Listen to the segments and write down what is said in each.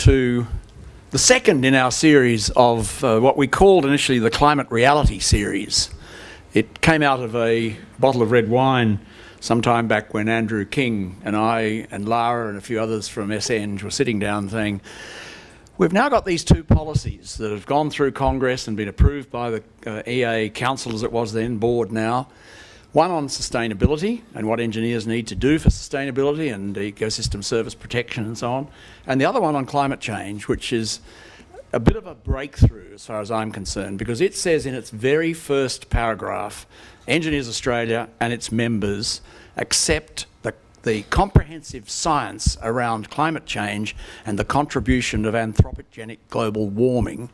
to the second in our series of what we called initially the Climate Reality series. It came out of a bottle of red wine sometime back when Andrew King and I and Lara and a few others from SENG were sitting down saying, we've now got these two policies that have gone through Congress and been approved by the EA Council, as it was then, board now. One on sustainability and what engineers need to do for sustainability and ecosystem service protection and so on. And the other one on climate change, which is a bit of a breakthrough as far as I'm concerned, because it says in its very first paragraph, Engineers Australia and its members accept the comprehensive science around climate change and the contribution of anthropogenic global warming,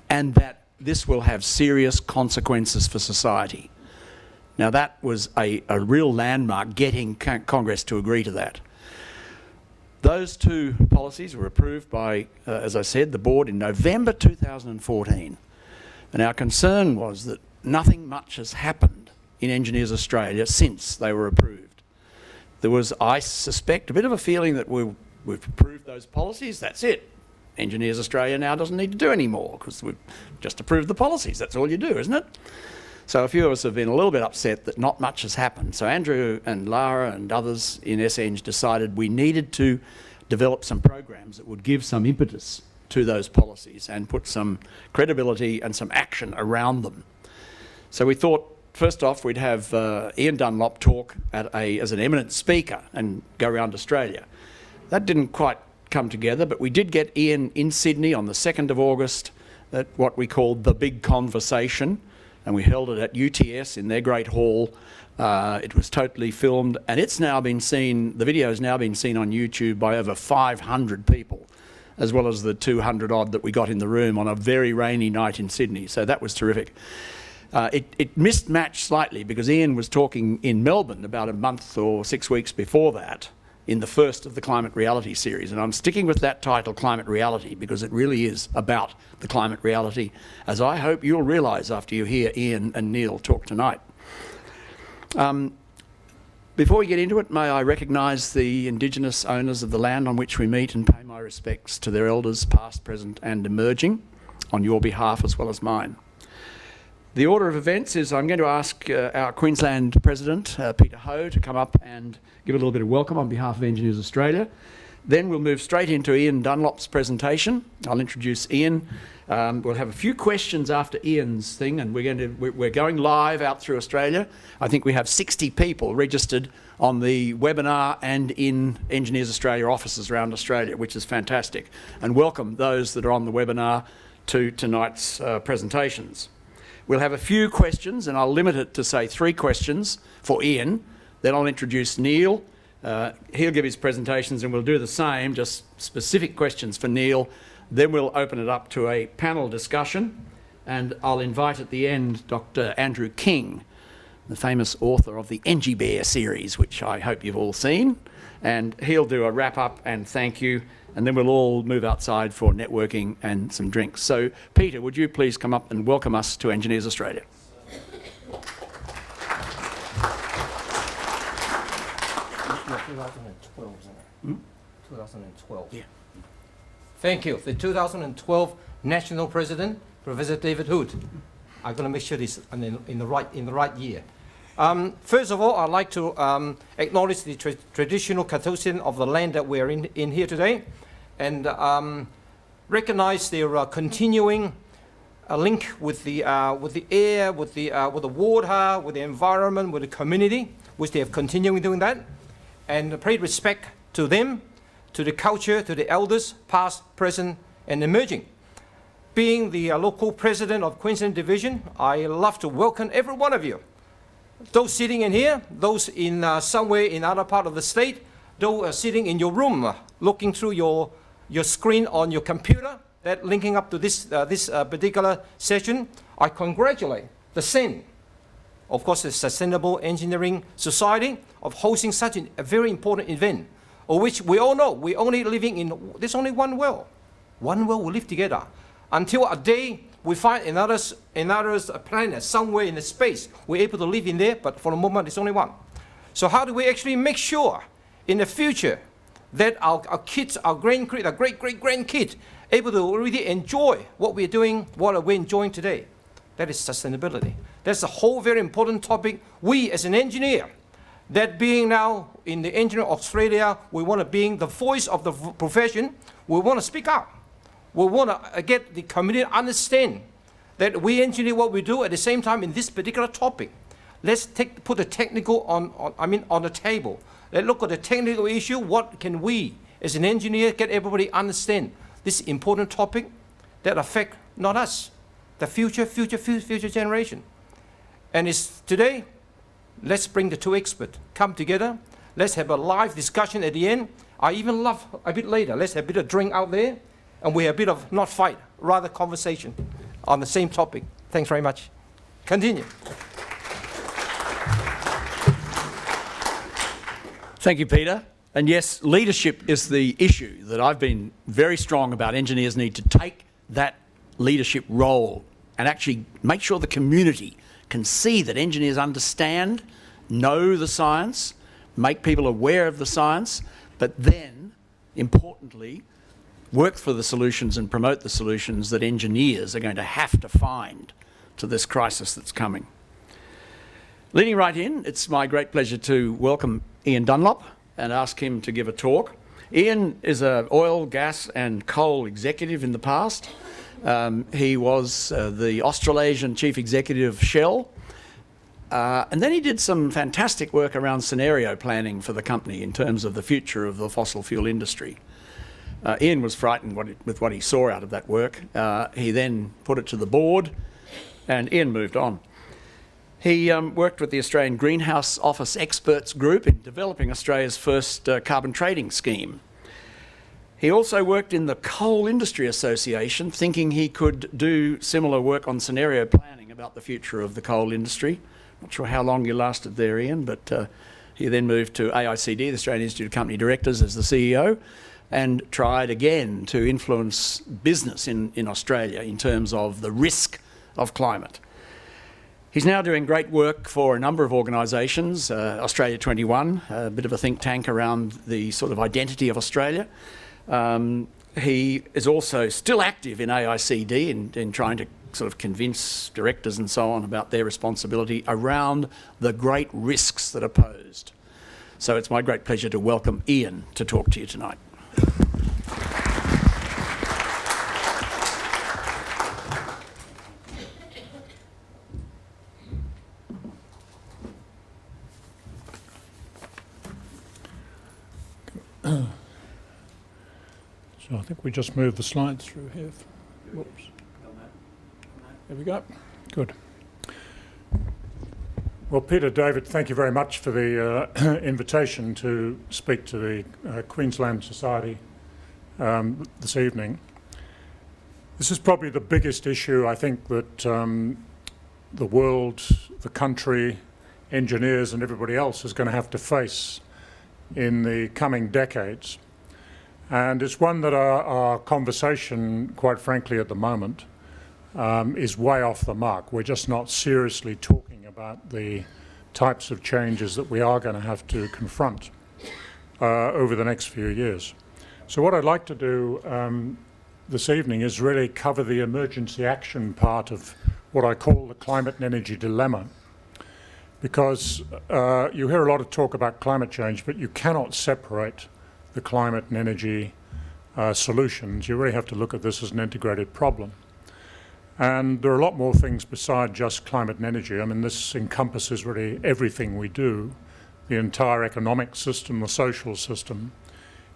and that this will have serious consequences for society. Now that was a real landmark, getting Congress to agree to that. Those two policies were approved by, as I said, the board in November 2014. And our concern was that nothing much has happened in Engineers Australia since they were approved. There was, I suspect, a bit of a feeling that we've approved those policies, that's it. Engineers Australia now doesn't need to do any more because we've just approved the policies. That's all you do, isn't it? So a few of us have been a little bit upset that not much has happened. So Andrew and Lara and others in SENG decided we needed to develop some programs that would give some impetus to those policies and put some credibility and some action around them. So we thought, first off, we'd have Ian Dunlop talk as an eminent speaker and go around Australia. That didn't quite come together, but we did get Ian in Sydney on the 2nd of August at what we called the Big Conversation, and we held it at UTS in their great hall. It was totally filmed, and it's now been seen, the video's now been seen on YouTube by over 500 people, as well as the 200 odd that we got in the room on a very rainy night in Sydney. So that was terrific. It mismatched slightly because Ian was talking in Melbourne about a month or 6 weeks before that, in the first of the Climate Reality series. And I'm sticking with that title, Climate Reality, because it really is about the climate reality, as I hope you'll realise after you hear Ian and Neil talk tonight. Before we get into it, may I recognise the Indigenous owners of the land on which we meet and pay my respects to their elders, past, present and emerging, on your behalf as well as mine. The order of events is I'm going to ask our Queensland President, Peter Ho, to come up and give a little bit of welcome on behalf of Engineers Australia. Then we'll move straight into Ian Dunlop's presentation. I'll introduce Ian. We'll have a few questions after Ian's thing, and we're going live out through Australia. I think we have 60 people registered on the webinar and in Engineers Australia offices around Australia, which is fantastic. And welcome those that are on the webinar to tonight's presentations. We'll have a few questions, and I'll limit it to, say, 3 questions for Ian. Then I'll introduce Neil. He'll give his presentations, and we'll do the same, just specific questions for Neil. Then we'll open it up to a panel discussion, and I'll invite at the end Dr. Andrew King, the famous author of the Engie Bear series, which I hope you've all seen. And he'll do a wrap-up and thank you, and then we'll all move outside for networking and some drinks. So, Peter, would you please come up and welcome us to Engineers Australia? 2012, isn't it? 2012. Yeah. Thank you. The 2012 National President, Professor David Hood. I'm going to make sure this in the right year. First of all, I'd like to acknowledge the traditional custodian of the land that we're in here today, and recognize their continuing link with the air, with the water, with the environment, with the community, which they have continuing doing that, and pay respect to them, to the culture, to the elders, past, present, and emerging. Being the local president of Queensland Division, I love to welcome every one of you. Those sitting in here, those in somewhere in other part of the state, those sitting in your room, looking through your screen on your computer, that linking up to this particular session, I congratulate the SENG, of course, the Sustainable Engineering Society, of hosting such a very important event, of which we all know we're only living in, there's only one world. One world we live together. Until a day we find another planet somewhere in the space, we're able to live in there, but for the moment it's only one. So how do we actually make sure in the future that our kids, our grandkids, our great-great-grandkids, able to really enjoy what we're doing, what we're enjoying today. That is sustainability. That's a whole very important topic. We, as an engineer, that being now in the engineering Australia, we want to be the voice of the profession. We want to speak up. We want to get the community to understand that we engineer what we do at the same time in this particular topic. Let's put the technical on the table. Let's look at the technical issue. What can we, as an engineer, get everybody understand this important topic that affect not us, the future generation. And it's today, let's bring the two experts, come together. Let's have a live discussion at the end. I even love a bit later. Let's have a bit of drink out there, and we have a bit of not fight, rather conversation on the same topic. Thanks very much. Continue. Thank you, Peter. And yes, leadership is the issue that I've been very strong about. Engineers need to take that leadership role and actually make sure the community can see that engineers understand, know the science, make people aware of the science, but then, importantly, work for the solutions and promote the solutions that engineers are going to have to find to this crisis that's coming. Leading right in, it's my great pleasure to welcome Ian Dunlop and ask him to give a talk. Ian is an oil, gas and coal executive in the past. He was the Australasian Chief Executive of Shell. And then he did some fantastic work around scenario planning for the company in terms of the future of the fossil fuel industry. Ian was frightened with what he saw out of that work. He then put it to the board, and Ian moved on. He worked with the Australian Greenhouse Office Experts Group in developing Australia's first carbon trading scheme. He also worked in the Coal Industry Association, thinking he could do similar work on scenario planning about the future of the coal industry. Not sure how long you lasted there, Ian, but he then moved to AICD, the Australian Institute of Company Directors, as the CEO, and tried again to influence business in Australia in terms of the risk of climate. He's now doing great work for a number of organisations, Australia 21, a bit of a think tank around the sort of identity of Australia. He is also still active in AICD in trying to sort of convince directors and so on about their responsibility around the great risks that are posed. So it's my great pleasure to welcome Ian to talk to you tonight. So I think we just move the slides through here. Whoops. There we go. Good. Well, Peter, David, thank you very much for the invitation to speak to the Queensland Society this evening. This is probably the biggest issue I think that the world, the country, engineers and everybody else is going to have to face in the coming decades. And it's one that our conversation, quite frankly, at the moment, is way off the mark. We're just not seriously talking about the types of changes that we are going to have to confront over the next few years. So what I'd like to do this evening is really cover the emergency action part of what I call the climate and energy dilemma. Because you hear a lot of talk about climate change, but you cannot separate the climate and energy solutions. You really have to look at this as an integrated problem. And there are a lot more things besides just climate and energy. I mean, this encompasses really everything we do. The entire economic system, the social system,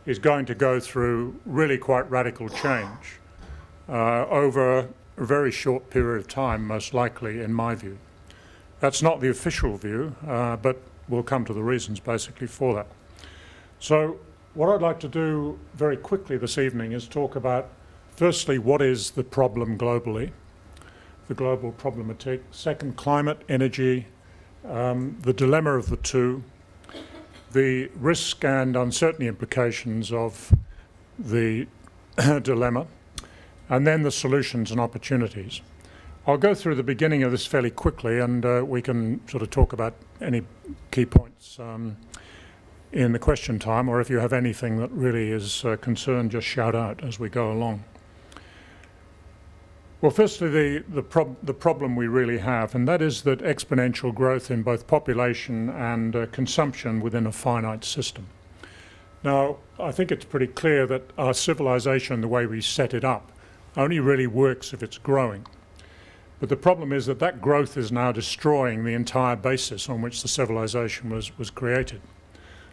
is going to go through really quite radical change over a very short period of time, most likely, in my view. That's not the official view, but we'll come to the reasons basically for that. So what I'd like to do very quickly this evening is talk about, firstly, what is the problem globally, the global problematic. Second, climate, energy, the dilemma of the two, the risk and uncertainty implications of the dilemma, and then the solutions and opportunities. I'll go through the beginning of this fairly quickly, and we can sort of talk about any key points in the question time, or if you have anything that really is concerned, just shout out as we go along. Well, firstly, the problem we really have, and that is that exponential growth in both population and consumption within a finite system. Now, I think it's pretty clear that our civilization, the way we set it up, only really works if it's growing. But the problem is that that growth is now destroying the entire basis on which the civilization was created.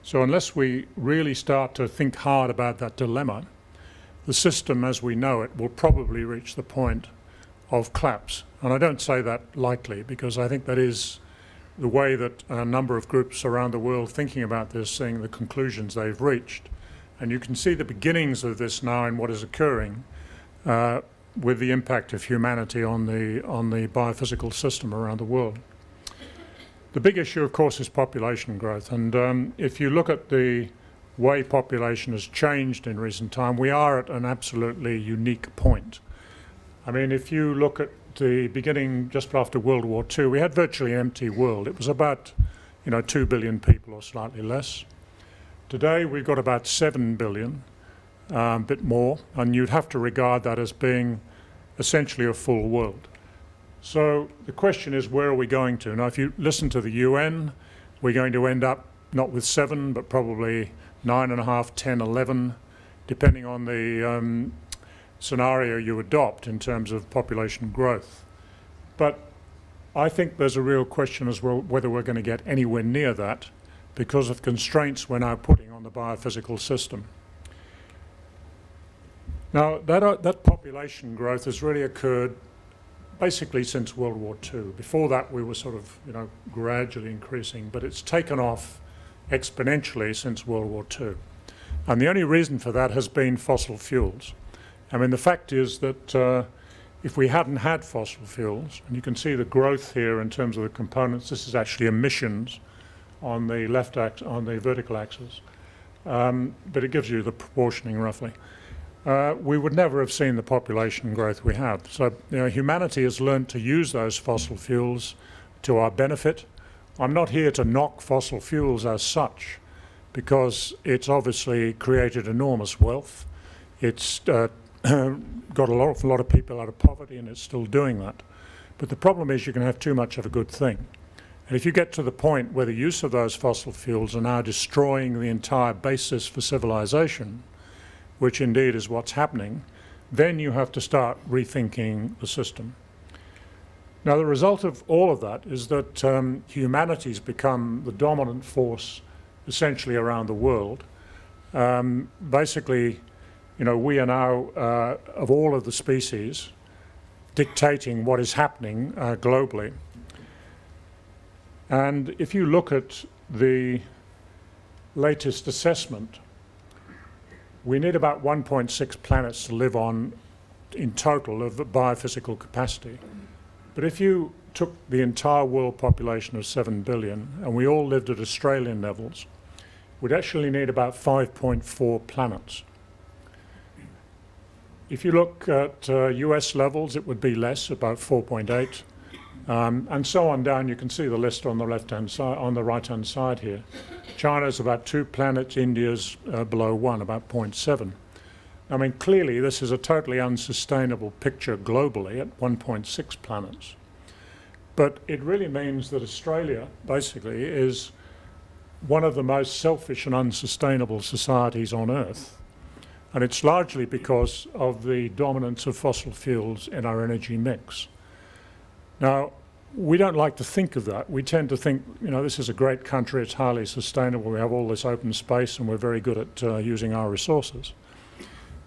So unless we really start to think hard about that dilemma, the system as we know it will probably reach the point of collapse. And I don't say that lightly, because I think that is the way that a number of groups around the world thinking about this, seeing the conclusions they've reached. And you can see the beginnings of this now in what is occurring with the impact of humanity on the biophysical system around the world. The big issue, of course, is population growth. And if you look at the way population has changed in recent time, we are at an absolutely unique point. I mean, if you look at the beginning just after World War II, we had virtually an empty world. It was about, 2 billion people or slightly less. Today, we've got about 7 billion, a bit more, and you'd have to regard that as being essentially a full world. So the question is, where are we going to? Now, if you listen to the UN, we're going to end up not with 7, but probably 9.5, 10, 11, depending on the scenario you adopt in terms of population growth. But I think there's a real question as well whether we're going to get anywhere near that because of constraints we're now putting on the biophysical system. Now, that population growth has really occurred basically since World War II. Before that, we were sort of, gradually increasing, but it's taken off exponentially since World War II. And the only reason for that has been fossil fuels. I mean, the fact is that if we hadn't had fossil fuels, and you can see the growth here in terms of the components, this is actually emissions on the on the vertical axis, but it gives you the proportioning roughly. We would never have seen the population growth we have. So, humanity has learned to use those fossil fuels to our benefit. I'm not here to knock fossil fuels as such, because it's obviously created enormous wealth. It's got a lot of people out of poverty, and it's still doing that. But the problem is you can have too much of a good thing. And if you get to the point where the use of those fossil fuels are now destroying the entire basis for civilization, which indeed is what's happening, then you have to start rethinking the system. Now, the result of all of that is that humanity's become the dominant force essentially around the world. Basically, we are now, of all of the species, dictating what is happening globally. And if you look at the latest assessment, we need about 1.6 planets to live on in total of biophysical capacity. But if you took the entire world population of 7 billion and we all lived at Australian levels, we'd actually need about 5.4 planets. If you look at US levels, it would be less, about 4.8, and so on down. You can see the list on the left-hand side, on the right-hand side here. China's about 2 planets, India's below 1, about 0.7. I mean, clearly this is a totally unsustainable picture globally at 1.6 planets. But it really means that Australia, basically, is one of the most selfish and unsustainable societies on Earth. And it's largely because of the dominance of fossil fuels in our energy mix. Now, we don't like to think of that. We tend to think, this is a great country, it's highly sustainable, we have all this open space, and we're very good at using our resources.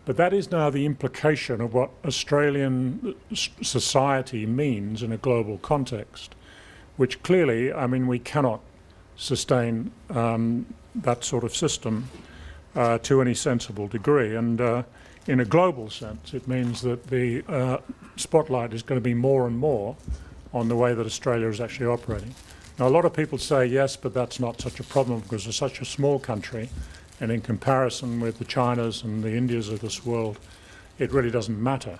But that is now the implication of what Australian society means in a global context, which clearly, we cannot sustain that sort of system to any sensible degree. And in a global sense, it means that the spotlight is going to be more and more on the way that Australia is actually operating. Now, a lot of people say, yes, but that's not such a problem because we're such a small country, and in comparison with the Chinas and the Indias of this world, it really doesn't matter.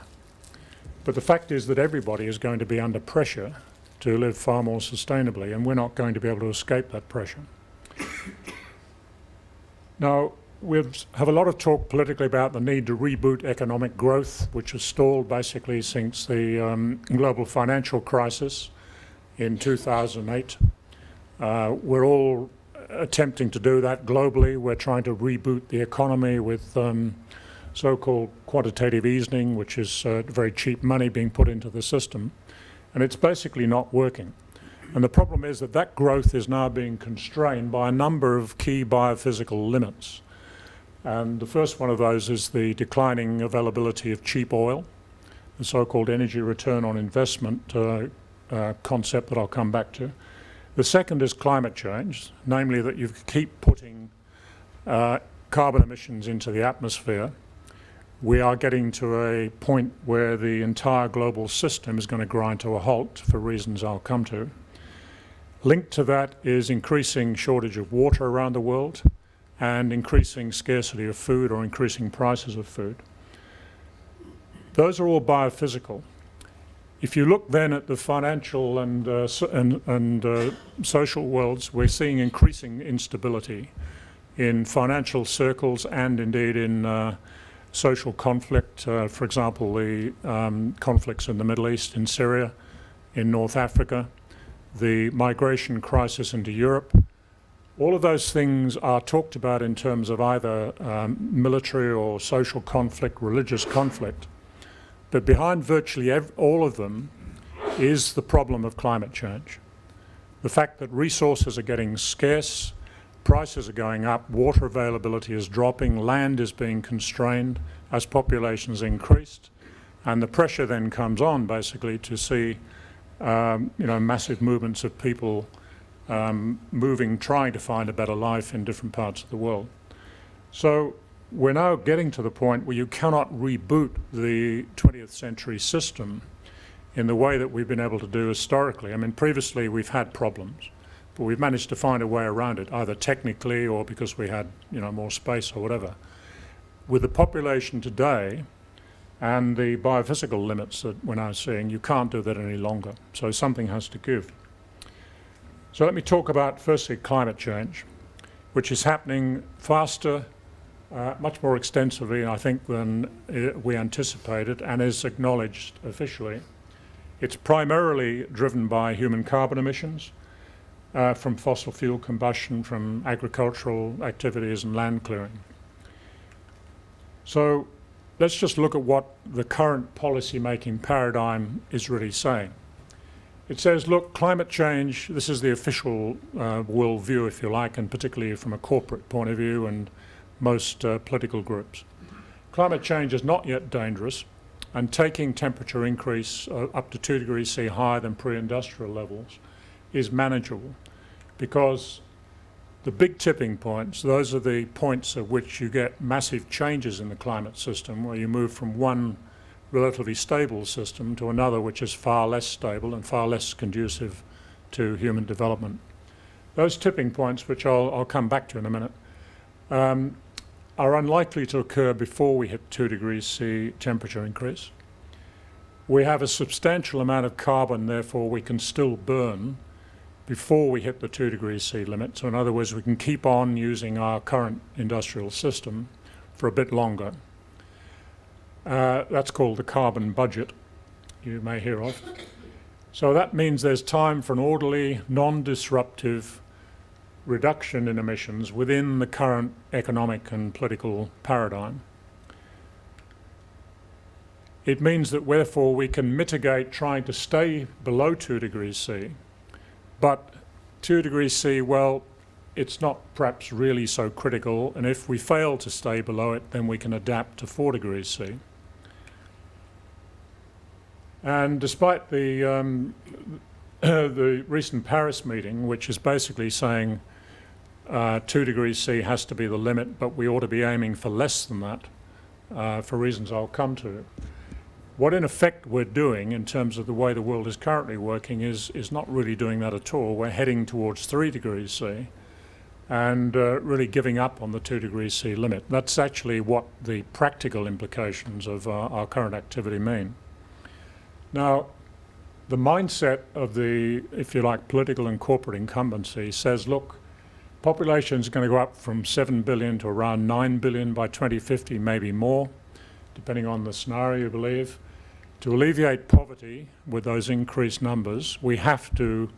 But the fact is that everybody is going to be under pressure to live far more sustainably, and we're not going to be able to escape that pressure. Now, we have a lot of talk politically about the need to reboot economic growth, which has stalled basically since the global financial crisis in 2008. We're all attempting to do that globally. We're trying to reboot the economy with so-called quantitative easing, which is very cheap money being put into the system. And it's basically not working. And the problem is that that growth is now being constrained by a number of key biophysical limits. And the first one of those is the declining availability of cheap oil, the so-called energy return on investment concept that I'll come back to. The second is climate change, namely that you keep putting carbon emissions into the atmosphere. We are getting to a point where the entire global system is going to grind to a halt for reasons I'll come to. Linked to that is increasing shortage of water around the world and increasing scarcity of food or increasing prices of food. Those are all biophysical. If you look then at the financial and social worlds, we're seeing increasing instability in financial circles and indeed in social conflict. For example, the conflicts in the Middle East, in Syria, in North Africa, the migration crisis into Europe. All of those things are talked about in terms of either military or social conflict, religious conflict. But behind virtually all of them is the problem of climate change. The fact that resources are getting scarce, prices are going up, water availability is dropping, land is being constrained as populations increased, and the pressure then comes on basically to see massive movements of people moving, trying to find a better life in different parts of the world. So we're now getting to the point where you cannot reboot the 20th century system in the way that we've been able to do historically. I mean, previously we've had problems, but we've managed to find a way around it, either technically or because we had, more space or whatever. With the population today and the biophysical limits that we're now seeing, you can't do that any longer. So something has to give. So let me talk about, firstly, climate change, which is happening faster, much more extensively, I think, than we anticipated and is acknowledged officially. It's primarily driven by human carbon emissions from fossil fuel combustion, from agricultural activities and land clearing. So let's just look at what the current policy-making paradigm is really saying. It says, look, climate change, this is the official world view, if you like, and particularly from a corporate point of view and most political groups. Climate change is not yet dangerous, and taking temperature increase up to 2 degrees C higher than pre-industrial levels is manageable, because the big tipping points, those are the points at which you get massive changes in the climate system, where you move from one relatively stable system to another which is far less stable and far less conducive to human development. Those tipping points, which I'll come back to in a minute, are unlikely to occur before we hit 2 degrees C temperature increase. We have a substantial amount of carbon, therefore we can still burn before we hit the 2 degrees C limit. So in other words, we can keep on using our current industrial system for a bit longer. That's called the carbon budget, you may hear of. So that means there's time for an orderly, non-disruptive reduction in emissions within the current economic and political paradigm. It means that therefore we can mitigate trying to stay below 2 degrees C, but 2 degrees C, well, it's not perhaps really so critical, and if we fail to stay below it, then we can adapt to 4 degrees C. And despite the recent Paris meeting, which is basically saying 2 degrees C has to be the limit, but we ought to be aiming for less than that, for reasons I'll come to. What in effect we're doing in terms of the way the world is currently working is not really doing that at all. We're heading towards 3 degrees C and really giving up on the 2 degrees C limit. That's actually what the practical implications of our current activity mean. Now, the mindset of the, if you like, political and corporate incumbency says, look, Population is going to go up from 7 billion to around 9 billion by 2050, maybe more, depending on the scenario you believe. To alleviate poverty with those increased numbers, we have to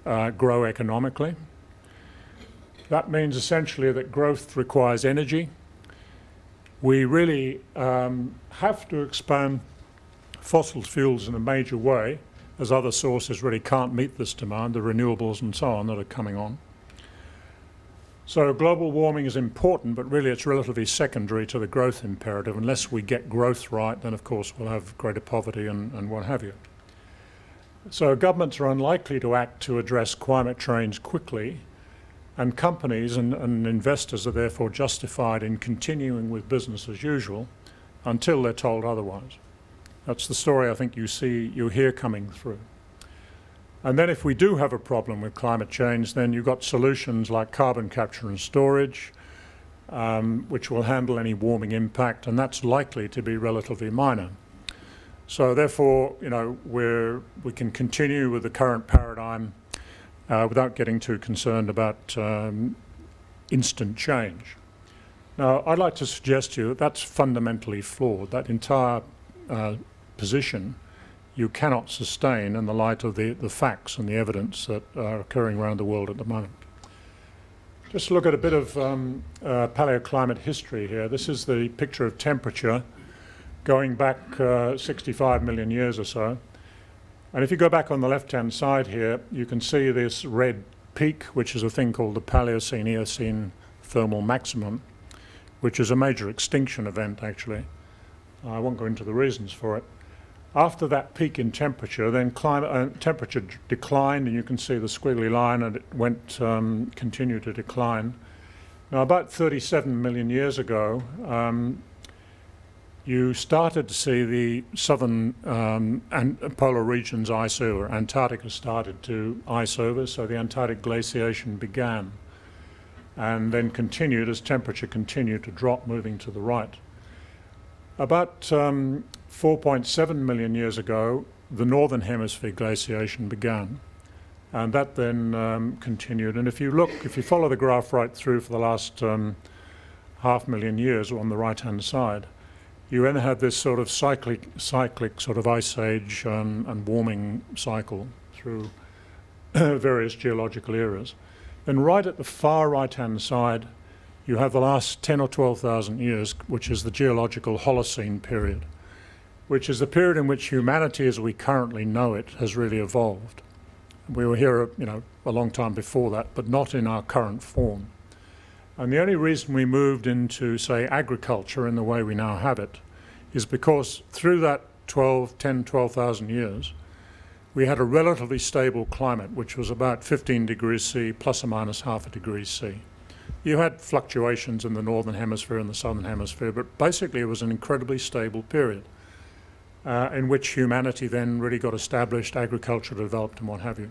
grow economically. That means essentially that growth requires energy. We really have to expand fossil fuels in a major way, as other sources really can't meet this demand, the renewables and so on that are coming on. So global warming is important, but really it's relatively secondary to the growth imperative. Unless we get growth right, then of course we'll have greater poverty and what have you. So governments are unlikely to act to address climate change quickly, and companies and investors are therefore justified in continuing with business as usual until they're told otherwise. That's the story I think you hear coming through. And then if we do have a problem with climate change, then you've got solutions like carbon capture and storage, which will handle any warming impact, and that's likely to be relatively minor. So therefore, you know, we can continue with the current paradigm without getting too concerned about instant change. Now, I'd like to suggest to you that that's fundamentally flawed. That entire position you cannot sustain in the light of the facts and the evidence that are occurring around the world at the moment. Just look at a bit of paleoclimate history here. This is the picture of temperature going back 65 million years or so. And if you go back on the left-hand side here, you can see this red peak, which is a thing called the Paleocene-Eocene thermal maximum, which is a major extinction event, actually. I won't go into the reasons for it. After that peak in temperature, then temperature declined, and you can see the squiggly line, and it continued to decline. Now, about 37 million years ago, you started to see the southern and polar regions ice over. Antarctica started to ice over, so the Antarctic glaciation began, and then continued as temperature continued to drop, moving to the right. About 4.7 million years ago, the northern hemisphere glaciation began, and that then continued. And if you follow the graph right through for the last 500,000 years on the right-hand side, you then have this sort of cyclic sort of ice age and warming cycle through various geological eras. And right at the far right-hand side, you have the last 10 or 12,000 years, which is the geological Holocene period, which is the period in which humanity as we currently know it has really evolved. We were here, you know, a long time before that, but not in our current form. And the only reason we moved into, say, agriculture in the way we now have it is because through that 12,000 years, we had a relatively stable climate, which was about 15 degrees C plus or minus half a degree C. You had fluctuations in the northern hemisphere and the southern hemisphere, but basically it was an incredibly stable period in which humanity then really got established, agriculture developed and what have you.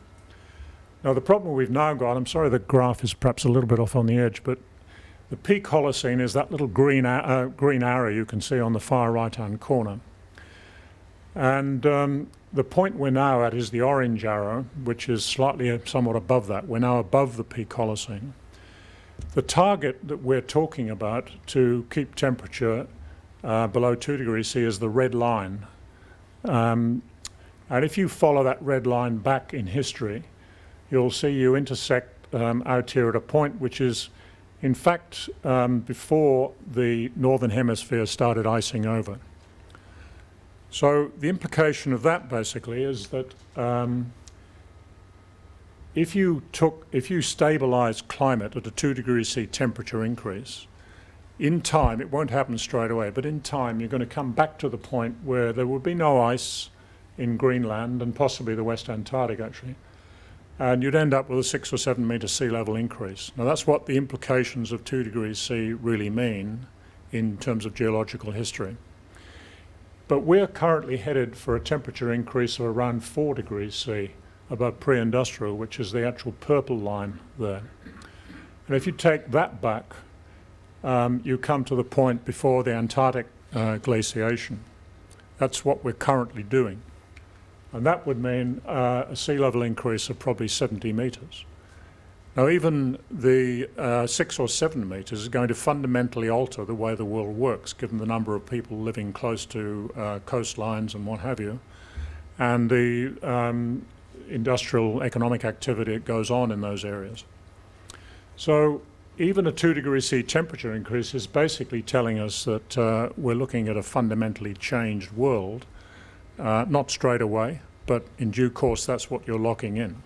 Now the problem we've now got, I'm sorry the graph is perhaps a little bit off on the edge, but the peak Holocene is that little green arrow you can see on the far right-hand corner. And the point we're now at is the orange arrow, which is somewhat above that. We're now above the peak Holocene. The target that we're talking about to keep temperature below 2 degrees C is the red line. And if you follow that red line back in history, you'll see you intersect out here at a point which is, in fact, before the northern hemisphere started icing over. So the implication of that basically is that if you stabilize climate at a 2 degrees C temperature increase, in time, it won't happen straight away, but in time you're going to come back to the point where there will be no ice in Greenland and possibly the West Antarctic actually, and you'd end up with a 6 or 7 metre sea level increase. Now that's what the implications of 2 degrees C really mean in terms of geological history. But we're currently headed for a temperature increase of around 4 degrees C above pre-industrial, which is the actual purple line there. And if you take that back, you come to the point before the Antarctic glaciation. That's what we're currently doing. And that would mean a sea level increase of probably 70 metres. Now, even the 6 or 7 metres is going to fundamentally alter the way the world works, given the number of people living close to coastlines and what have you, and the industrial economic activity that goes on in those areas. So even a 2 degrees C temperature increase is basically telling us that we're looking at a fundamentally changed world, not straight away, but in due course that's what you're locking in.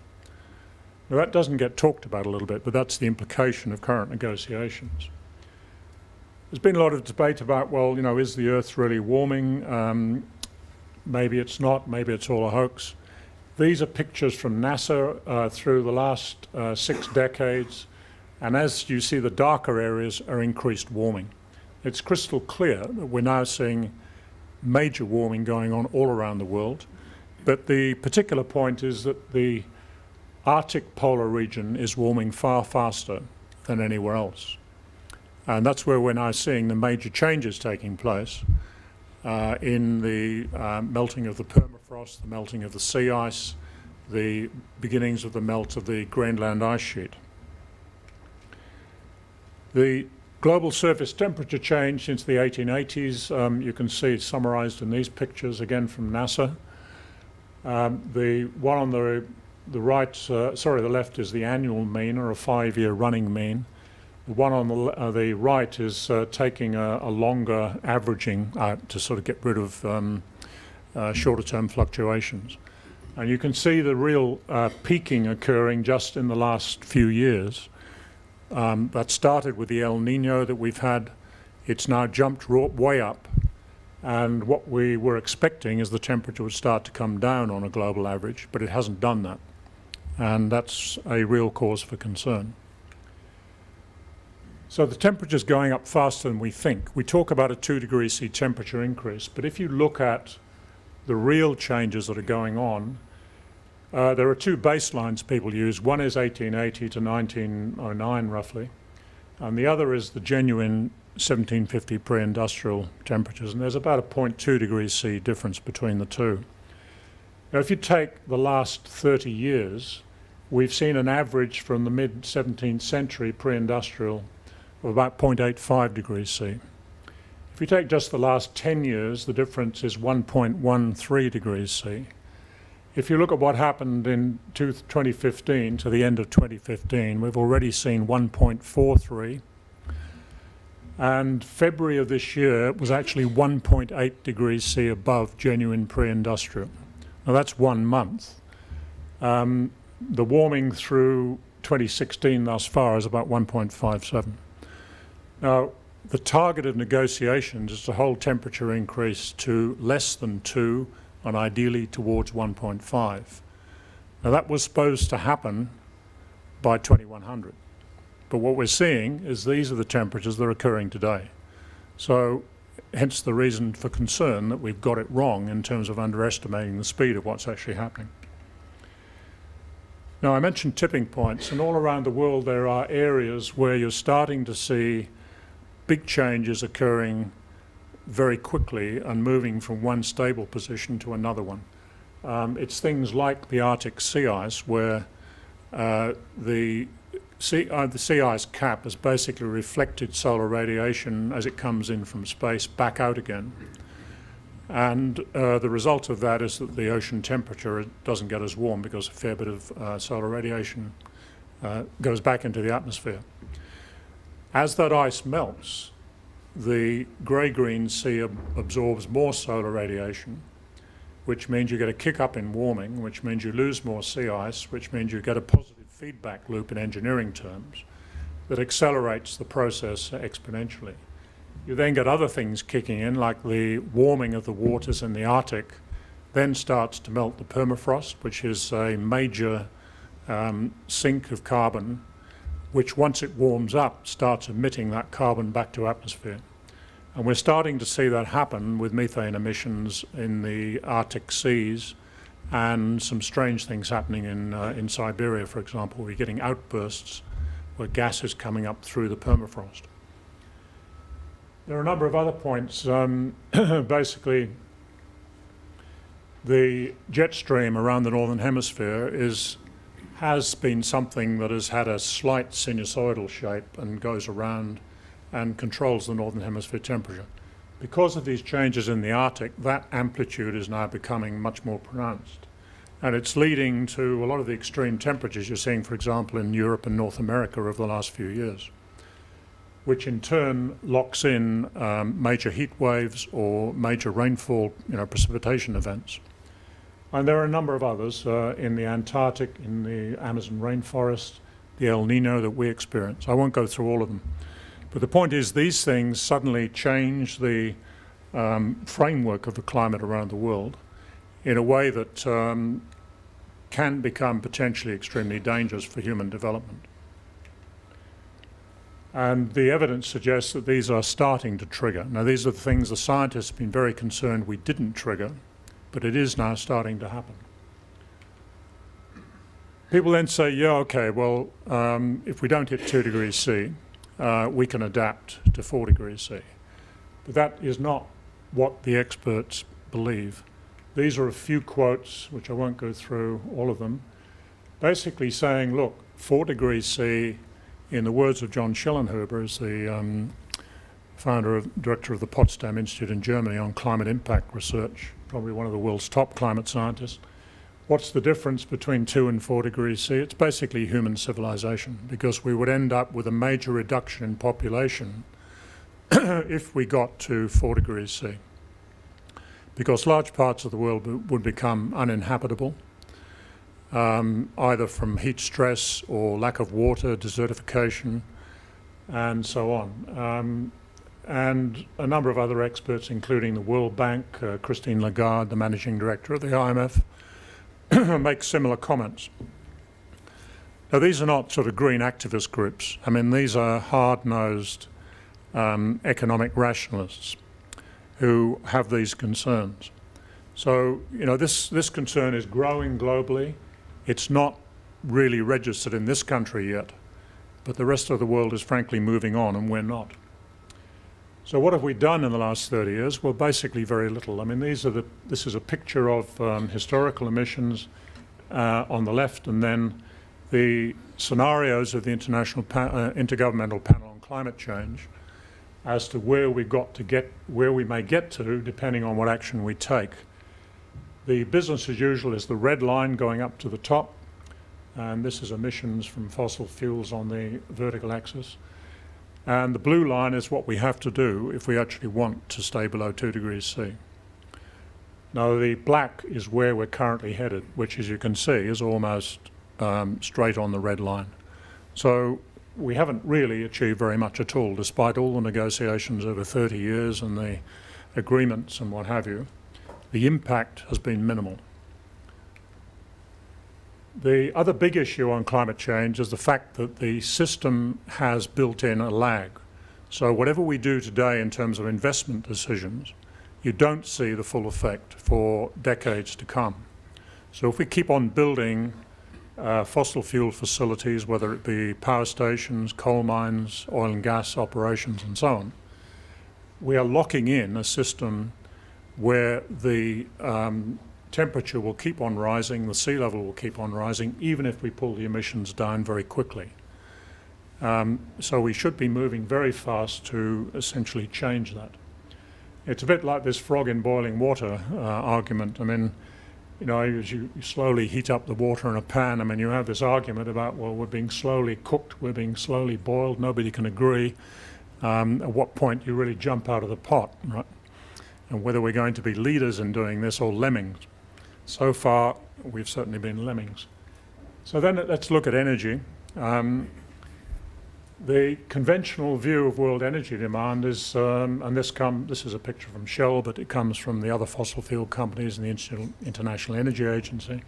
Now, that doesn't get talked about a little bit, but that's the implication of current negotiations. There's been a lot of debate about, well, you know, is the Earth really warming? Maybe it's not, maybe it's all a hoax. These are pictures from NASA through the last 6 decades, and as you see, the darker areas are increased warming. It's crystal clear that we're now seeing major warming going on all around the world, but the particular point is that the Arctic polar region is warming far faster than anywhere else. And that's where we're now seeing the major changes taking place in the melting of the permafrost, the melting of the sea ice, the beginnings of the melt of the Greenland ice sheet. The global surface temperature change since the 1880s, you can see summarized in these pictures, again from NASA. The one on the right, the left is the annual mean, or a 5-year running mean. The one on the right is taking a longer averaging to sort of get rid of shorter term fluctuations. And you can see the real peaking occurring just in the last few years. That started with the El Nino that we've had. It's now jumped way up. And what we were expecting is the temperature would start to come down on a global average, but it hasn't done that. And that's a real cause for concern. So the temperature's going up faster than we think. We talk about a 2 degrees C temperature increase, but if you look at the real changes that are going on, there are 2 baselines people use. One is 1880 to 1909 roughly, and the other is the genuine 1750 pre-industrial temperatures, and there's about a 0.2 degrees C difference between the two. Now, if you take the last 30 years, we've seen an average from the mid-17th century pre-industrial of about 0.85 degrees C. If you take just the last 10 years, the difference is 1.13 degrees C. If you look at what happened in 2015 to the end of 2015, we've already seen 1.43. And February of this year was actually 1.8 degrees C above genuine pre-industrial. Now that's 1 month. The warming through 2016 thus far is about 1.57. Now, the target of negotiations is to hold temperature increase to less than 2 and ideally towards 1.5. Now that was supposed to happen by 2100. But what we're seeing is these are the temperatures that are occurring today. So hence the reason for concern that we've got it wrong in terms of underestimating the speed of what's actually happening. Now, I mentioned tipping points, and all around the world there are areas where you're starting to see big changes occurring very quickly and moving from one stable position to another one. It's things like the Arctic sea ice, where the sea ice cap has basically reflected solar radiation as it comes in from space back out again. And the result of that is that the ocean temperature doesn't get as warm because a fair bit of solar radiation goes back into the atmosphere. As that ice melts, the grey-green sea absorbs more solar radiation, which means you get a kick up in warming, which means you lose more sea ice, which means you get a positive feedback loop in engineering terms that accelerates the process exponentially. You then get other things kicking in, like the warming of the waters in the Arctic then starts to melt the permafrost, which is a major sink of carbon, which once it warms up starts emitting that carbon back to atmosphere. And we're starting to see that happen with methane emissions in the Arctic seas, and some strange things happening in Siberia, for example. We're getting outbursts where gas is coming up through the permafrost. There are a number of other points. Basically, the jet stream around the northern hemisphere is has been something that has had a slight sinusoidal shape and goes around and controls the northern hemisphere temperature. Because of these changes in the Arctic, that amplitude is now becoming much more pronounced. And it's leading to a lot of the extreme temperatures you're seeing, for example, in Europe and North America over the last few years, which in turn locks in major heat waves or major rainfall, precipitation events. And there are a number of others in the Antarctic, in the Amazon rainforest, the El Nino that we experience. I won't go through all of them. But the point is, these things suddenly change the framework of the climate around the world in a way that can become potentially extremely dangerous for human development. And the evidence suggests that these are starting to trigger. Now, these are the things the scientists have been very concerned we didn't trigger, but it is now starting to happen. People then say, yeah, okay, well, if we don't hit 2 degrees C, we can adapt to 4 degrees C. But that is not what the experts believe. These are a few quotes, which I won't go through all of them, basically saying, look, 4 degrees C, in the words of John Schellenhuber, is the director of the Potsdam Institute in Germany on climate impact research, probably one of the world's top climate scientists. What's the difference between 2 and 4 degrees C? It's basically human civilization, because we would end up with a major reduction in population if we got to 4 degrees C, because large parts of the world would become uninhabitable, either from heat stress or lack of water, desertification, and so on. And a number of other experts, including the World Bank, Christine Lagarde, the managing director of the IMF, make similar comments. Now, these are not sort of green activist groups. I mean, these are hard-nosed economic rationalists who have these concerns. So, this concern is growing globally. It's not really registered in this country yet, but the rest of the world is frankly moving on, and we're not. So what have we done in the last 30 years? Well, basically very little. I mean, this is a picture of historical emissions on the left, and then the scenarios of the Intergovernmental Panel on Climate Change as to where we may get to, depending on what action we take. The business as usual is the red line going up to the top, and this is emissions from fossil fuels on the vertical axis. And the blue line is what we have to do if we actually want to stay below 2 degrees C. Now, the black is where we're currently headed, which, as you can see, is almost straight on the red line. So we haven't really achieved very much at all, despite all the negotiations over 30 years and the agreements and what have you. The impact has been minimal. The other big issue on climate change is the fact that the system has built in a lag. So whatever we do today in terms of investment decisions, you don't see the full effect for decades to come. So if we keep on building fossil fuel facilities, whether it be power stations, coal mines, oil and gas operations and so on, we are locking in a system where the temperature will keep on rising, the sea level will keep on rising, even if we pull the emissions down very quickly. So we should be moving very fast to essentially change that. It's a bit like this frog in boiling water argument. I mean, as you slowly heat up the water in a pan, I mean, you have this argument about, well, we're being slowly cooked, we're being slowly boiled, nobody can agree at what point you really jump out of the pot, right? And whether we're going to be leaders in doing this or lemmings. So far, we've certainly been lemmings. So then let's look at energy. The conventional view of world energy demand is, and this is a picture from Shell, but it comes from the other fossil fuel companies and the International Energy Agency,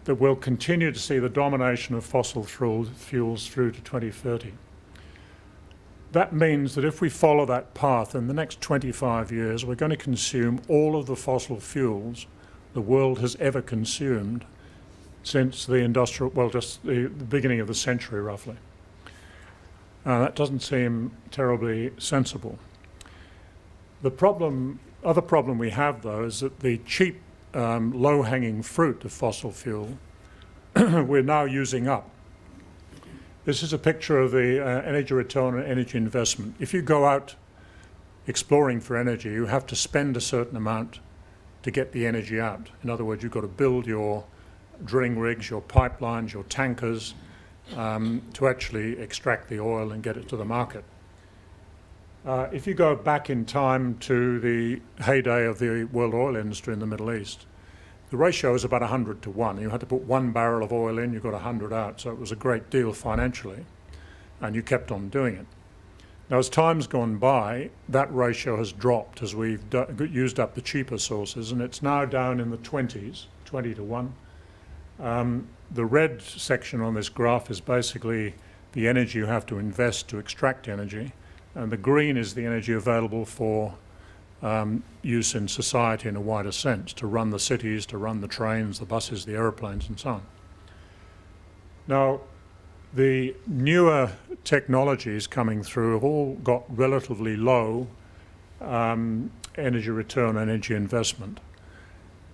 that we'll continue to see the domination of fossil fuels through to 2030. That means that if we follow that path in the next 25 years, we're going to consume all of the fossil fuels the world has ever consumed since the just the beginning of the century, roughly. That doesn't seem terribly sensible. The other problem we have, though, is that the cheap, low-hanging fruit of fossil fuel we're now using up. This is a picture of the energy return on energy investment. If you go out exploring for energy, you have to spend a certain amount to get the energy out. In other words, you've got to build your drilling rigs, your pipelines, your tankers to actually extract the oil and get it to the market. If you go back in time to the heyday of the world oil industry in the Middle East, the ratio is about 100 to 1. You had to put 1 barrel of oil in, you got 100 out, so it was a great deal financially, and you kept on doing it. Now, as time's gone by, that ratio has dropped as we've used up the cheaper sources, and it's now down in the 20s, 20 to 1. The red section on this graph is basically the energy you have to invest to extract energy, and the green is the energy available for use in society in a wider sense, to run the cities, to run the trains, the buses, the aeroplanes, and so on. Now, the newer technologies coming through have all got relatively low energy return on energy investment,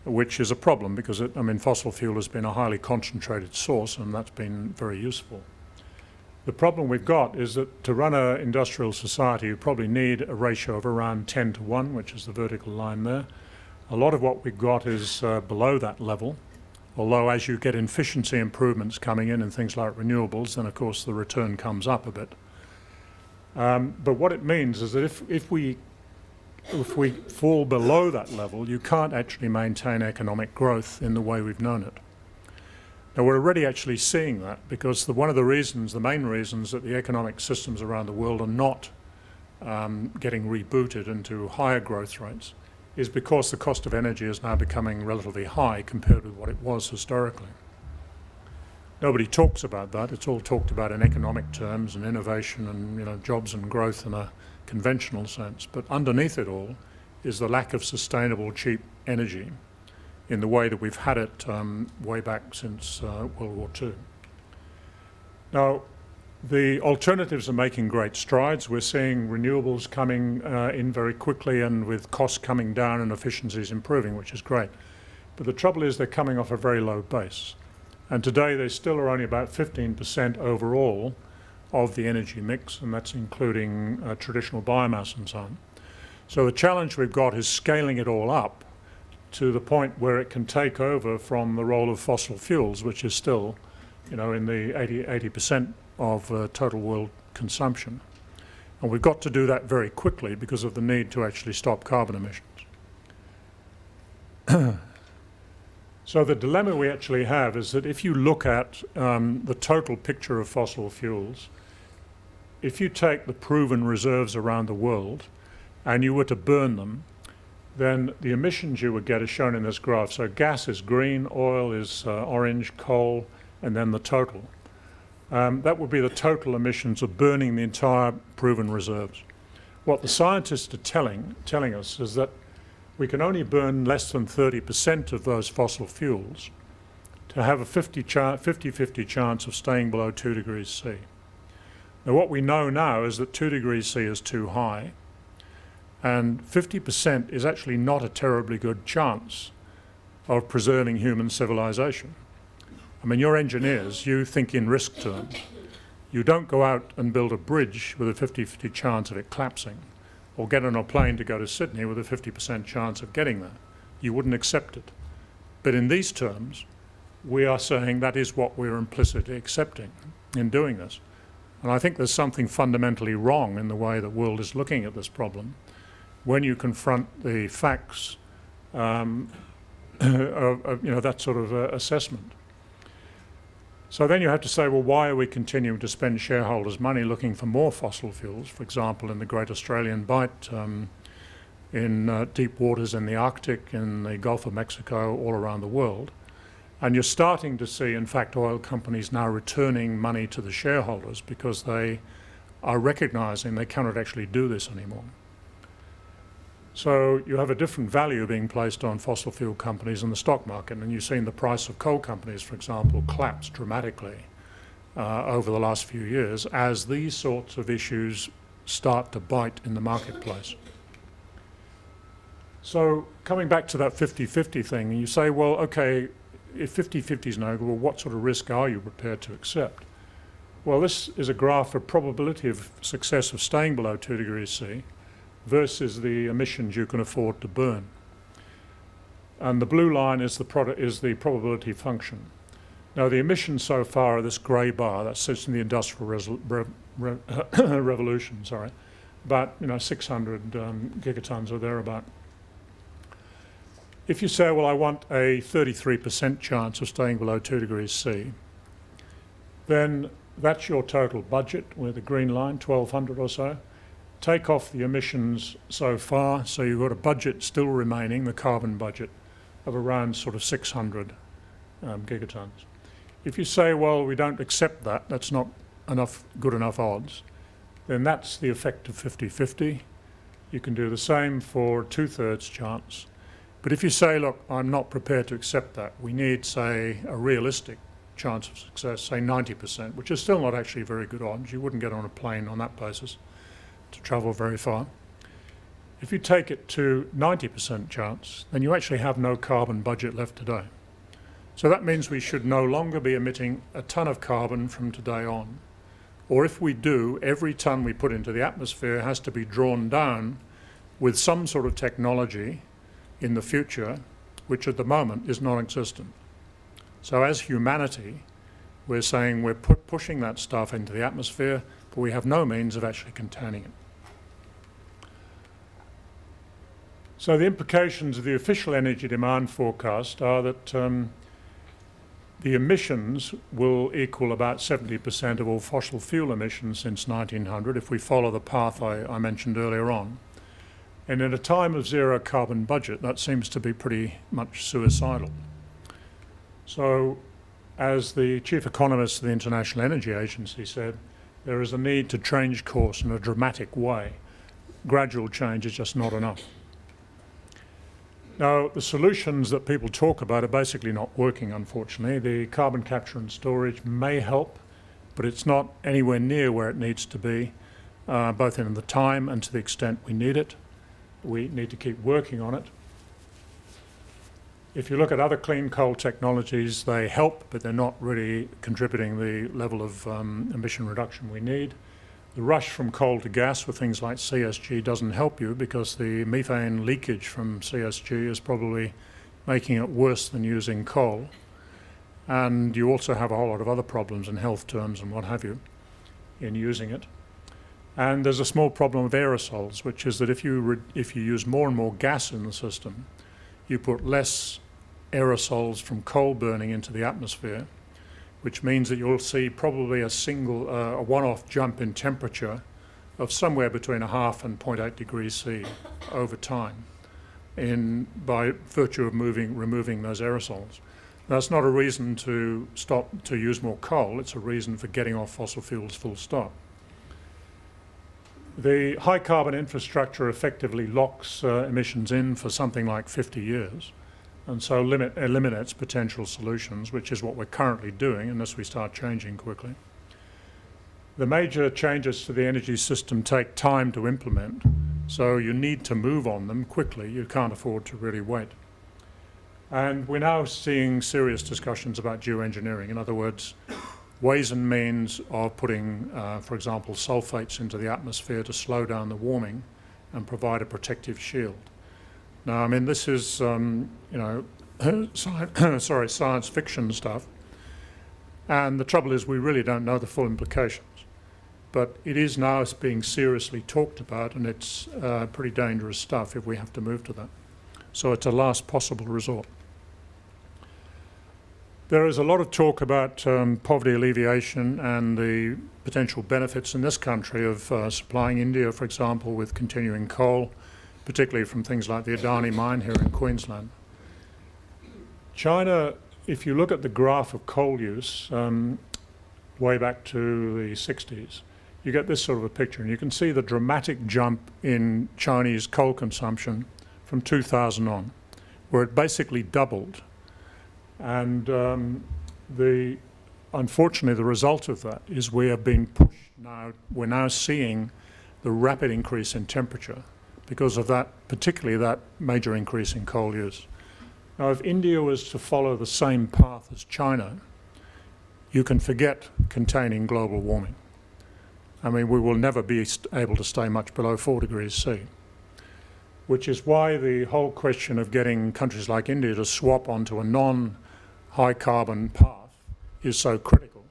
which is a problem because fossil fuel has been a highly concentrated source, and that's been very useful. The problem we've got is that to run an industrial society, you probably need a ratio of around 10 to 1, which is the vertical line there. A lot of what we've got is below that level, although as you get efficiency improvements coming in and things like renewables, then of course the return comes up a bit. But what it means is that if we fall below that level, you can't actually maintain economic growth in the way we've known it. Now, we're already actually seeing that because one of the main reasons that the economic systems around the world are not getting rebooted into higher growth rates is because the cost of energy is now becoming relatively high compared with what it was historically. Nobody talks about that. It's all talked about in economic terms and innovation and jobs and growth in a conventional sense. But underneath it all is the lack of sustainable, cheap energy in the way that we've had it way back since World War II. Now, the alternatives are making great strides. We're seeing renewables coming in very quickly and with costs coming down and efficiencies improving, which is great. But the trouble is they're coming off a very low base. And today they still are only about 15% overall of the energy mix, and that's including traditional biomass and so on. So the challenge we've got is scaling it all up to the point where it can take over from the role of fossil fuels, which is still, in the 80% of total world consumption. And we've got to do that very quickly because of the need to actually stop carbon emissions. So the dilemma we actually have is that if you look at the total picture of fossil fuels, if you take the proven reserves around the world and you were to burn them, then the emissions you would get is shown in this graph. So gas is green, oil is orange, coal, and then the total. That would be the total emissions of burning the entire proven reserves. What the scientists are telling us is that we can only burn less than 30% of those fossil fuels to have a 50-50 chance of staying below 2 degrees C. Now, what we know now is that 2 degrees C is too high, and 50% is actually not a terribly good chance of preserving human civilization. You're engineers, you think in risk terms. You don't go out and build a bridge with a 50-50 chance of it collapsing, or get on a plane to go to Sydney with a 50% chance of getting there. You wouldn't accept it. But in these terms, we are saying that is what we're implicitly accepting in doing this. And I think there's something fundamentally wrong in the way the world is looking at this problem when you confront the facts of that sort of assessment. So then you have to say, well, why are we continuing to spend shareholders' money looking for more fossil fuels, for example, in the Great Australian Bight, in deep waters in the Arctic, in the Gulf of Mexico, all around the world? And you're starting to see, in fact, oil companies now returning money to the shareholders because they are recognising they cannot actually do this anymore. So you have a different value being placed on fossil fuel companies in the stock market, and you've seen the price of coal companies, for example, collapse dramatically over the last few years as these sorts of issues start to bite in the marketplace. So coming back to that 50-50 thing, you say, well, okay, if 50-50 is no good, well, what sort of risk are you prepared to accept? Well, this is a graph of probability of success of staying below 2 degrees C versus the emissions you can afford to burn. And the blue line is the probability function. Now, the emissions so far are this grey bar that sits in the industrial revolution, about 600 gigatons or thereabout. If you say, well, I want a 33% chance of staying below 2 degrees C, then that's your total budget with the green line, 1,200 or so. Take off the emissions so far, so you've got a budget still remaining, the carbon budget, of around sort of 600 gigatons. If you say, well, we don't accept that, that's not good enough odds, then that's the effect of 50-50. You can do the same for 2/3 chance. But if you say, look, I'm not prepared to accept that, we need, say, a realistic chance of success, say 90%, which is still not actually very good odds. You wouldn't get on a plane on that basis to travel very far. If you take it to 90% chance, then you actually have no carbon budget left today. So that means we should no longer be emitting a ton of carbon from today on. Or if we do, every ton we put into the atmosphere has to be drawn down with some sort of technology in the future, which at the moment is non-existent. So as humanity, we're saying we're pushing that stuff into the atmosphere, but we have no means of actually containing it. So the implications of the official energy demand forecast are that the emissions will equal about 70% of all fossil fuel emissions since 1900 if we follow the path I mentioned earlier on. And in a time of zero carbon budget, that seems to be pretty much suicidal. So, as the chief economist of the International Energy Agency said, there is a need to change course in a dramatic way. Gradual change is just not enough. Now, the solutions that people talk about are basically not working, unfortunately. The carbon capture and storage may help, but it's not anywhere near where it needs to be, both in the time and to the extent we need it. We need to keep working on it. If you look at other clean coal technologies, they help, but they're not really contributing the level of emission reduction we need. The rush from coal to gas with things like CSG doesn't help you because the methane leakage from CSG is probably making it worse than using coal. And you also have a whole lot of other problems in health terms and what have you in using it. And there's a small problem of aerosols, which is that if you use more and more gas in the system, you put less aerosols from coal burning into the atmosphere, which means that you'll see probably a one-off jump in temperature of somewhere between 0.5 and 0.8 degrees C over time by virtue of removing those aerosols. That's not a reason to stop to use more coal, it's a reason for getting off fossil fuels full stop. The high carbon infrastructure effectively locks emissions in for something like 50 years. And so eliminates potential solutions, which is what we're currently doing unless we start changing quickly. The major changes to the energy system take time to implement, so you need to move on them quickly. You can't afford to really wait. And we're now seeing serious discussions about geoengineering. In other words, ways and means of putting, for example, sulfates into the atmosphere to slow down the warming and provide a protective shield. Now, I mean, this is, science fiction stuff. And the trouble is we really don't know the full implications. But it is now being seriously talked about, and it's pretty dangerous stuff if we have to move to that. So it's a last possible resort. There is a lot of talk about poverty alleviation and the potential benefits in this country of supplying India, for example, with continuing coal, particularly from things like the Adani mine here in Queensland. China, if you look at the graph of coal use way back to the 60s, you get this sort of a picture, and you can see the dramatic jump in Chinese coal consumption from 2000 on, where it basically doubled. And unfortunately, the result of that is we have been pushed now, we're now seeing the rapid increase in temperature because of that, particularly that major increase in coal use. Now, if India was to follow the same path as China, you can forget containing global warming. I mean, we will never be able to stay much below 4 degrees C, which is why the whole question of getting countries like India to swap onto a non-high carbon path is so critical.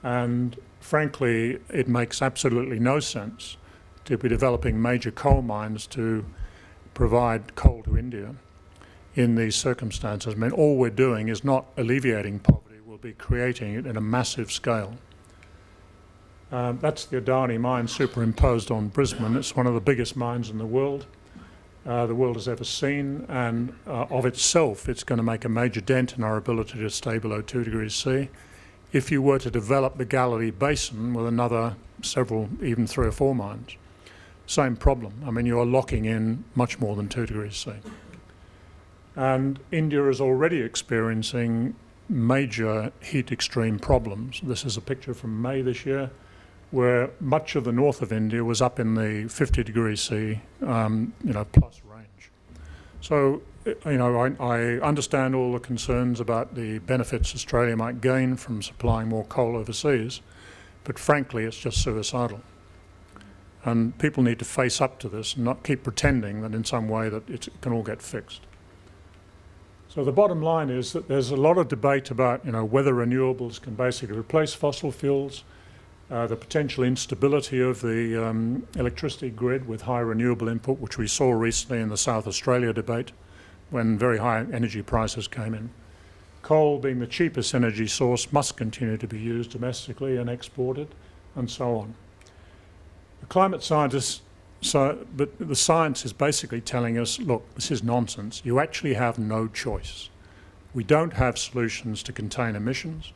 And frankly, it makes absolutely no sense to be developing major coal mines to provide coal to India in these circumstances. I mean, all we're doing is not alleviating poverty, we'll be creating it in a massive scale. That's the Adani mine superimposed on Brisbane. It's one of the biggest mines in the world has ever seen, and of itself it's going to make a major dent in our ability to stay below 2 degrees C. If you were to develop the Galilee Basin with another several, even 3 or 4 mines, same problem. I mean, you are locking in much more than 2 degrees C. And India is already experiencing major heat extreme problems. This is a picture from May this year, where much of the north of India was up in the 50 degrees C, plus range. So, I understand all the concerns about the benefits Australia might gain from supplying more coal overseas, but frankly, it's just suicidal. And people need to face up to this and not keep pretending that in some way that it can all get fixed. So the bottom line is that there's a lot of debate about, whether renewables can basically replace fossil fuels, the potential instability of the electricity grid with high renewable input, which we saw recently in the South Australia debate when very high energy prices came in. Coal, being the cheapest energy source, must continue to be used domestically and exported, and so on. The climate scientists, but the science is basically telling us, look, this is nonsense. You actually have no choice. We don't have solutions to contain emissions.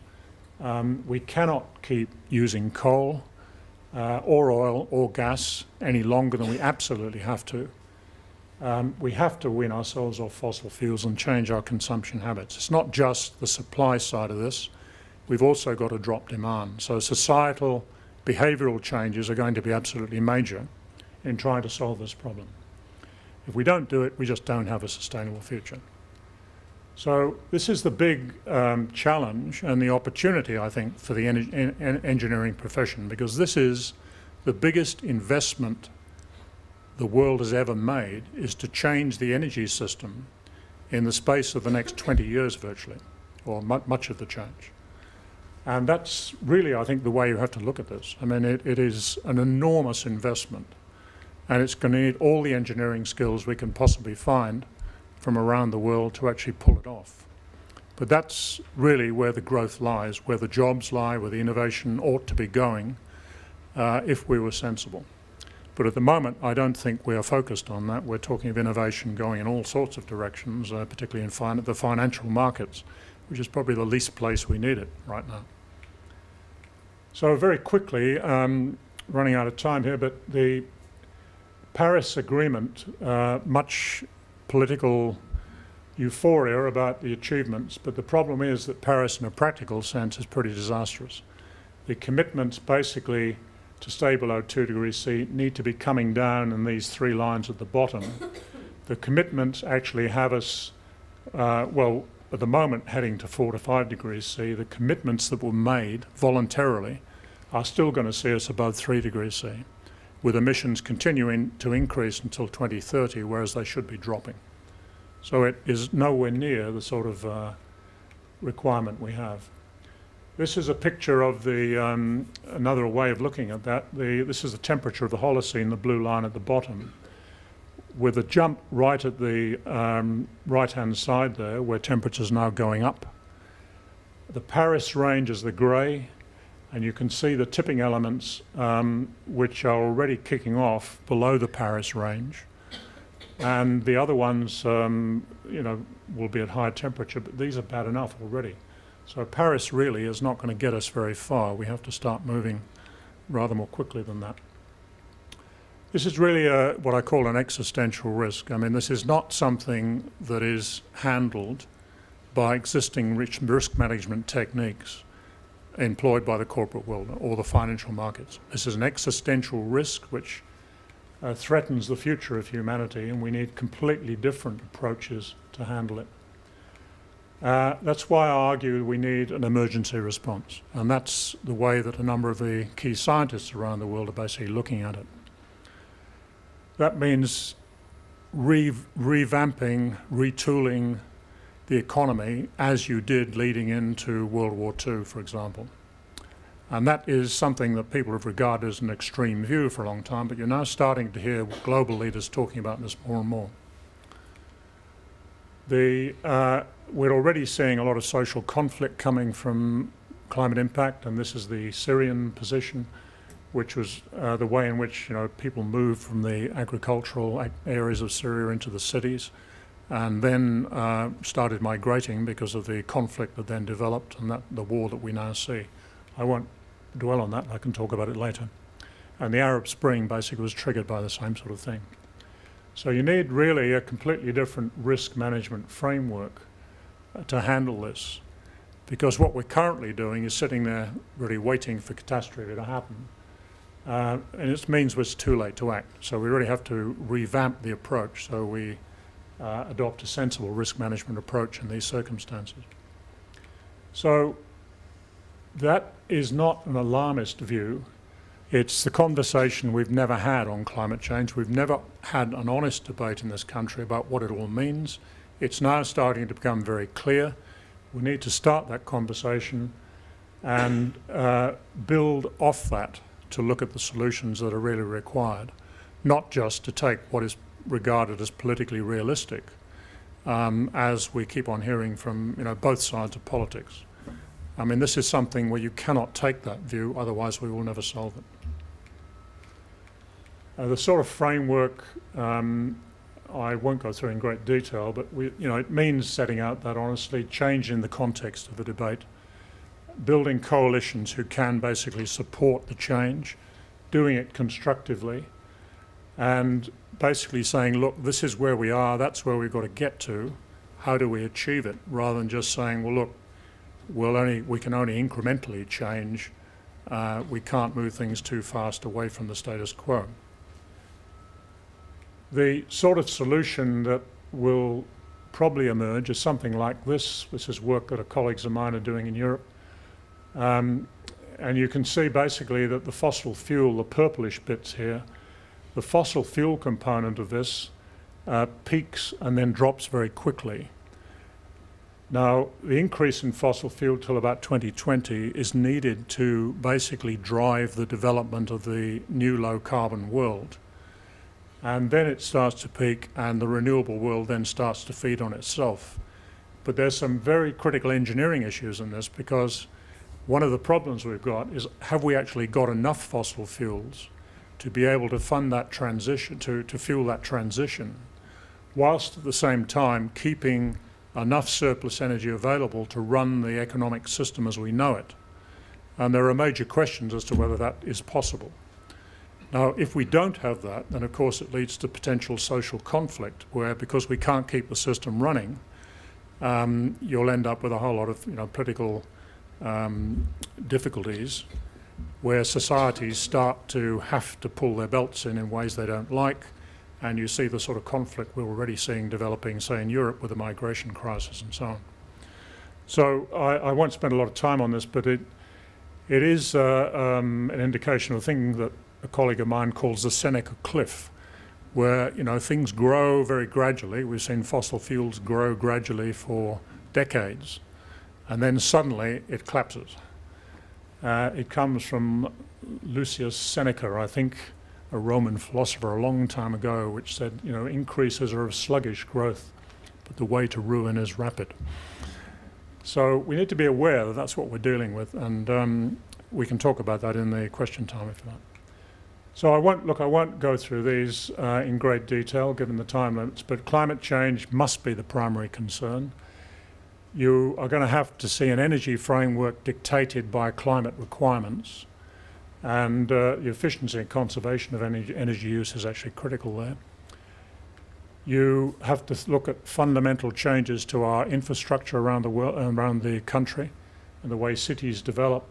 We cannot keep using coal or oil or gas any longer than we absolutely have to. We have to wean ourselves off fossil fuels and change our consumption habits. It's not just the supply side of this. We've also got to drop demand. So societal, behavioural changes are going to be absolutely major in trying to solve this problem. If we don't do it, we just don't have a sustainable future. So this is the big challenge and the opportunity, I think, for the engineering profession, because this is the biggest investment the world has ever made, is to change the energy system in the space of the next 20 years virtually, or much of the change. And that's really, I think, the way you have to look at this. I mean, it is an enormous investment, and it's going to need all the engineering skills we can possibly find from around the world to actually pull it off. But that's really where the growth lies, where the jobs lie, where the innovation ought to be going, if we were sensible. But at the moment, I don't think we are focused on that. We're talking of innovation going in all sorts of directions, particularly in the financial markets, which is probably the least place we need it right now. So very quickly, running out of time here, but the Paris Agreement, much political euphoria about the achievements, but the problem is that Paris in a practical sense is pretty disastrous. The commitments basically to stay below 2 degrees C need to be coming down in these 3 lines at the bottom. The commitments actually have us, at the moment heading to 4 to 5 degrees C. The commitments that were made voluntarily are still going to see us above 3 degrees C, with emissions continuing to increase until 2030, whereas they should be dropping. So it is nowhere near the sort of requirement we have. This is a picture of the another way of looking at that. This is the temperature of the Holocene, the blue line at the bottom, with a jump right at the right-hand side there, where temperature's now going up. The Paris range is the grey, and you can see the tipping elements which are already kicking off below the Paris range. And the other ones, will be at higher temperature, but these are bad enough already. So Paris really is not going to get us very far. We have to start moving rather more quickly than that. This is really what I call an existential risk. I mean, this is not something that is handled by existing risk management techniques employed by the corporate world or the financial markets. This is an existential risk which threatens the future of humanity, and we need completely different approaches to handle it. That's why I argue we need an emergency response, and that's the way that a number of the key scientists around the world are basically looking at it. That means revamping, retooling the economy as you did leading into World War II, for example. And that is something that people have regarded as an extreme view for a long time, but you're now starting to hear global leaders talking about this more and more. We're already seeing a lot of social conflict coming from climate impact, and this is the Syrian position, which was the way in which people moved from the agricultural areas of Syria into the cities, and then started migrating because of the conflict that then developed and the war that we now see. I won't dwell on that, I can talk about it later. And the Arab Spring basically was triggered by the same sort of thing. So you need really a completely different risk management framework to handle this, because what we're currently doing is sitting there really waiting for catastrophe to happen. And it means it's too late to act. So we really have to revamp the approach so we adopt a sensible risk management approach in these circumstances. So that is not an alarmist view. It's the conversation we've never had on climate change. We've never had an honest debate in this country about what it all means. It's now starting to become very clear. We need to start that conversation and build off that to look at the solutions that are really required, not just to take what is regarded as politically realistic, as we keep on hearing from both sides of politics. I mean, this is something where you cannot take that view, otherwise we will never solve it. The sort of framework, I won't go through in great detail, but it means setting out that honestly, changing the context of the debate, building coalitions who can basically support the change, doing it constructively, and basically saying, look, this is where we are, that's where we've got to get to, how do we achieve it, rather than just saying, well, look, we can only incrementally change, we can't move things too fast away from the status quo. The sort of solution that will probably emerge is something like this. This is work that colleagues of mine are doing in Europe. And you can see basically that the fossil fuel, the purplish bits here, the fossil fuel component of this peaks and then drops very quickly. Now, the increase in fossil fuel till about 2020 is needed to basically drive the development of the new low-carbon world. And then it starts to peak and the renewable world then starts to feed on itself. But there's some very critical engineering issues in this, because one of the problems we've got is, have we actually got enough fossil fuels to be able to fund that transition, to fuel that transition, whilst at the same time keeping enough surplus energy available to run the economic system as we know it? And there are major questions as to whether that is possible. Now, if we don't have that, then of course it leads to potential social conflict, where because we can't keep the system running, you'll end up with a whole lot of political difficulties, where societies start to have to pull their belts in ways they don't like, and you see the sort of conflict we're already seeing developing, say, in Europe with the migration crisis and so on. So I won't spend a lot of time on this, but it is an indication of a thing that a colleague of mine calls the Seneca cliff, where things grow very gradually. We've seen fossil fuels grow gradually for decades, and then suddenly it collapses. It comes from Lucius Seneca, I think, a Roman philosopher a long time ago, which said, increases are of sluggish growth, but the way to ruin is rapid. So we need to be aware that that's what we're dealing with, and we can talk about that in the question time if you like. So I won't go through these in great detail given the time limits, but climate change must be the primary concern. You are going to have to see an energy framework dictated by climate requirements, and the efficiency and conservation of energy use is actually critical there. You have to look at fundamental changes to our infrastructure around the world, around the country, and the way cities develop,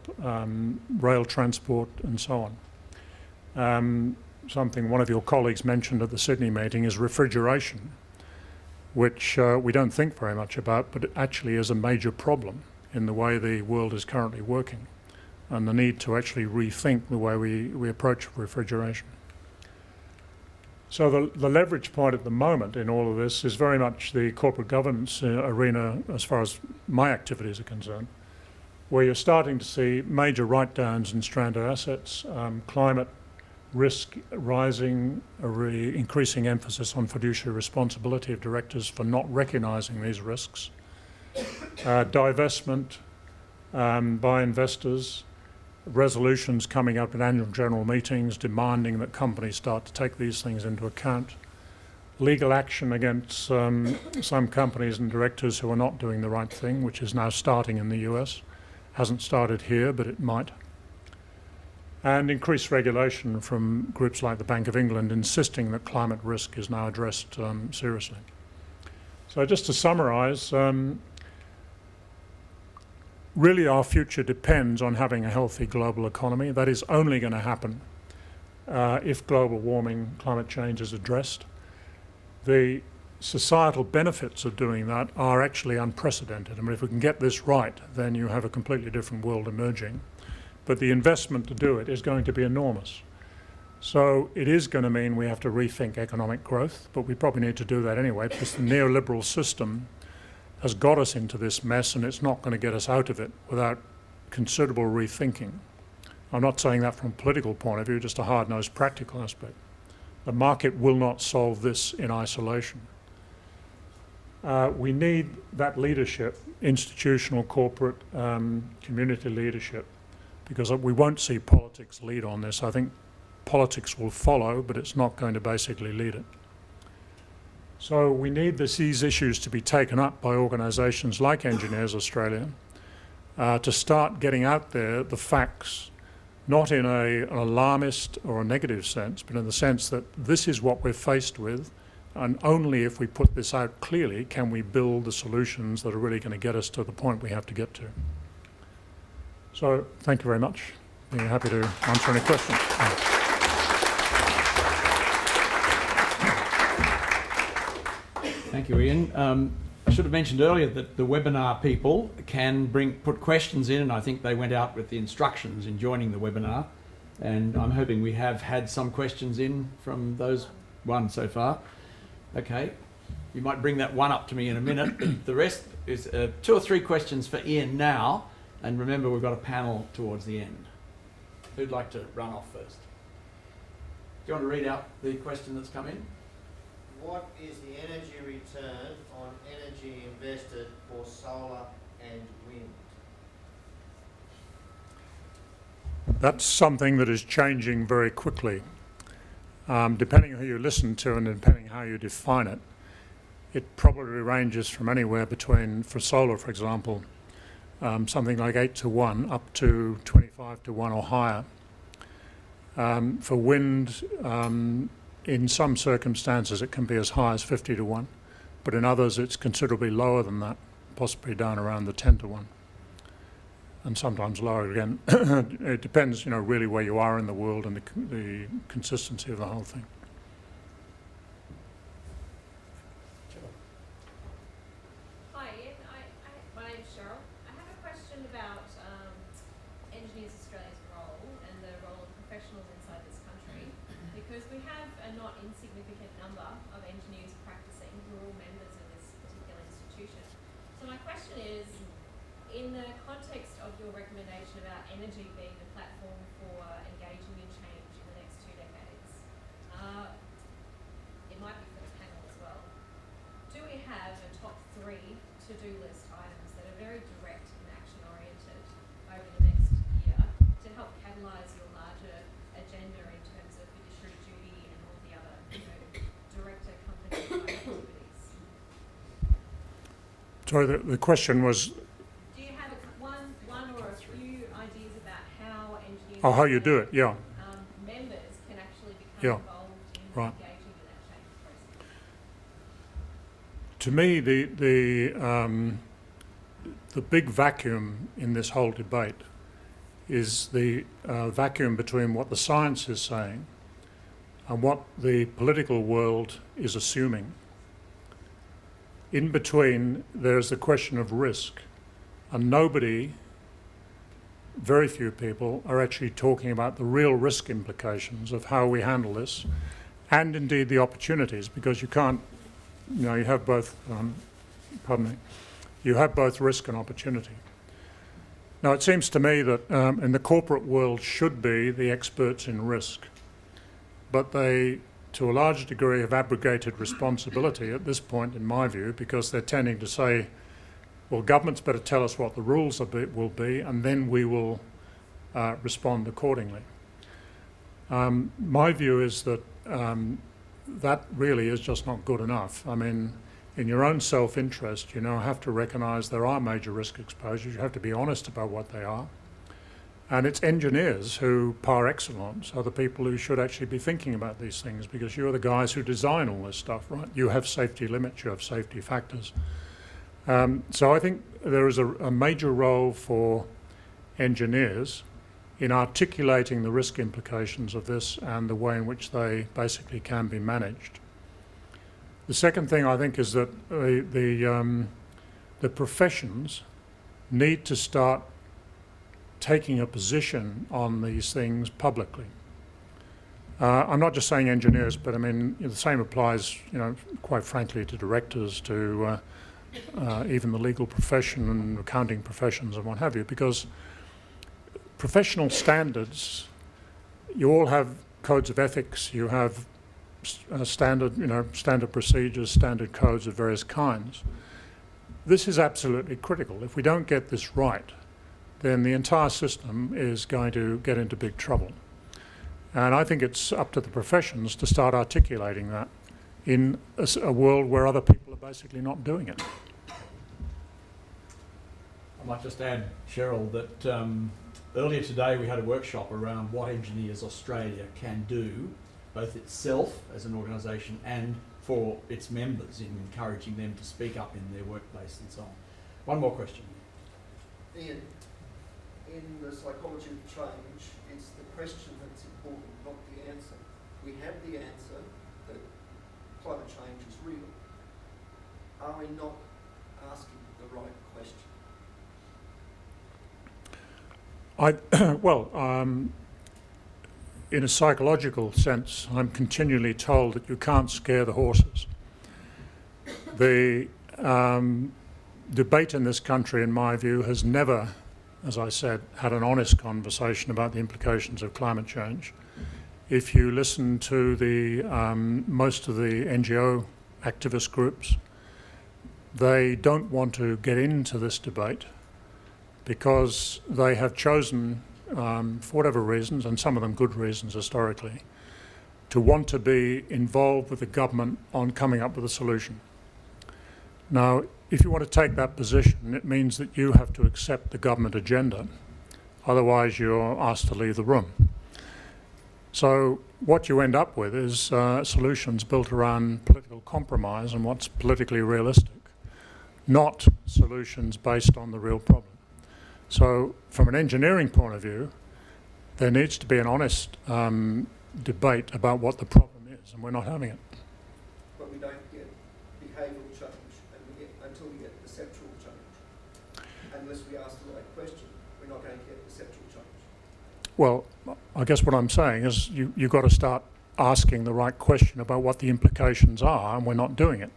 rail transport and so on. Something one of your colleagues mentioned at the Sydney meeting is refrigeration. which we don't think very much about, but it actually is a major problem in the way the world is currently working, and the need to actually rethink the way we approach refrigeration. So the leverage point at the moment in all of this is very much the corporate governance arena as far as my activities are concerned, where you're starting to see major write-downs in stranded assets, climate risk rising, increasing emphasis on fiduciary responsibility of directors for not recognising these risks, divestment by investors, resolutions coming up at annual general meetings demanding that companies start to take these things into account, legal action against some companies and directors who are not doing the right thing, which is now starting in the US. Hasn't started here, but it might. And increased regulation from groups like the Bank of England insisting that climate risk is now addressed seriously. So just to summarise, really our future depends on having a healthy global economy. That is only going to happen if global warming, climate change is addressed. The societal benefits of doing that are actually unprecedented. I mean, if we can get this right, then you have a completely different world emerging. But the investment to do it is going to be enormous. So it is going to mean we have to rethink economic growth, but we probably need to do that anyway, because the neoliberal system has got us into this mess, and it's not going to get us out of it without considerable rethinking. I'm not saying that from a political point of view, just a hard-nosed practical aspect. The market will not solve this in isolation. We need that leadership, institutional, corporate, community leadership, because we won't see politics lead on this. I think politics will follow, but it's not going to basically lead it. So we need these issues to be taken up by organisations like Engineers Australia to start getting out there the facts, not in an alarmist or a negative sense, but in the sense that this is what we're faced with, and only if we put this out clearly can we build the solutions that are really going to get us to the point we have to get to. So thank you very much. Be happy to answer any questions. Thank you, Ian. I should have mentioned earlier that the webinar people can put questions in, and I think they went out with the instructions in joining the webinar. And I'm hoping we have had some questions in from those one so far. Okay, you might bring that one up to me in a minute, but the rest is 2 or 3 questions for Ian now. And remember, we've got a panel towards the end. Who'd like to run off first? Do you want to read out the question that's come in? What is the energy return on energy invested for solar and wind? That's something that is changing very quickly. Depending on who you listen to and depending how you define it, it probably ranges from anywhere between, for solar for example, something like 8 to 1 up to 25 to 1 or higher. For wind, in some circumstances it can be as high as 50 to 1, but in others it's considerably lower than that, possibly down around the 10 to 1, and sometimes lower again. It depends, really where you are in the world and the consistency of the whole thing. Hi Ian, my name's Cheryl. I have a question about Engineers Australia's role and the role of professionals inside this country, because we have a not insignificant number of engineers practicing who are all members of this particular institution. So my question is, in the context of your recommendation about energy being the platform for engaging in change in the next 2 decades, it might be for the panel as well, do we have a top 3 to-do list items that are very direct and action oriented over the next year to help catalyse your larger agenda in terms of fiduciary duty and all the other director company activities? Sorry, the question was, Do you have one or a few ideas about how engineers how you do it, yeah. Members can actually become Yeah. involved in Right. engaging in that change process? To me, the big vacuum in this whole debate is the vacuum between what the science is saying and what the political world is assuming. In between, there's the question of risk. And nobody, very few people, are actually talking about the real risk implications of how we handle this, and indeed the opportunities, because you can't, you have both, you have both risk and opportunity. Now, it seems to me that in the corporate world should be the experts in risk, but they, to a large degree, have abrogated responsibility at this point, in my view, because they're tending to say, well, governments better tell us what the rules will be, and then we will respond accordingly. My view is that that really is just not good enough. I mean, in your own self-interest, you have to recognise there are major risk exposures. You have to be honest about what they are. And it's engineers who, par excellence, are the people who should actually be thinking about these things, because you're the guys who design all this stuff, right? You have safety limits, you have safety factors. So I think there is a major role for engineers in articulating the risk implications of this and the way in which they basically can be managed. The second thing I think is that the professions need to start taking a position on these things publicly. I'm not just saying engineers, but I mean the same applies, quite frankly, to directors, to even the legal profession and accounting professions and what have you, because professional standards, you all have codes of ethics, you have standard procedures, standard codes of various kinds. This is absolutely critical. If we don't get this right, then the entire system is going to get into big trouble. And I think it's up to the professions to start articulating that in a world where other people are basically not doing it. I might just add, Cheryl, that earlier today we had a workshop around what Engineers Australia can do, both itself as an organisation and for its members, in encouraging them to speak up in their workplace and so on. One more question. Ian, in the psychology of change, it's the question that's important, not the answer. We have the answer that climate change is real. Are we not asking the right question? In a psychological sense, I'm continually told that you can't scare the horses. The debate in this country, in my view, has never, as I said, had an honest conversation about the implications of climate change. If you listen to the most of the NGO activist groups, they don't want to get into this debate because they have chosen, for whatever reasons, and some of them good reasons historically, to want to be involved with the government on coming up with a solution. Now, if you want to take that position, it means that you have to accept the government agenda. Otherwise, you're asked to leave the room. So what you end up with is solutions built around political compromise and what's politically realistic, not solutions based on the real problem. So from an engineering point of view, there needs to be an honest debate about what the problem is, and we're not having it. But we don't get behavioural change until we get perceptual change. Unless we ask the right question, we're not going to get perceptual change. Well, I guess what I'm saying is you've got to start asking the right question about what the implications are, and we're not doing it.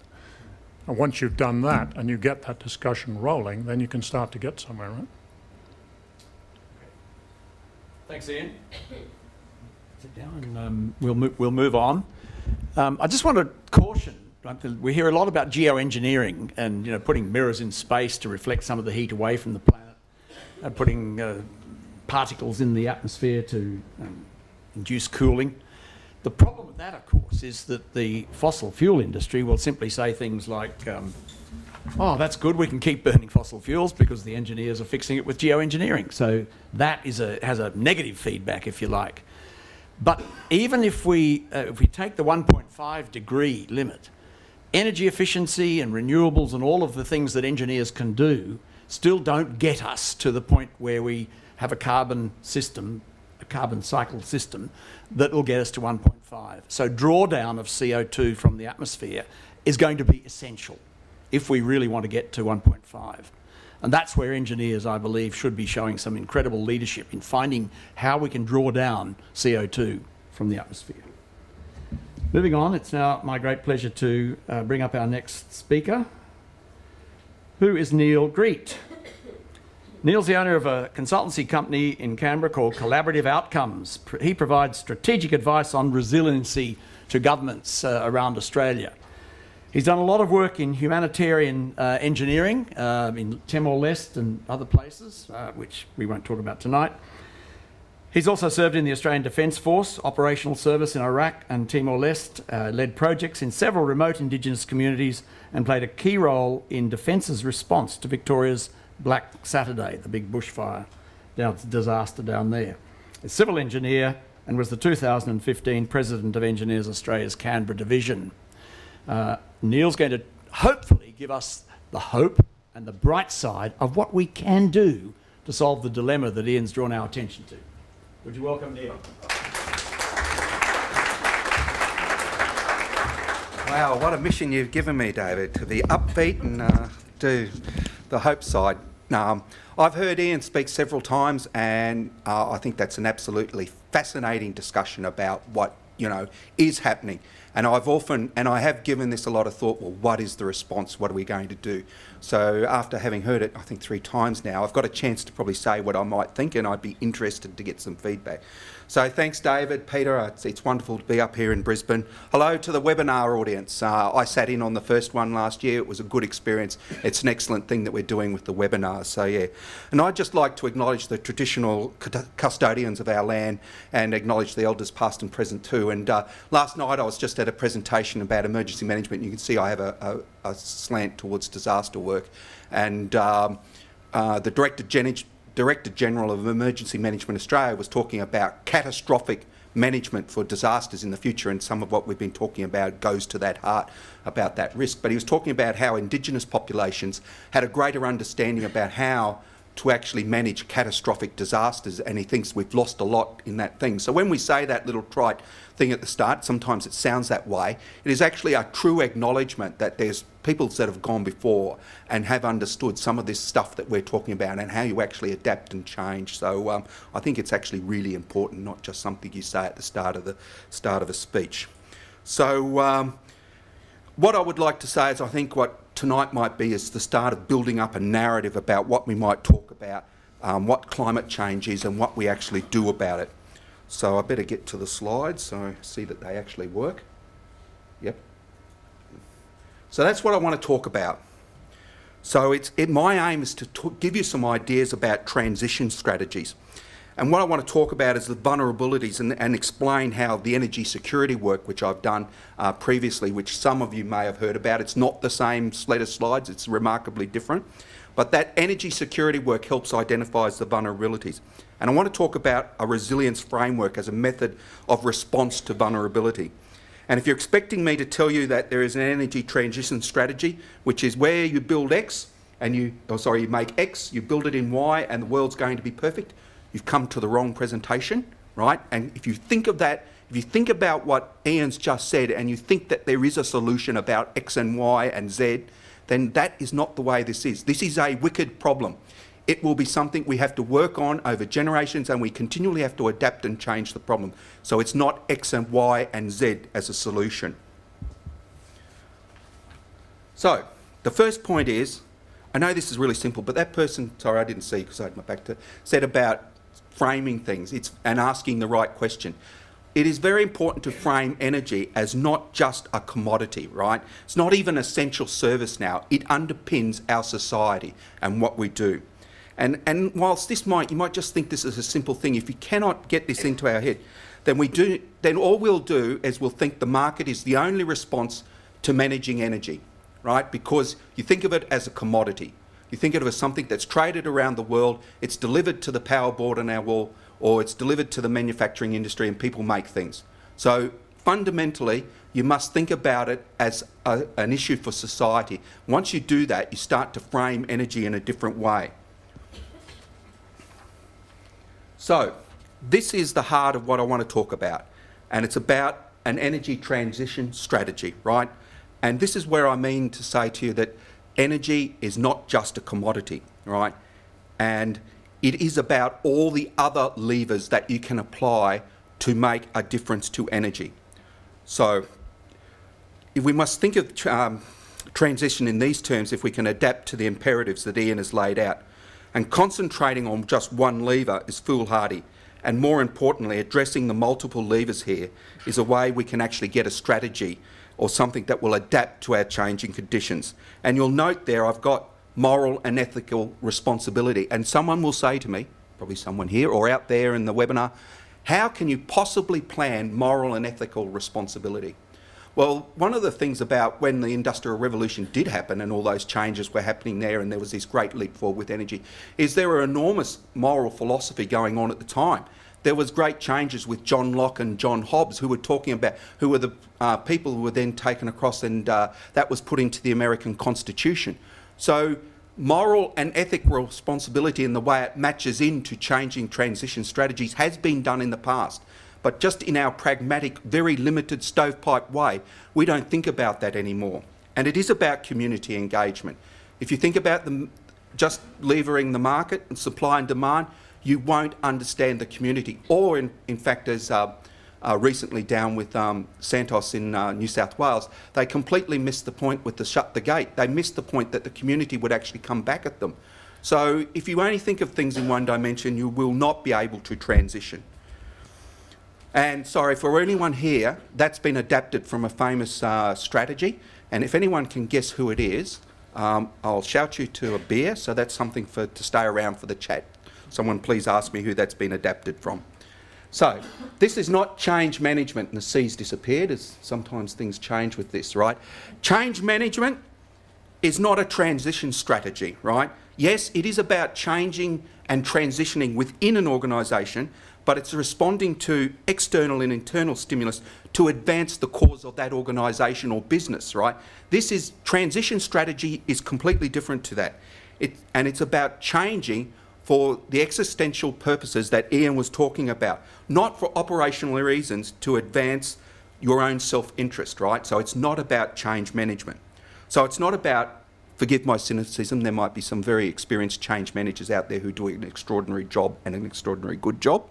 And once you've done that and you get that discussion rolling, then you can start to get somewhere, right? Thanks, Ian. Sit down and we'll move on. I just want to caution, right, we hear a lot about geoengineering and putting mirrors in space to reflect some of the heat away from the planet, putting particles in the atmosphere to induce cooling. The problem with that, of course, is that the fossil fuel industry will simply say things like, oh, that's good, we can keep burning fossil fuels because the engineers are fixing it with geoengineering. So that has a negative feedback, if you like. But even if we take the 1.5 degree limit, energy efficiency and renewables and all of the things that engineers can do still don't get us to the point where we have a carbon cycle system that will get us to 1.5. So drawdown of CO2 from the atmosphere is going to be essential. if we really want to get to 1.5. And that's where engineers, I believe, should be showing some incredible leadership in finding how we can draw down CO2 from the atmosphere. Moving on, it's now my great pleasure to bring up our next speaker, who is Neil Greet. Neil's the owner of a consultancy company in Canberra called Collaborative Outcomes. He provides strategic advice on resiliency to governments around Australia. He's done a lot of work in humanitarian engineering in Timor-Leste and other places, which we won't talk about tonight. He's also served in the Australian Defence Force, operational service in Iraq and Timor-Leste, led projects in several remote Indigenous communities, and played a key role in Defence's response to Victoria's Black Saturday, the big bushfire disaster down there. A civil engineer and was the 2015 President of Engineers Australia's Canberra Division. Neil's going to hopefully give us the hope and the bright side of what we can do to solve the dilemma that Ian's drawn our attention to. Would you welcome Neil? Wow, what a mission you've given me, David, to be upbeat and do the hope side. I've heard Ian speak several times, and I think that's an absolutely fascinating discussion about what, is happening. And I have given this a lot of thought, well, what is the response? What are we going to do? So after having heard it, I think 3 times now, I've got a chance to probably say what I might think, and I'd be interested to get some feedback. So thanks, David, Peter. It's wonderful to be up here in Brisbane. Hello to the webinar audience. I sat in on the first one last year. It was a good experience. It's an excellent thing that we're doing with the webinars. So yeah, and I'd just like to acknowledge the traditional custodians of our land and acknowledge the elders past and present too. And last night I was just at a presentation about emergency management. You can see I have a slant towards disaster work, and the Director General of Emergency Management Australia was talking about catastrophic management for disasters in the future, and some of what we've been talking about goes to that heart about that risk. But he was talking about how Indigenous populations had a greater understanding about how to actually manage catastrophic disasters, and he thinks we've lost a lot in that thing. So when we say that little trite thing at the start, sometimes it sounds that way, it is actually a true acknowledgement that there's peoples that have gone before and have understood some of this stuff that we're talking about and how you actually adapt and change. So I think it's actually really important, not just something you say at the start of a speech. So what I would like to say is I think what tonight might be is the start of building up a narrative about what we might talk about, what climate change is and what we actually do about it. So I better get to the slides so I see that they actually work. Yep. So that's what I want to talk about. So my aim is to give you some ideas about transition strategies. And what I want to talk about is the vulnerabilities and explain how the energy security work, which I've done previously, which some of you may have heard about, it's not the same set of slides, it's remarkably different. But that energy security work helps identify the vulnerabilities. And I want to talk about a resilience framework as a method of response to vulnerability. And if you're expecting me to tell you that there is an energy transition strategy, which is where you build X and you make X, you build it in Y and the world's going to be perfect, you've come to the wrong presentation, right? And if you think of that, if you think about what Ian's just said and you think that there is a solution about X and Y and Z, then that is not the way this is. This is a wicked problem. It will be something we have to work on over generations, and we continually have to adapt and change the problem. So it's not X and Y and Z as a solution. So the first point is, I know this is really simple, but that person, sorry I didn't see because I had my back to, said about framing things and asking the right question. It is very important to frame energy as not just a commodity, right? It's not even an essential service now. It underpins our society and what we do. And whilst you might just think this is a simple thing, if you cannot get this into our head, then all we'll do is we'll think the market is the only response to managing energy, right? Because you think of it as a commodity. You think of it as something that's traded around the world, it's delivered to the power board on our wall, or it's delivered to the manufacturing industry and people make things. So fundamentally, you must think about it as an issue for society. Once you do that, you start to frame energy in a different way. So this is the heart of what I want to talk about, and it's about an energy transition strategy, right? And this is where I mean to say to you that energy is not just a commodity, right? And it is about all the other levers that you can apply to make a difference to energy. So if we must think of transition in these terms if we can adapt to the imperatives that Ian has laid out. And concentrating on just one lever is foolhardy. And more importantly, addressing the multiple levers here is a way we can actually get a strategy or something that will adapt to our changing conditions. And you'll note there I've got moral and ethical responsibility. And someone will say to me, probably someone here or out there in the webinar, how can you possibly plan moral and ethical responsibility? Well, one of the things about when the Industrial Revolution did happen and all those changes were happening there and there was this great leap forward with energy, is there were enormous moral philosophy going on at the time. There was great changes with John Locke and John Hobbes who were talking about, who were the people who were then taken across and that was put into the American Constitution. So moral and ethical responsibility in the way it matches into changing transition strategies has been done in the past. But just in our pragmatic, very limited stovepipe way, we don't think about that anymore. And it is about community engagement. If you think about just levering the market and supply and demand, you won't understand the community. Or in fact, as recently down with Santos in New South Wales, they completely missed the point with the shut the gate. They missed the point that the community would actually come back at them. So if you only think of things in one dimension, you will not be able to transition. And sorry, for anyone here, that's been adapted from a famous strategy. And if anyone can guess who it is, I'll shout you to a beer. So that's something to stay around for the chat. Someone please ask me who that's been adapted from. So this is not change management and the C's disappeared, as sometimes things change with this, right? Change management is not a transition strategy, right? Yes, it is about changing and transitioning within an organisation, but it's responding to external and internal stimulus to advance the cause of that organisation or business, right? Transition strategy is completely different to that. And it's about changing for the existential purposes that Ian was talking about, not for operational reasons to advance your own self-interest, right? So it's not about change management. So it's not about, forgive my cynicism, there might be some very experienced change managers out there who do an extraordinary job and an extraordinary good job,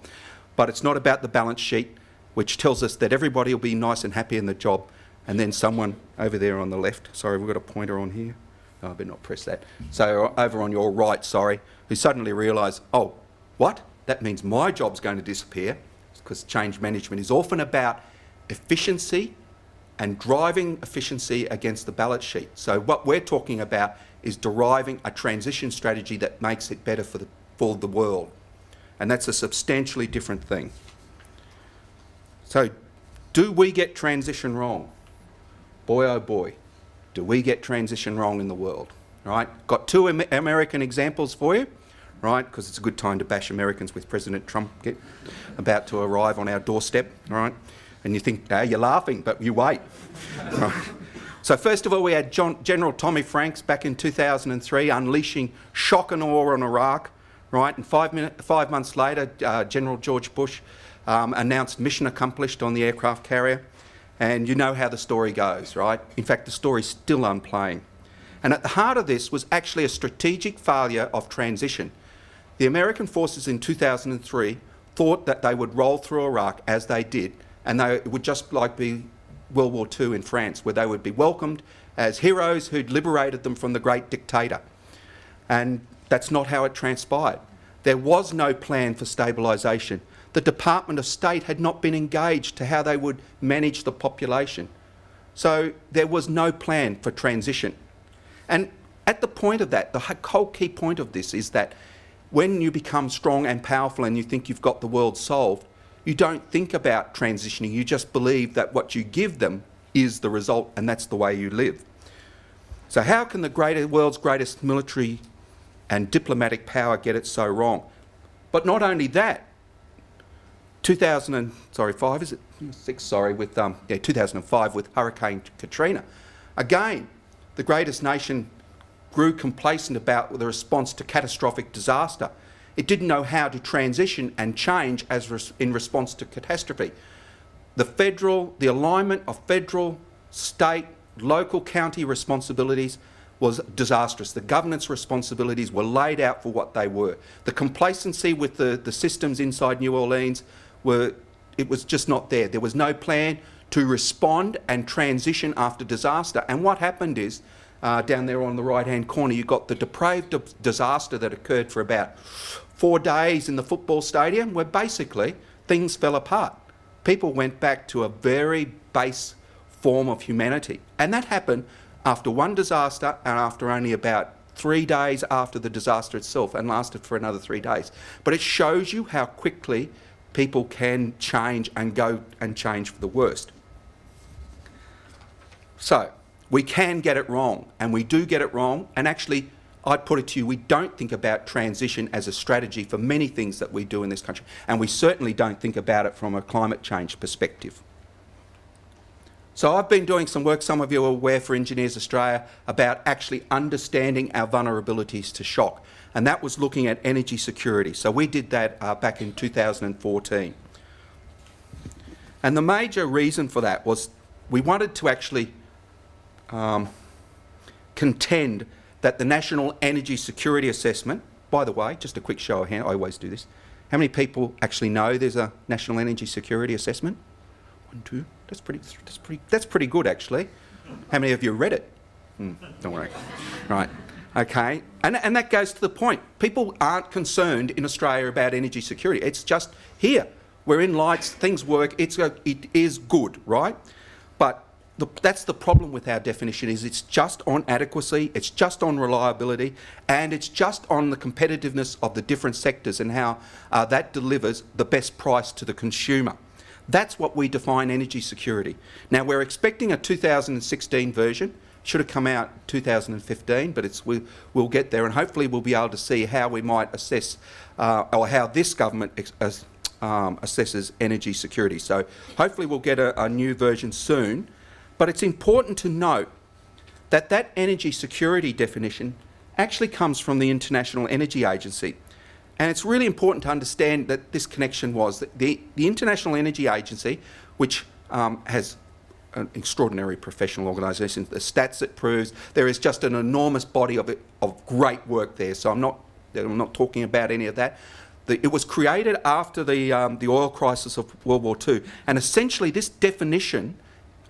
but it's not about the balance sheet, which tells us that everybody will be nice and happy in the job, and then someone over there on the left, sorry, we've got a pointer on here. Oh, I better not press that. So over on your right, sorry, who suddenly realise, oh, what? That means my job's going to disappear, because change management is often about efficiency and driving efficiency against the balance sheet. So what we're talking about is deriving a transition strategy that makes it better for the world. And that's a substantially different thing. So do we get transition wrong? Boy, oh boy, do we get transition wrong in the world, right? Got two American examples for you, right? Because it's a good time to bash Americans with President Trump about to arrive on our doorstep, right? And you think, you're laughing, but you wait. Right? So first of all, we had General Tommy Franks back in 2003 unleashing shock and awe on Iraq, right? And 5 months later, General George Bush announced mission accomplished on the aircraft carrier. And you know how the story goes, right? In fact, the story's still unplaying. And at the heart of this was actually a strategic failure of transition. The American forces in 2003 thought that they would roll through Iraq as they did, and it would just like be World War II in France, where they would be welcomed as heroes who'd liberated them from the great dictator. And that's not how it transpired. There was no plan for stabilisation. The Department of State had not been engaged to how they would manage the population. So there was no plan for transition. And at the point of that, the whole key point of this is that when you become strong and powerful and you think you've got the world solved, you don't think about transitioning, you just believe that what you give them is the result and that's the way you live. So how can the world's greatest military and diplomatic power get it so wrong? But not only that, 2005 with Hurricane Katrina. Again, the greatest nation grew complacent about the response to catastrophic disaster. It didn't know how to transition and change in response to catastrophe. The alignment of federal, state, local, county responsibilities was disastrous. The governance responsibilities were laid out for what they were. The complacency with the systems inside New Orleans it was just not there. There was no plan to respond and transition after disaster. And what happened is, down there on the right-hand corner, you've got the depraved disaster that occurred for about 4 days in the football stadium, where basically things fell apart. People went back to a very base form of humanity. And that happened after one disaster and after only about 3 days after the disaster itself, and lasted for another 3 days. But it shows you how quickly people can change and go and change for the worst. So, we can get it wrong, and we do get it wrong, and actually, I'd put it to you, we don't think about transition as a strategy for many things that we do in this country, and we certainly don't think about it from a climate change perspective. So I've been doing some work, some of you are aware, for Engineers Australia, about actually understanding our vulnerabilities to shock, and that was looking at energy security. So we did that back in 2014. And the major reason for that was we wanted to actually contend that the National Energy Security Assessment, by the way, just a quick show of hands, I always do this. How many people actually know there's a National Energy Security Assessment? 1, 2, that's pretty good actually. How many of you read it? Don't worry. Right, okay. And that goes to the point. People aren't concerned in Australia about energy security. It's just here. We're in lights, things work, it is good, right? But that's the problem with our definition, is it's just on adequacy, it's just on reliability, and it's just on the competitiveness of the different sectors and how that delivers the best price to the consumer. That's what we define energy security. Now, we're expecting a 2016 version. Should have come out 2015, but we'll get there, and hopefully we'll be able to see how we might assess, or how this government assesses energy security. So hopefully we'll get a new version soon. But it's important to note that that energy security definition actually comes from the International Energy Agency. And it's really important to understand that this connection was that the International Energy Agency, which has an extraordinary professional organisation, the stats it proves, there is just an enormous body of great work there. So I'm not talking about any of that. It was created after the oil crisis of World War II, and essentially this definition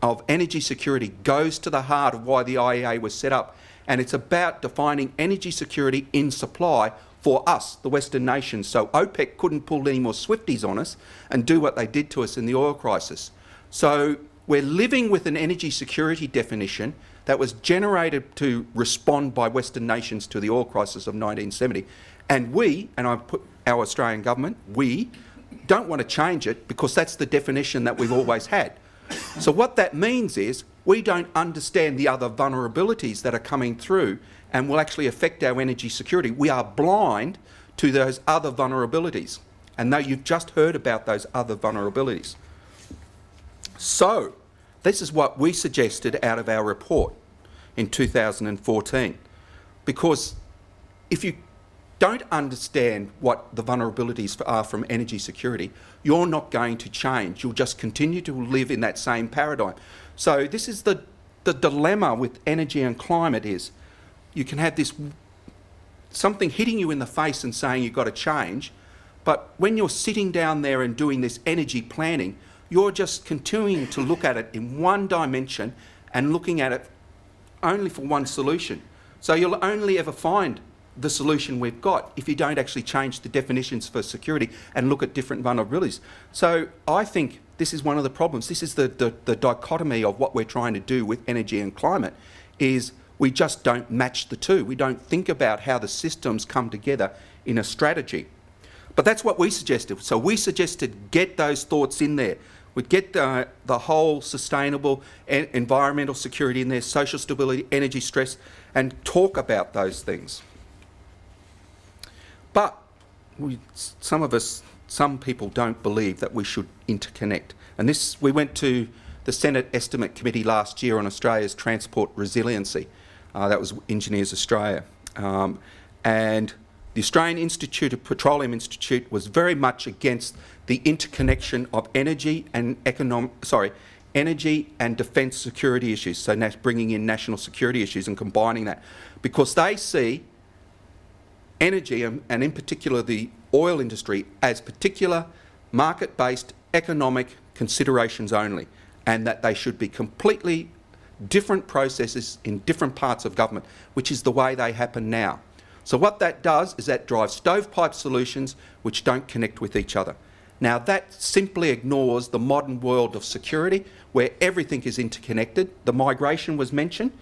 of energy security goes to the heart of why the IEA was set up, and it's about defining energy security in supply for us, the Western nations. So OPEC couldn't pull any more Swifties on us and do what they did to us in the oil crisis. So we're living with an energy security definition that was generated to respond by Western nations to the oil crisis of 1970. And we, and I put our Australian government, we don't want to change it because that's the definition that we've always had. So what that means is we don't understand the other vulnerabilities that are coming through and will actually affect our energy security. We are blind to those other vulnerabilities. And though you've just heard about those other vulnerabilities. So this is what we suggested out of our report in 2014. Because if you don't understand what the vulnerabilities are from energy security, you're not going to change. You'll just continue to live in that same paradigm. So this is the dilemma with energy and climate is you can have this something hitting you in the face and saying you've got to change, but when you're sitting down there and doing this energy planning, you're just continuing to look at it in one dimension and looking at it only for one solution. So you'll only ever find the solution we've got if you don't actually change the definitions for security and look at different vulnerabilities. So I think this is one of the problems. This is the dichotomy of what we're trying to do with energy and climate, is we just don't match the two. We don't think about how the systems come together in a strategy. But that's what we suggested. So we suggested get those thoughts in there. We'd get the whole sustainable environmental security in there, social stability, energy stress, and talk about those things. But some people don't believe that we should interconnect. And this, we went to the Senate Estimate Committee last year on Australia's transport resiliency. That was Engineers Australia. And the Australian Institute of Petroleum Institute was very much against the interconnection of energy and energy and defence security issues, so bringing in national security issues and combining that, because they see energy, and in particular the oil industry, as particular market-based economic considerations only, and that they should be completely different processes in different parts of government, which is the way they happen now. So what that does is that drives stovepipe solutions which don't connect with each other. Now that simply ignores the modern world of security where everything is interconnected. The migration was mentioned.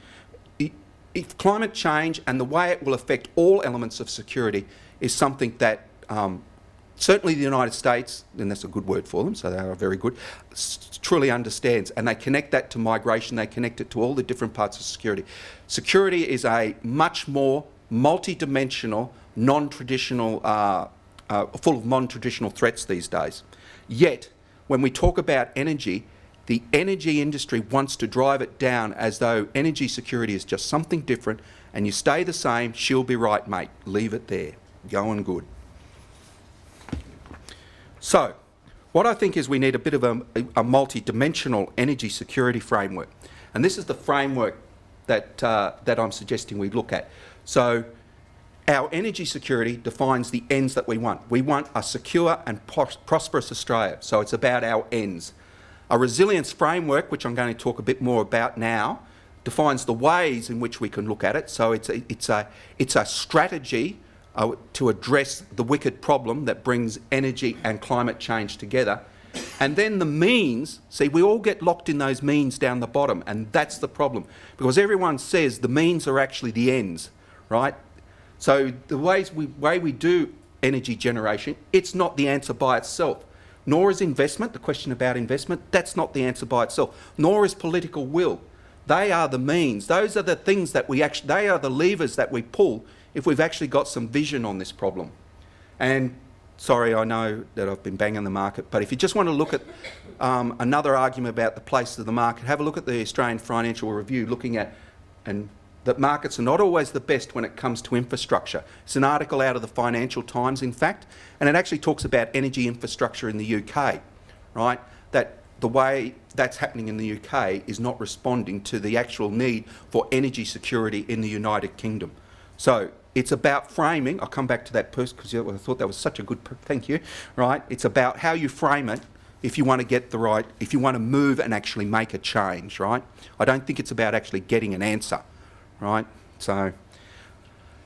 If climate change and the way it will affect all elements of security is something that certainly the United States, and that's a good word for them, so they are very good, truly understands, and they connect that to migration, they connect it to all the different parts of security. Security is a much more multi-dimensional, non-traditional, full of non-traditional threats these days. Yet, when we talk about energy, the energy industry wants to drive it down as though energy security is just something different, and you stay the same, she'll be right, mate. Leave it there. Going good. So, what I think is we need a bit of a multi-dimensional energy security framework. And this is the framework that I'm suggesting we look at. So, our energy security defines the ends that we want. We want a secure and prosperous Australia. So it's about our ends. A resilience framework, which I'm going to talk a bit more about now, defines the ways in which we can look at it. So it's a strategy to address the wicked problem that brings energy and climate change together. And then the means, see, we all get locked in those means down the bottom, and that's the problem. Because everyone says the means are actually the ends, right? So the way we do energy generation, it's not the answer by itself. Nor is investment, the question about investment, that's not the answer by itself. Nor is political will. They are the means. Those are the things that they are the levers that we pull if we've actually got some vision on this problem. And sorry, I know that I've been banging the market, but if you just want to look at another argument about the place of the market, have a look at the Australian Financial Review looking at that markets are not always the best when it comes to infrastructure. It's an article out of the Financial Times, in fact, and it actually talks about energy infrastructure in the UK, right? That the way that's happening in the UK is not responding to the actual need for energy security in the United Kingdom. So it's about framing. I'll come back to that first because I thought that was such a good, thank you, right? It's about how you frame it if you want to get the right, if you want to move and actually make a change, right? I don't think it's about actually getting an answer, right? So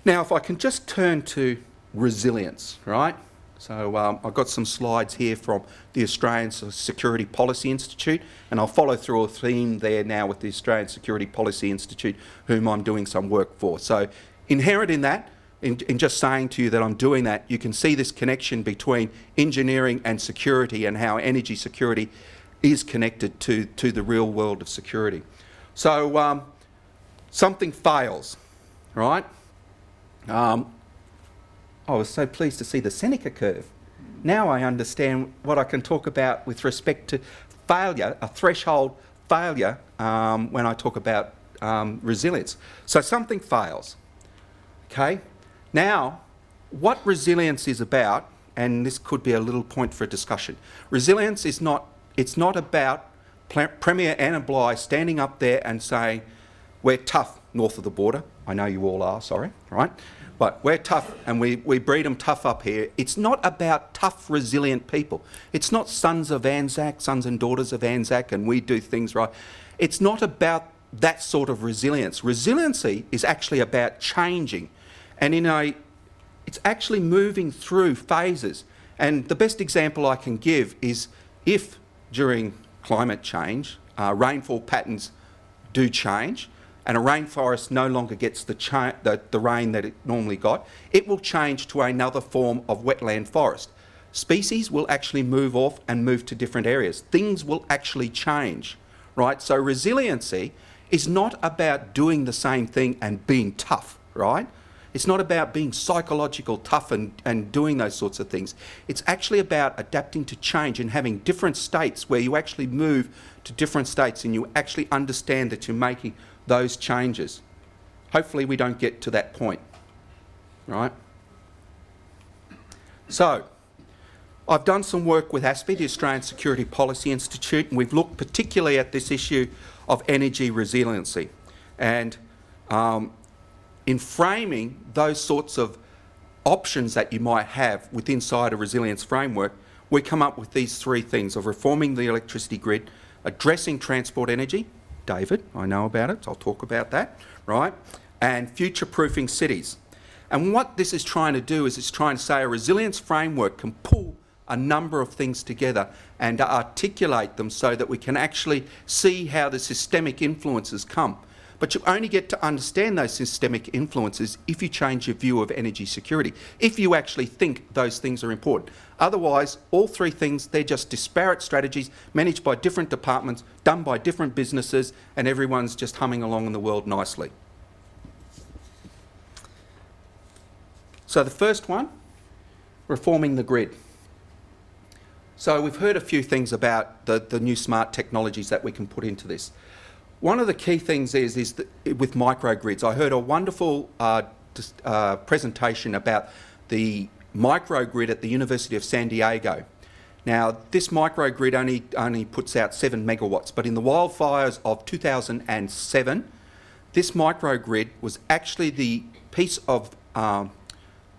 now if I can just turn to resilience, right? So I've got some slides here from the Australian Security Policy Institute, and I'll follow through a theme there now with the Australian Security Policy Institute, whom I'm doing some work for. So inherent in that, in just saying to you that I'm doing that, you can see this connection between engineering and security and how energy security is connected to the real world of security. So something fails, right? I was so pleased to see the Seneca curve. Now I understand what I can talk about with respect to failure, a threshold failure, when I talk about resilience. So something fails, okay? Now, what resilience is about, and this could be a little point for discussion. Resilience is not, it's not about Premier Anna Bligh standing up there and saying, we're tough north of the border. I know you all are, sorry, right? But we're tough and we breed them tough up here. It's not about tough, resilient people. It's not sons of Anzac, sons and daughters of Anzac, and we do things right. It's not about that sort of resilience. Resiliency is actually about changing. And it's actually moving through phases. And the best example I can give is if during climate change, rainfall patterns do change, and a rainforest no longer gets the rain that it normally got, it will change to another form of wetland forest. Species will actually move off and move to different areas. Things will actually change, right? So resiliency is not about doing the same thing and being tough, right? It's not about being psychological tough and doing those sorts of things. It's actually about adapting to change and having different states where you actually move to different states and you actually understand that you're making those changes. Hopefully we don't get to that point, right? So, I've done some work with ASPI, the Australian Security Policy Institute, and we've looked particularly at this issue of energy resiliency. And in framing those sorts of options that you might have within inside a resilience framework, we come up with these three things of reforming the electricity grid, addressing transport energy, David, I know about it, so I'll talk about that, right, and future-proofing cities. And what this is trying to do is it's trying to say a resilience framework can pull a number of things together and articulate them so that we can actually see how the systemic influences come. But you only get to understand those systemic influences if you change your view of energy security, if you actually think those things are important. Otherwise, all three things, they're just disparate strategies managed by different departments, done by different businesses, and everyone's just humming along in the world nicely. So the first one, reforming the grid. So we've heard a few things about the new smart technologies that we can put into this. One of the key things is that with microgrids, I heard a wonderful presentation about the microgrid at the University of San Diego. Now, this microgrid only puts out 7 megawatts, but in the wildfires of 2007, this microgrid was actually the piece of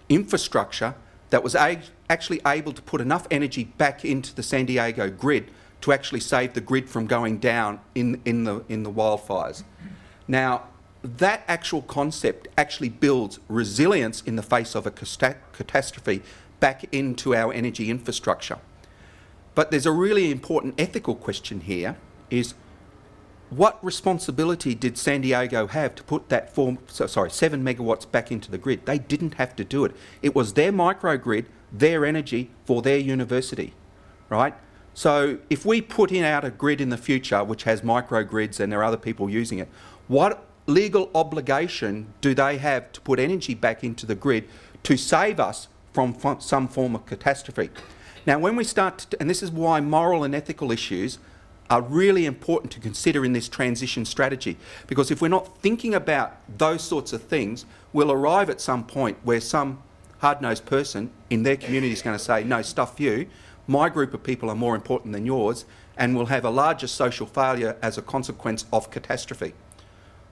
infrastructure that was actually able to put enough energy back into the San Diego grid to actually save the grid from going down in the wildfires. Now, that actual concept actually builds resilience in the face of a catastrophe back into our energy infrastructure. But there's a really important ethical question here, is what responsibility did San Diego have to put that 7 megawatts back into the grid? They didn't have to do it. It was their microgrid, their energy for their university, right? So if we put out a grid in the future which has microgrids and there are other people using it, what legal obligation do they have to put energy back into the grid to save us from some form of catastrophe? Now, when we start to, and this is why moral and ethical issues are really important to consider in this transition strategy, because if we're not thinking about those sorts of things, we'll arrive at some point where some hard-nosed person in their community is going to say, no, stuff you, my group of people are more important than yours, and we'll have a larger social failure as a consequence of catastrophe.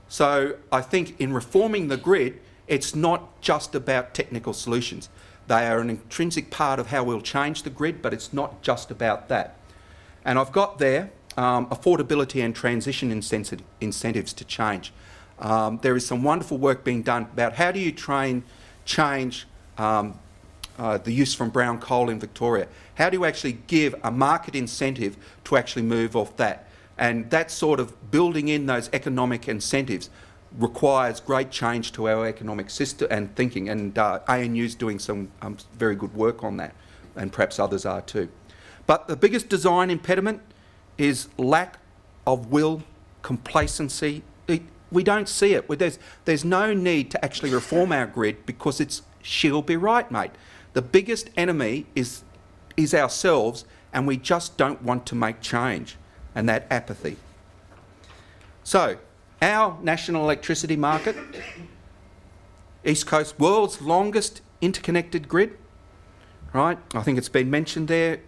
So I think in reforming the grid, it's not just about technical solutions. They are an intrinsic part of how we'll change the grid, but it's not just about that. And I've got there affordability and transition incentives to change. There is some wonderful work being done about how do you change the use from brown coal in Victoria. How do you actually give a market incentive to actually move off that? And that sort of building in those economic incentives requires great change to our economic system and thinking, and ANU's doing some very good work on that, and perhaps others are too. But the biggest design impediment is lack of will, complacency. We don't see it. There's no need to actually reform our grid because she'll be right, mate. The biggest enemy is ourselves, and we just don't want to make change, and that apathy. So, our national electricity market, East Coast, world's longest interconnected grid, right? I think it's been mentioned there.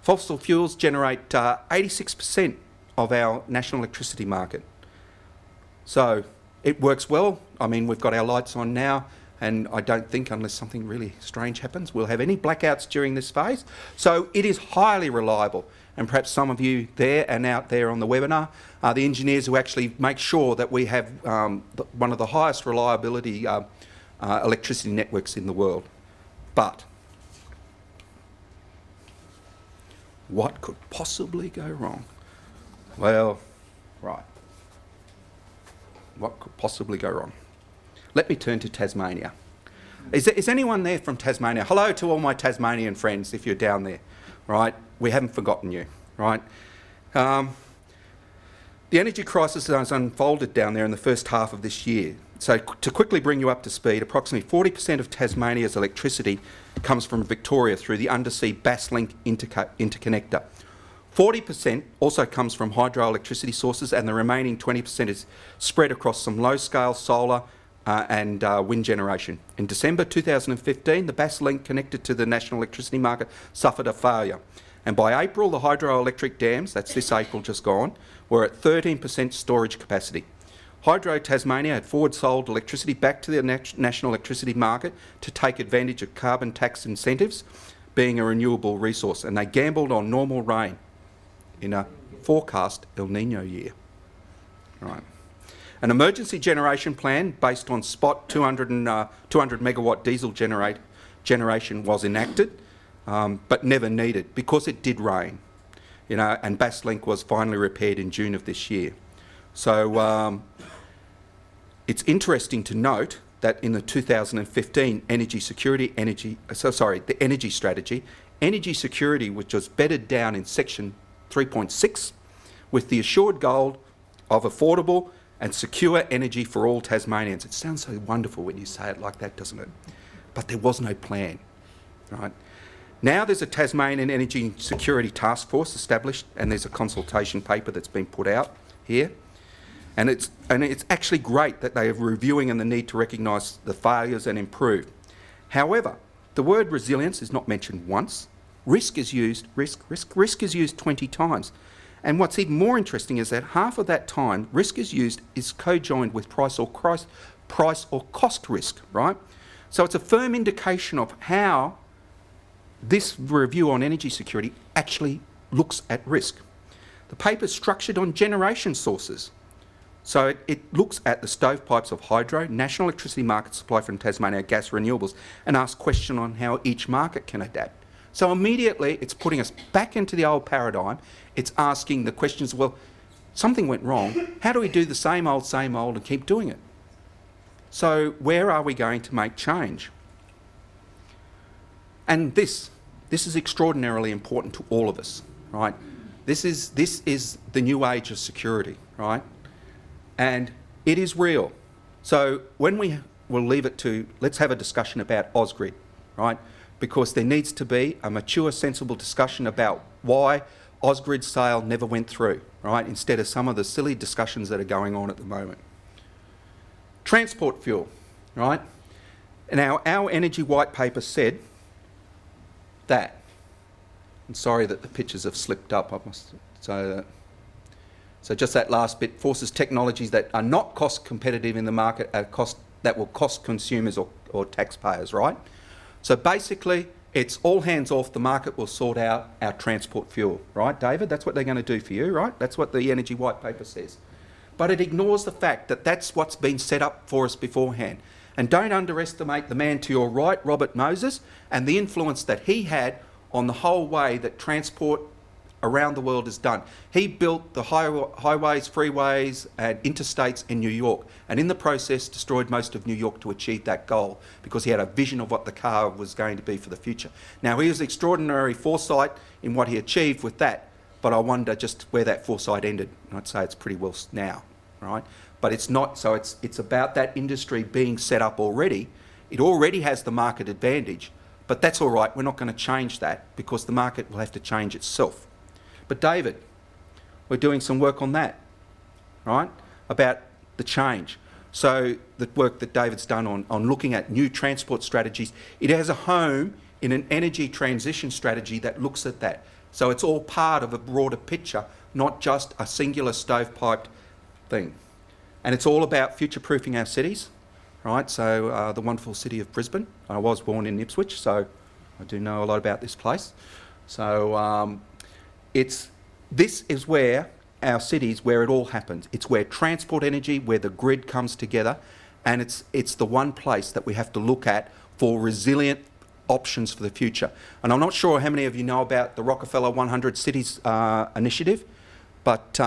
Fossil fuels generate 86% of our national electricity market. So it works well. I mean, we've got our lights on now, and I don't think, unless something really strange happens, we'll have any blackouts during this phase. So it is highly reliable. And perhaps some of you there and out there on the webinar are the engineers who actually make sure that we have one of the highest reliability electricity networks in the world. But what could possibly go wrong? Well, right. What could possibly go wrong? Let me turn to Tasmania. Is anyone there from Tasmania? Hello to all my Tasmanian friends if you're down there, right? We haven't forgotten you, right? The energy crisis has unfolded down there in the first half of this year. So to quickly bring you up to speed, approximately 40% of Tasmania's electricity comes from Victoria through the undersea Basslink interconnector. 40% also comes from hydroelectricity sources, and the remaining 20% is spread across some low-scale solar, and wind generation. In December 2015, the Bass link connected to the national electricity market suffered a failure. And by April, the hydroelectric dams, that's this April just gone, were at 13% storage capacity. Hydro Tasmania had forward sold electricity back to the national electricity market to take advantage of carbon tax incentives, being a renewable resource, and they gambled on normal rain in a forecast El Nino year. Right. An emergency generation plan based on spot 200 megawatt diesel generation was enacted, but never needed because it did rain, and Basslink was finally repaired in June of this year. So it's interesting to note that in the 2015 the energy strategy, energy security, which was bedded down in section 3.6 with the assured goal of affordable and secure energy for all Tasmanians. It sounds so wonderful when you say it like that, doesn't it? But there was no plan, right? Now there's a Tasmanian Energy Security Task Force established, and there's a consultation paper that's been put out here. And it's actually great that they are reviewing and the need to recognise the failures and improve. However, the word resilience is not mentioned once. Risk is used 20 times. And what's even more interesting is that half of that time risk is used is co-joined with price or cost risk, right? So it's a firm indication of how this review on energy security actually looks at risk. The paper is structured on generation sources. So it looks at the stovepipes of hydro, national electricity market supply from Tasmania, gas renewables, and asks questions on how each market can adapt. So immediately it's putting us back into the old paradigm. It's asking the questions, well, something went wrong. How do we do the same old and keep doing it? So where are we going to make change? And this is extraordinarily important to all of us, right? This is the new age of security, right? And it is real. So when we will leave it to, let's have a discussion about Ausgrid, right? Because there needs to be a mature, sensible discussion about why Ausgrid's sale never went through, right? Instead of some of the silly discussions that are going on at the moment. Transport fuel, right? Now, our energy white paper said that. I'm sorry that the pictures have slipped up. I must say that. So just that last bit, forces technologies that are not cost competitive in the market that will cost consumers or taxpayers, right? So basically, it's all hands off, the market will sort out our transport fuel, right, David? That's what they're going to do for you, right? That's what the energy white paper says. But it ignores the fact that that's what's been set up for us beforehand. And don't underestimate the man to your right, Robert Moses, and the influence that he had on the whole way that transport around the world is done. He built the highways, freeways and interstates in New York, and in the process destroyed most of New York to achieve that goal because he had a vision of what the car was going to be for the future. Now, he has extraordinary foresight in what he achieved with that, but I wonder just where that foresight ended. And I'd say it's pretty well now, right? But it's not, so it's about that industry being set up already. It already has the market advantage, but that's all right. We're not going to change that because the market will have to change itself. But David, we're doing some work on that, right? About the change. So the work that David's done on looking at new transport strategies, it has a home in an energy transition strategy that looks at that. So it's all part of a broader picture, not just a singular stovepiped thing. And it's all about future-proofing our cities, right? So the wonderful city of Brisbane. I was born in Ipswich, so I do know a lot about this place. So this is where our cities, where it all happens. It's where transport energy, where the grid comes together, and it's the one place that we have to look at for resilient options for the future. And I'm not sure how many of you know about the Rockefeller 100 Cities initiative, but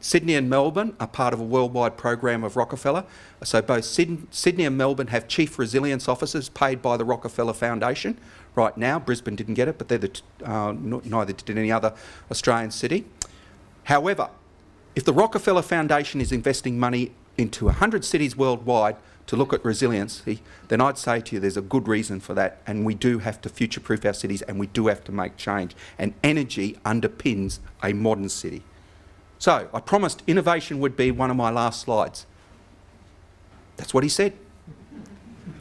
Sydney and Melbourne are part of a worldwide program of Rockefeller. So both Sydney and Melbourne have chief resilience officers paid by the Rockefeller Foundation. Right now, Brisbane didn't get it, but neither did any other Australian city. However, if the Rockefeller Foundation is investing money into 100 cities worldwide to look at resiliency, then I'd say to you there's a good reason for that, and we do have to future-proof our cities and we do have to make change. And energy underpins a modern city. So I promised innovation would be one of my last slides. That's what he said.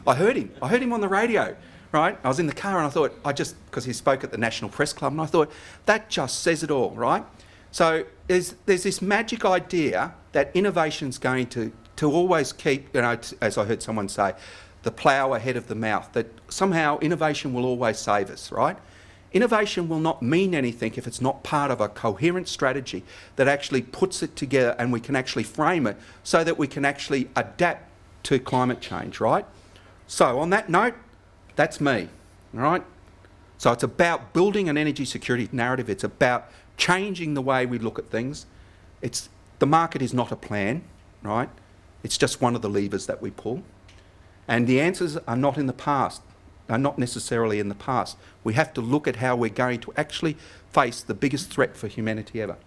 I heard him on the radio, right? I was in the car and I thought, because he spoke at the National Press Club, and I thought, that just says it all, right? So there's this magic idea that innovation's going to always keep, as I heard someone say, the plough ahead of the mouth, that somehow innovation will always save us, right? Innovation will not mean anything if it's not part of a coherent strategy that actually puts it together and we can actually frame it so that we can actually adapt to climate change, right? So on that note, that's me, all right? So it's about building an energy security narrative. It's about changing the way we look at things. The market is not a plan, right? It's just one of the levers that we pull. And the answers are not in the past, are not necessarily in the past. We have to look at how we're going to actually face the biggest threat for humanity ever.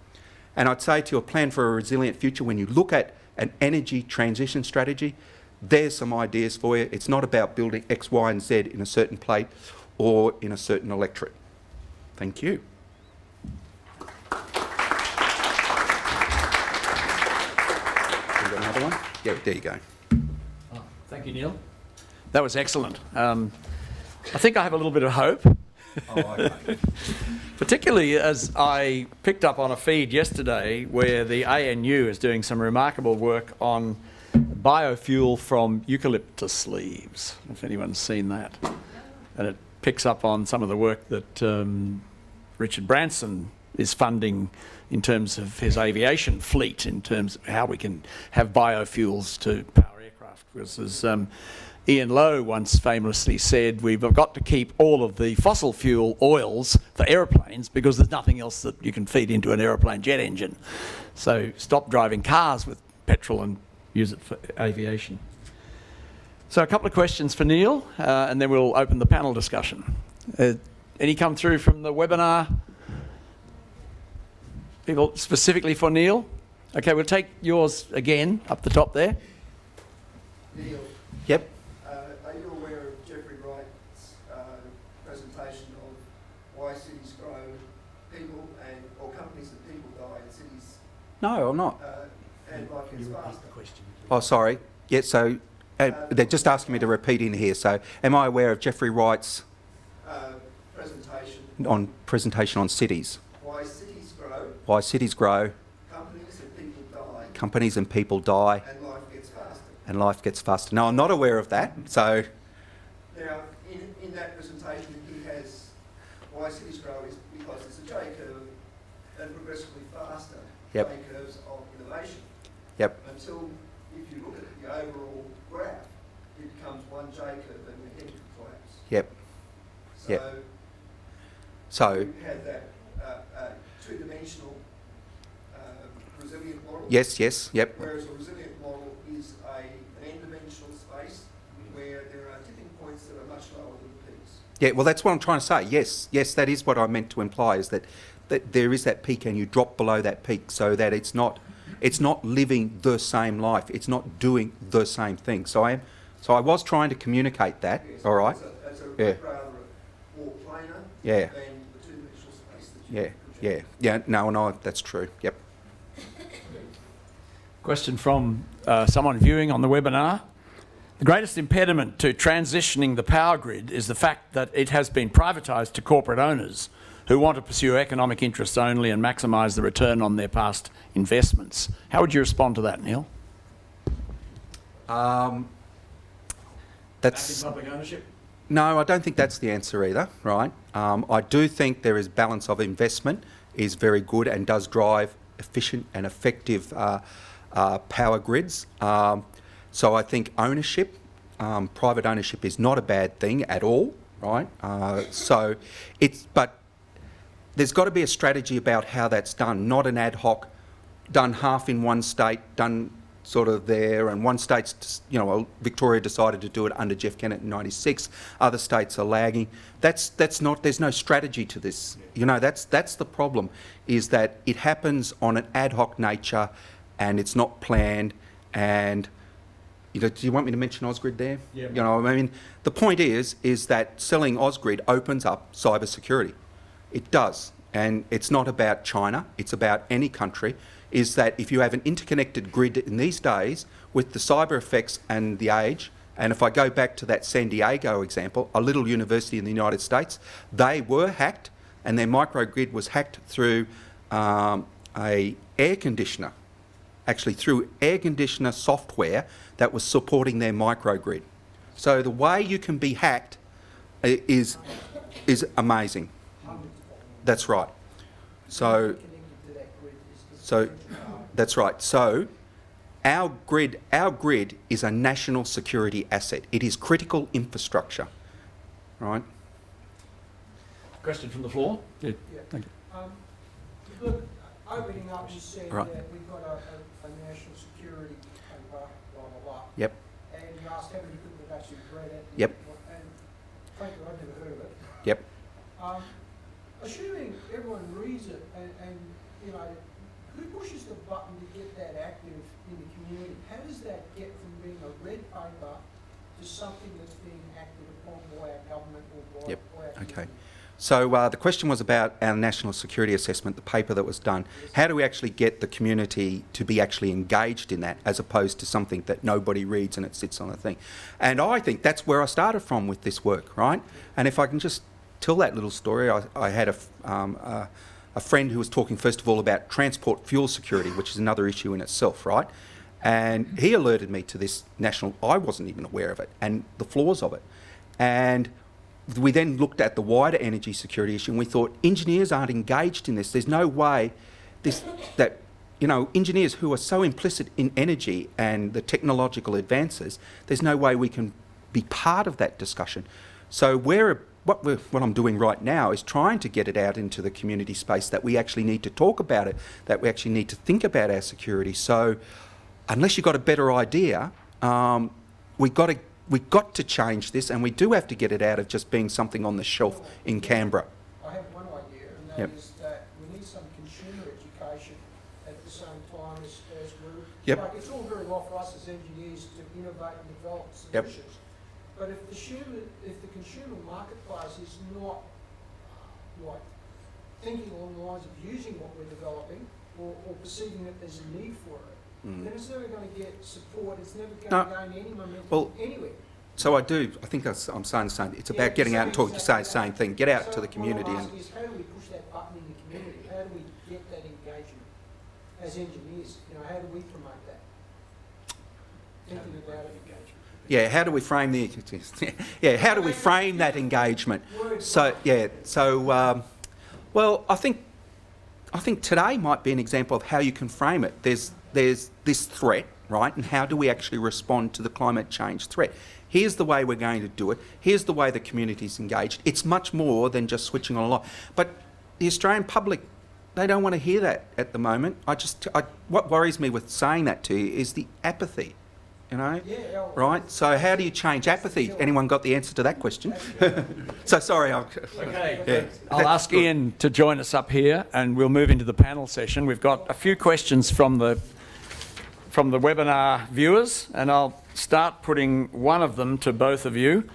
And I'd say to you, a plan for a resilient future, when you look at an energy transition strategy, there's some ideas for you. It's not about building X, Y and Z in a certain plate or in a certain electorate. Thank you. You got another one? Yeah, there you go. Oh, thank you, Neil. That was excellent. I think I have a little bit of hope. Oh, okay. Particularly as I picked up on a feed yesterday where the ANU is doing some remarkable work on biofuel from eucalyptus leaves, if anyone's seen that. And it picks up on some of the work that Richard Branson is funding in terms of his aviation fleet, in terms of how we can have biofuels to power aircraft. Because as Ian Lowe once famously said, we've got to keep all of the fossil fuel oils for aeroplanes because there's nothing else that you can feed into an aeroplane jet engine. So stop driving cars with petrol and use it for aviation. So a couple of questions for Neil, and then we'll open the panel discussion. Any come through from the webinar? People specifically for Neil? Okay, we'll take yours again, up the top there. Neil, Yep. are you aware of Jeffrey Wright's presentation of why cities grow people or companies that people die and cities No, I'm not. and life gets faster? Oh, sorry. Yeah, so they're just asking me to repeat in here. So am I aware of Jeffrey Wright's presentation on cities? Why cities grow, Why cities grow, companies and people die, companies and people die, and life gets faster. and life gets faster. No, I'm not aware of that. So, Now, in that presentation, he has why cities grow is because it's a J curve and progressively faster Yep. J curves of innovation. yep, Until, if you look at the overall graph, it becomes one J curve and we're heading to collapse. yep. So Yep. So, you had that two-dimensional resilient model. yes, yep, Whereas a resilient model is an n-dimensional space where there are tipping points that are much lower than the peaks. yeah. Well, that's what I'm trying to say. Yes, that is what I meant to imply, is that there is that peak, and you drop below that peak, so that it's not living the same life. It's not doing the same thing. So I was trying to communicate that. Yes, All right. It's a Yeah. rather more planar Yeah. than the two-dimensional space that you Yeah. project. Yeah. No, that's true. Yep. Question from someone viewing on the webinar. The greatest impediment to transitioning the power grid is the fact that it has been privatised to corporate owners who want to pursue economic interests only and maximise the return on their past investments. How would you respond to that, Neil? That's public ownership? no, I don't think that's the answer either. Right. I do think there is balance of investment is very good and does drive efficient and effective power grids. So I think ownership, private ownership, is not a bad thing at all. Right. But there's got to be a strategy about how that's done, not an ad hoc, done half in one state, done sort of there, and one state's, Victoria decided to do it under Jeff Kennett in '96. Other states are lagging. That's not. There's no strategy to this. That's the problem, is that it happens on an ad hoc nature, and it's not planned. And do you want me to mention Ausgrid there? Yeah. The point is that selling Ausgrid opens up cyber security. It does, and it's not about China. It's about any country. Is that if you have an interconnected grid in these days, with the cyber effects and the age And if I go back to that San Diego example, a little university in the United States, they were hacked, and their microgrid was hacked through a air conditioner, actually through air conditioner software that was supporting their microgrid. So the way you can be hacked is amazing. That's right. So that's right. So our grid is a national security asset. It is critical infrastructure, right? Question from the floor? Yeah. Thank you. Look, opening up, you said Right. that we've got a national security paper, blah, blah, blah. Yep. And you asked how many people have actually read it. Yep. And frankly, I've never heard of it. Yep. Assuming everyone reads it and, you know, who pushes the button to get that active in the community? How does that get from being a red paper to something that's being acted upon by our government or by, Yep. by our Okay. community? So the question was about our national security assessment, the paper that was done. How do we actually get the community to be actually engaged in that, as opposed to something that nobody reads and it sits on a thing? And I think that's where I started from with this work, right? And if I can just tell that little story, I had a friend who was talking first of all about transport fuel security, which is another issue in itself, right? And he alerted me to this national, I wasn't even aware of it, and the flaws of it. And we then looked at the wider energy security issue and we thought engineers aren't engaged in this. There's no way that engineers who are so implicit in energy and the technological advances, there's no way we can be part of that discussion. So what I'm doing right now is trying to get it out into the community space, that we actually need to talk about it, that we actually need to think about our security. So unless you've got a better idea, we've got to change this, and we do have to get it out of just being something on the shelf in Canberra. I have one idea, and that Yep. is that we need some consumer education at the same time as we're... Yep. Like, it's all very well for us as engineers to innovate and develop Yep. solutions. But if the consumer marketplace is not like thinking along the lines of using what we're developing or perceiving that there's a need for it, then it's never going to get support, it's never going to gain any momentum anywhere. So I think I'm saying the same. It's about getting out and talking, to say the same thing. Get out to the community. What I'm asking is, how do we push that button in the community? How do we get that engagement as engineers? How do we promote that? Thinking about it. Yeah, how do we frame how do we frame that engagement? Well, I think today might be an example of how you can frame it. There's this threat, right? And how do we actually respond to the climate change threat? Here's the way we're going to do it. Here's the way the community's engaged. It's much more than just switching on a light. But the Australian public, they don't want to hear that at the moment. What worries me with saying that to you is the apathy. Right? So how do you change apathy? Anyone got the answer to that question? So sorry. Okay. I'll ask Ian to join us up here, and we'll move into the panel session. We've got a few questions from the webinar viewers, and I'll start putting one of them to both of you.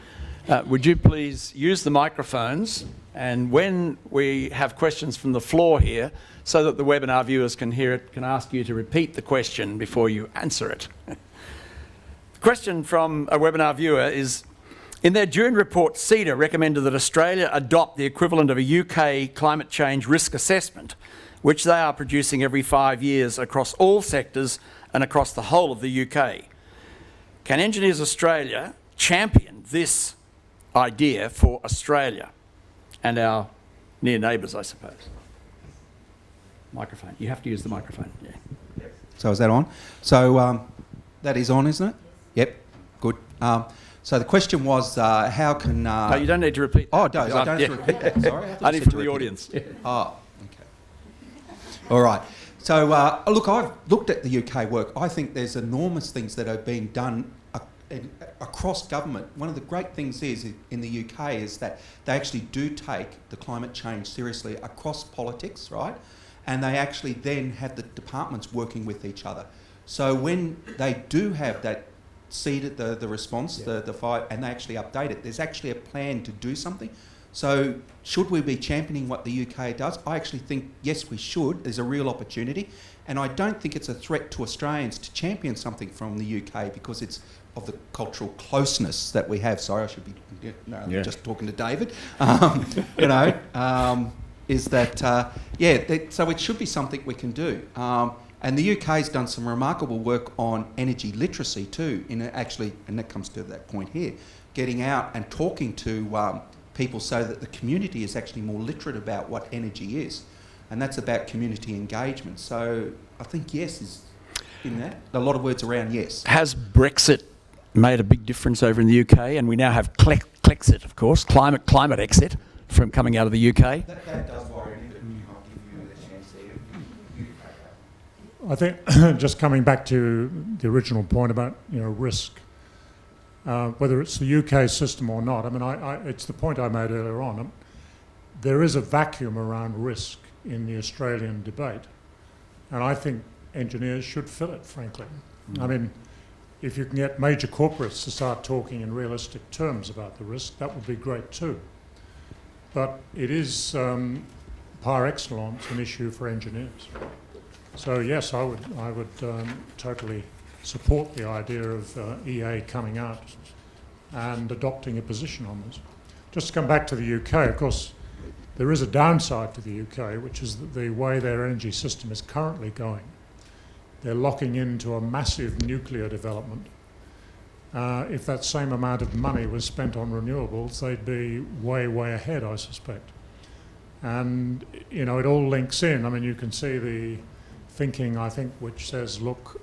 Would you please use the microphones, and when we have questions from the floor here, so that the webinar viewers can hear it, can ask you to repeat the question before you answer it. Question from a webinar viewer is, in their June report, CEDA recommended that Australia adopt the equivalent of a UK climate change risk assessment, which they are producing every 5 years across all sectors and across the whole of the UK. Can Engineers Australia champion this idea for Australia and our near neighbours, I suppose? Microphone. You have to use the microphone. Yeah. So is that on? So that is on, isn't it? Yep. Good. So the question was, how can... No, you don't need to repeat that. Oh, no, I don't have to repeat that. Sorry. I thought you Only said from to the repeat audience. it. Oh, okay. All right. So, look, I've looked at the UK work. I think there's enormous things that are being done across government. One of the great things in the UK is that they actually do take the climate change seriously across politics, right? And they actually then have the departments working with each other. So when they do have that seeded the response, the five, and they actually update it, there's actually a plan to do something. So should we be championing what the UK does? I actually think, yes, we should. There's a real opportunity. And I don't think it's a threat to Australians to champion something from the UK, because it's of the cultural closeness that we have. Sorry, I should be just talking to David. Is that so it should be something we can do. And the UK's done some remarkable work on energy literacy too, and that comes to that point here, getting out and talking to people so that the community is actually more literate about what energy is. And that's about community engagement. So I think yes is in that. A lot of words around yes. Has Brexit made a big difference over in the UK? And we now have Clexit, of course, climate exit from coming out of the UK. That does worry me, but I'll give you the chance there. I think just coming back to the original point about risk, whether it's the UK system or not. I mean, it's the point I made earlier on. There is a vacuum around risk in the Australian debate, and I think engineers should fill it. Frankly, I mean, if you can get major corporates to start talking in realistic terms about the risk, that would be great too. But it is par excellence an issue for engineers. So yes, I would totally support the idea of EA coming out and adopting a position on this. Just to come back to the UK, of course, there is a downside to the UK, which is that the way their energy system is currently going, they're locking into a massive nuclear development. If that same amount of money was spent on renewables, they'd be way, way ahead, I suspect. And, it all links in. I mean, you can see the thinking, I think, which says, look,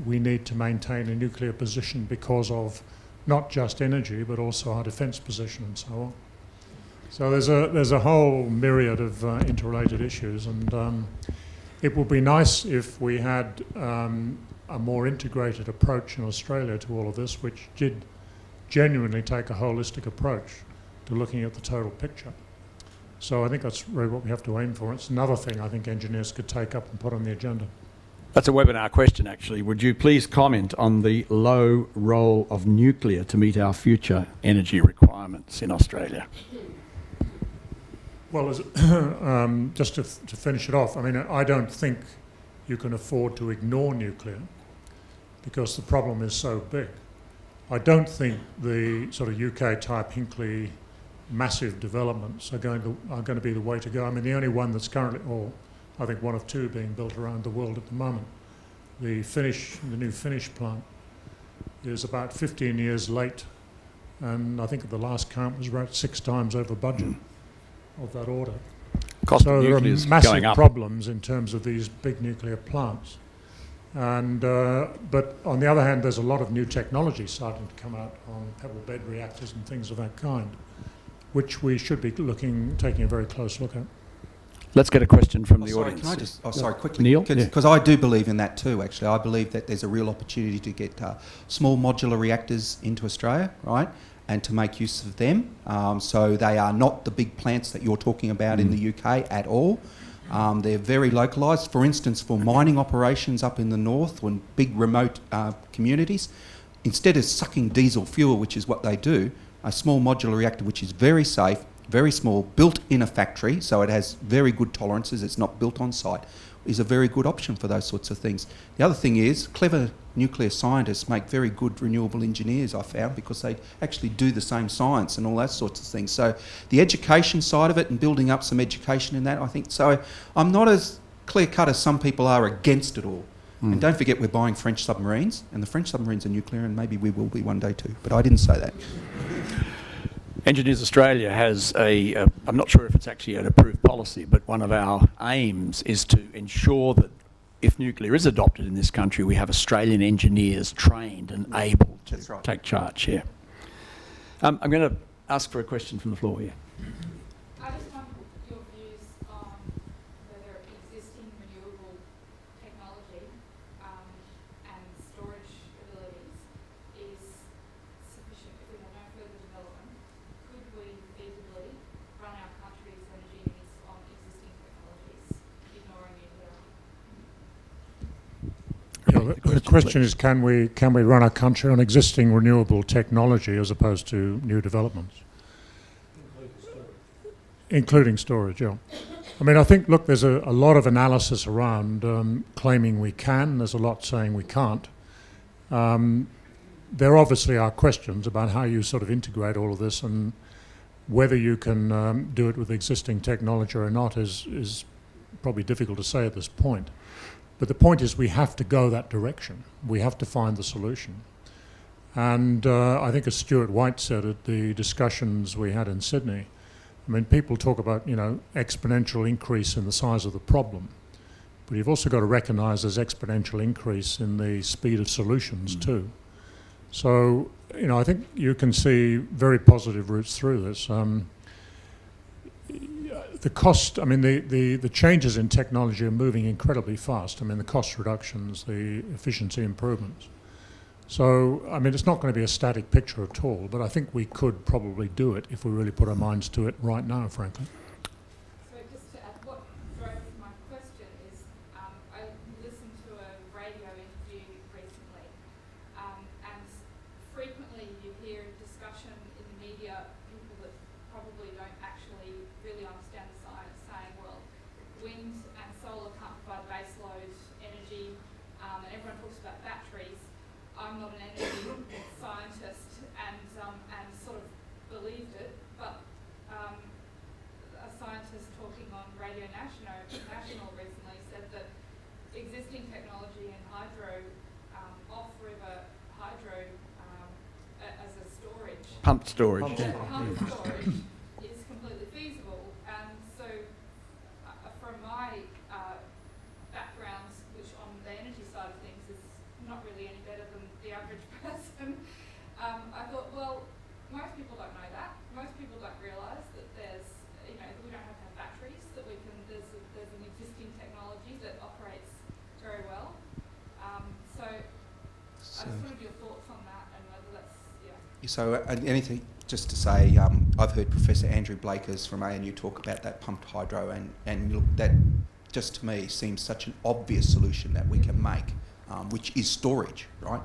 we need to maintain a nuclear position because of not just energy, but also our defence position and so on. So there's a whole myriad of interrelated issues, and it would be nice if we had a more integrated approach in Australia to all of this, which did genuinely take a holistic approach to looking at the total picture. So I think that's really what we have to aim for. It's another thing I think engineers could take up and put on the agenda. That's a webinar question, actually. Would you please comment on the low role of nuclear to meet our future energy requirements in Australia? Well, just to finish it off, I mean, I don't think you can afford to ignore nuclear because the problem is so big. I don't think the sort of UK-type Hinkley massive developments are going to be the way to go. I mean, the only one that's currently, or I think one of two being built around the world at the moment, the new Finnish plant is about 15 years late, and I think at the last count was about 6 times over budget of that order. Cost So of there are nuclear is massive going up. problems in terms of these big nuclear plants. And but on the other hand, there's a lot of new technology starting to come out on pebble bed reactors and things of that kind, which we should be taking a very close look at. Let's get a question from the audience. Can I just, quickly. Neil? Because I do believe in that too, actually. I believe that there's a real opportunity to get small modular reactors into Australia, right, and to make use of them. So they are not the big plants that you're talking about in the UK at all. They're very localised. For instance, for mining operations up in the north, when big remote communities, instead of sucking diesel fuel, which is what they do, a small modular reactor, which is very safe, very small, built in a factory, so it has very good tolerances, it's not built on site, is a very good option for those sorts of things. The other thing is, clever nuclear scientists make very good renewable engineers, I found, because they actually do the same science and all those sorts of things. So the education side of it and building up some education in that, I think, so I'm not as clear-cut as some people are against it all. And don't forget, we're buying French submarines, and the French submarines are nuclear, and maybe we will be one day too, but I didn't say that. Engineers Australia has I'm not sure if it's actually an approved policy, but one of our aims is to ensure that if nuclear is adopted in this country, we have Australian engineers trained and able to take charge here. I'm going to ask for a question from the floor here. I just want your views on whether existing renewable technology and storage abilities is sufficient if we have no further development. Could we feasibly run our country's energy needs on existing technologies, ignoring nuclear? The question is, can we run our country on existing renewable technology as opposed to new developments? Including storage, yeah. I mean, I think, look, there's a lot of analysis around claiming we can. There's a lot saying we can't. there obviously are questions about how you sort of integrate all of this, and whether you can do it with existing technology or not is probably difficult to say at this point. But the point is we have to go that direction. We have to find the solution. And I think as Stuart White said at the discussions we had in Sydney, I mean, people talk about, exponential increase in the size of the problem. But you've also got to recognise there's exponential increase in the speed of solutions too. So, I think you can see very positive routes through this. The cost, I mean, the changes in technology are moving incredibly fast. I mean, the cost reductions, the efficiency improvements. So, I mean, it's not going to be a static picture at all, but I think we could probably do it if we really put our minds to it right now, frankly. So just to add, what drove my question is I listened to a radio interview recently, and frequently you hear discussion in the media, people that probably don't actually really understand the science saying, well, wind and solar can't provide baseload energy, and everyone talks about batteries. I'm not an energy scientist and sort of believed it, but a scientist talking on Radio National recently said that existing technology in hydro, off-river hydro as a storage, Pumped storage. pump storage is completely feasible. And so from my background, which on the energy side of things is not really any better than the average person, I thought, well, most people don't know that. Most people don't realise that there's, that we don't have to have batteries, that we can, there's an existing technology that operates very well. So I just wanted your thoughts on that and whether that's, So anything, just to say, I've heard Professor Andrew Blakers from ANU talk about that pumped hydro, and look, that just to me seems such an obvious solution that we can make, which is storage, right?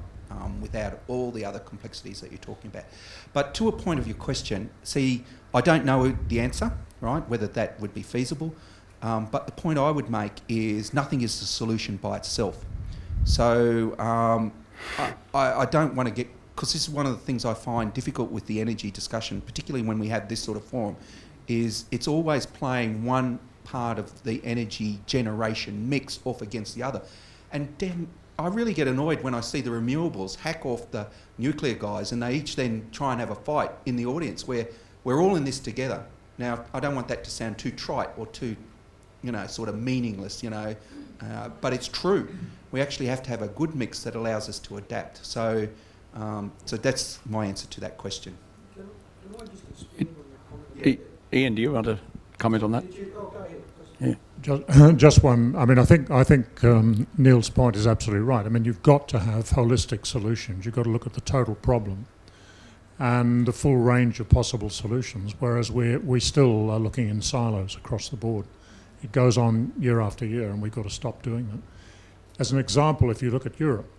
Without all the other complexities that you're talking about. But to a point of your question, see, I don't know the answer, right, whether that would be feasible, but the point I would make is nothing is the solution by itself. So I don't want to get, because this is one of the things I find difficult with the energy discussion, particularly when we have this sort of forum, is it's always playing one part of the energy generation mix off against the other. And then I really get annoyed when I see the renewables hack off the nuclear guys, and they each then try and have a fight in the audience where we're all in this together. Now, I don't want that to sound too trite or too, sort of meaningless, but it's true. We actually have to have a good mix that allows us to adapt. So that's my answer to that question. Can I just expand on the comment? Ian, do you want to comment on that? Go ahead. Yeah. Just one. I mean, I think Neil's point is absolutely right. I mean, you've got to have holistic solutions. You've got to look at the total problem and the full range of possible solutions, whereas we still are looking in silos across the board. It goes on year after year, and we've got to stop doing that. As an example, if you look at Europe,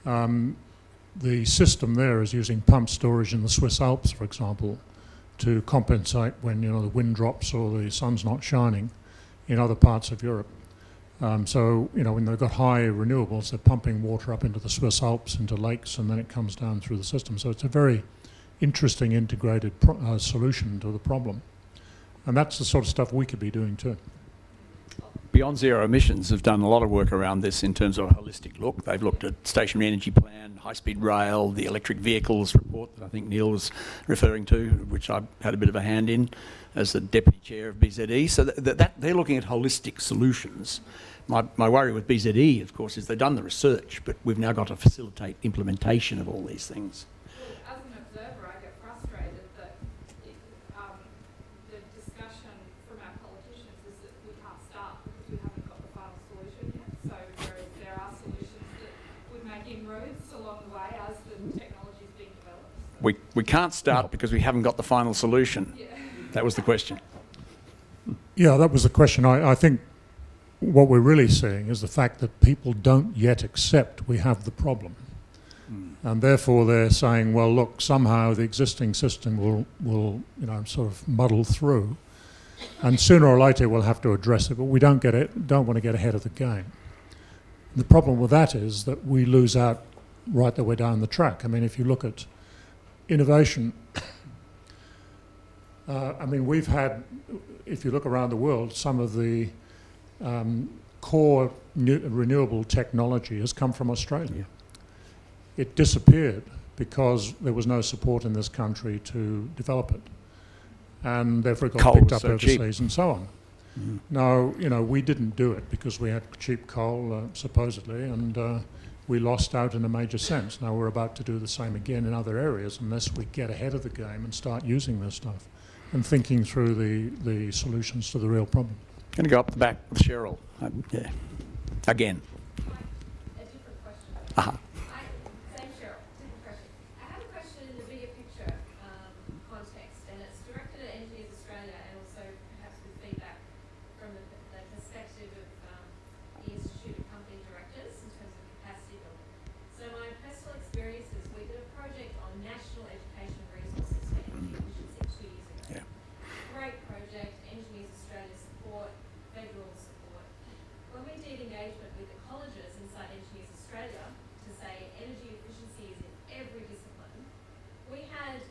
the system there is using pumped storage in the Swiss Alps, for example, to compensate when the wind drops or the sun's not shining in other parts of Europe. So when they've got high renewables, they're pumping water up into the Swiss Alps, into lakes, and then it comes down through the system. So it's a very interesting integrated solution to the problem. And that's the sort of stuff we could be doing too. Beyond Zero Emissions have done a lot of work around this in terms of a holistic look. They've looked at stationary energy plan, high-speed rail, the electric vehicles report that I think Neil was referring to, which I had a bit of a hand in as the deputy chair of BZE. So that they're looking at holistic solutions. My worry with BZE, of course, is they've done the research, but we've now got to facilitate implementation of all these things. Well, as an observer, I get frustrated that the discussion from our politicians is that we can't start because we haven't got the final solution yet. So whereas there are solutions that would make inroads along the way as the technology is being developed. We can't start because we haven't got the final solution. Yeah. That was the question. Yeah, that was the question. I think what we're really seeing is the fact that people don't yet accept we have the problem. And therefore they're saying, well, look, somehow the existing system will sort of muddle through, and sooner or later we'll have to address it, but we don't want to get ahead of the game. The problem with that is that we lose out right the way down the track. I mean, if you look at innovation, I mean, we've had, if you look around the world, some of the core renewable technology has come from Australia. It disappeared because there was no support in this country to develop it, and therefore it got Coal picked was up so overseas cheap. and so on. Now, you know, we didn't do it because we had cheap coal, supposedly, and we lost out in a major sense. Now we're about to do the same again in other areas unless we get ahead of the game and start using this stuff and thinking through the solutions to the real problem. Going to go up the back with Cheryl. Yeah. Again. A different question. Uh-huh. Same Cheryl, different question. I have a question in the bigger picture context, and it's directed at Engineers Australia and also perhaps with feedback from the perspective of the Institute of Company Directors in terms of capacity building. So my personal experience is we did a project on national education resources for energy efficiency 2 years ago. Yeah. Great project, Engineers Australia support, federal support. When we did engagement with the colleges inside Engineers Australia to say energy efficiency is in every discipline, we had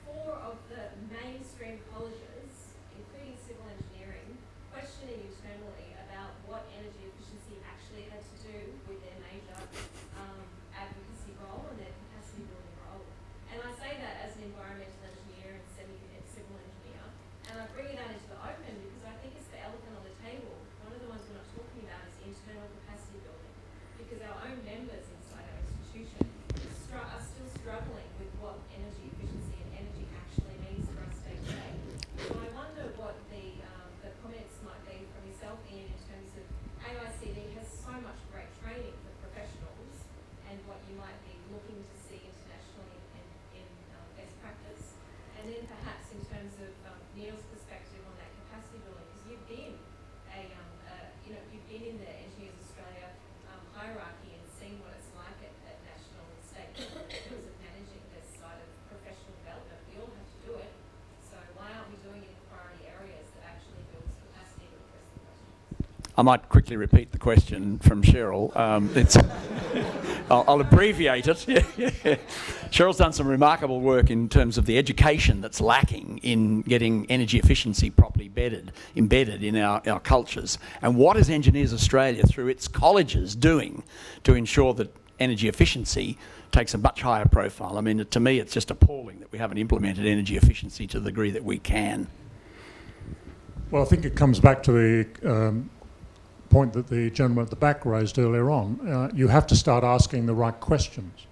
4 of the mainstream colleges, including civil engineering, questioning internally about what energy efficiency actually had to do with their major advocacy role and their capacity building role. And I say that as an environmental engineer and civil engineer, and I bring it out into the open because I think it's the elephant on the table. One of the ones we're not talking about is internal capacity building, because our own members inside our institution are still struggling with what energy efficiency and energy actually means for us day to day. So I wonder what the comments might be from yourself, Ian, in terms of AICD has so much great training for professionals and what you might be looking to see internationally in best practice. And then perhaps in terms of Neil's perspective on that capacity building, because you've been you've been in the Engineers Australia hierarchy and seen what it's like at national and state level in terms of managing this side of professional development. We all have to do it. So why aren't we doing it in priority areas that actually builds capacity to address the questions? I might quickly repeat the question from Cheryl. I'll abbreviate it. Cheryl's done some remarkable work in terms of the education that's lacking in getting energy efficiency properly embedded in our cultures. And what is Engineers Australia, through its colleges, doing to ensure that energy efficiency takes a much higher profile? I mean, to me, it's just appalling that we haven't implemented energy efficiency to the degree that we can. Well, I think it comes back to the point that the gentleman at the back raised earlier on. You have to start asking the right questions.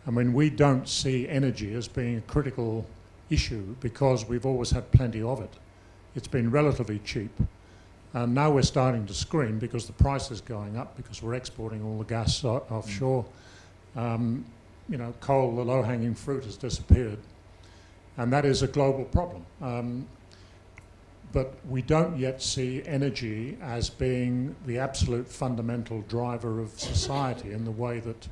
I mean, we don't see energy as being a critical issue because we've always had plenty of it. It's been relatively cheap. And now we're starting to screen because the price is going up because we're exporting all the gas offshore. You know, coal, the low-hanging fruit, has disappeared. And that is a global problem. But we don't yet see energy as being the absolute fundamental driver of society in the way that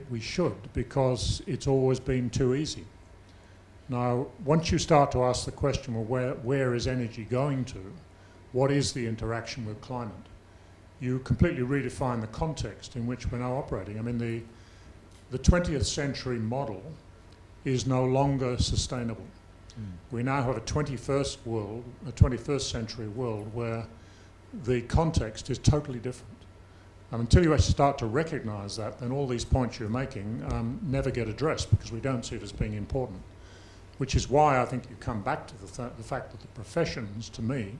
we should, because it's always been too easy. Now, once you start to ask the question, well, where is energy going to? What is the interaction with climate? You completely redefine the context in which we're now operating. I mean, the 20th century model is no longer sustainable. We now have a 21st century world where the context is totally different. And until you actually start to recognise that, then all these points you're making never get addressed because we don't see it as being important. Which is why I think you come back to the fact that the professions, to me,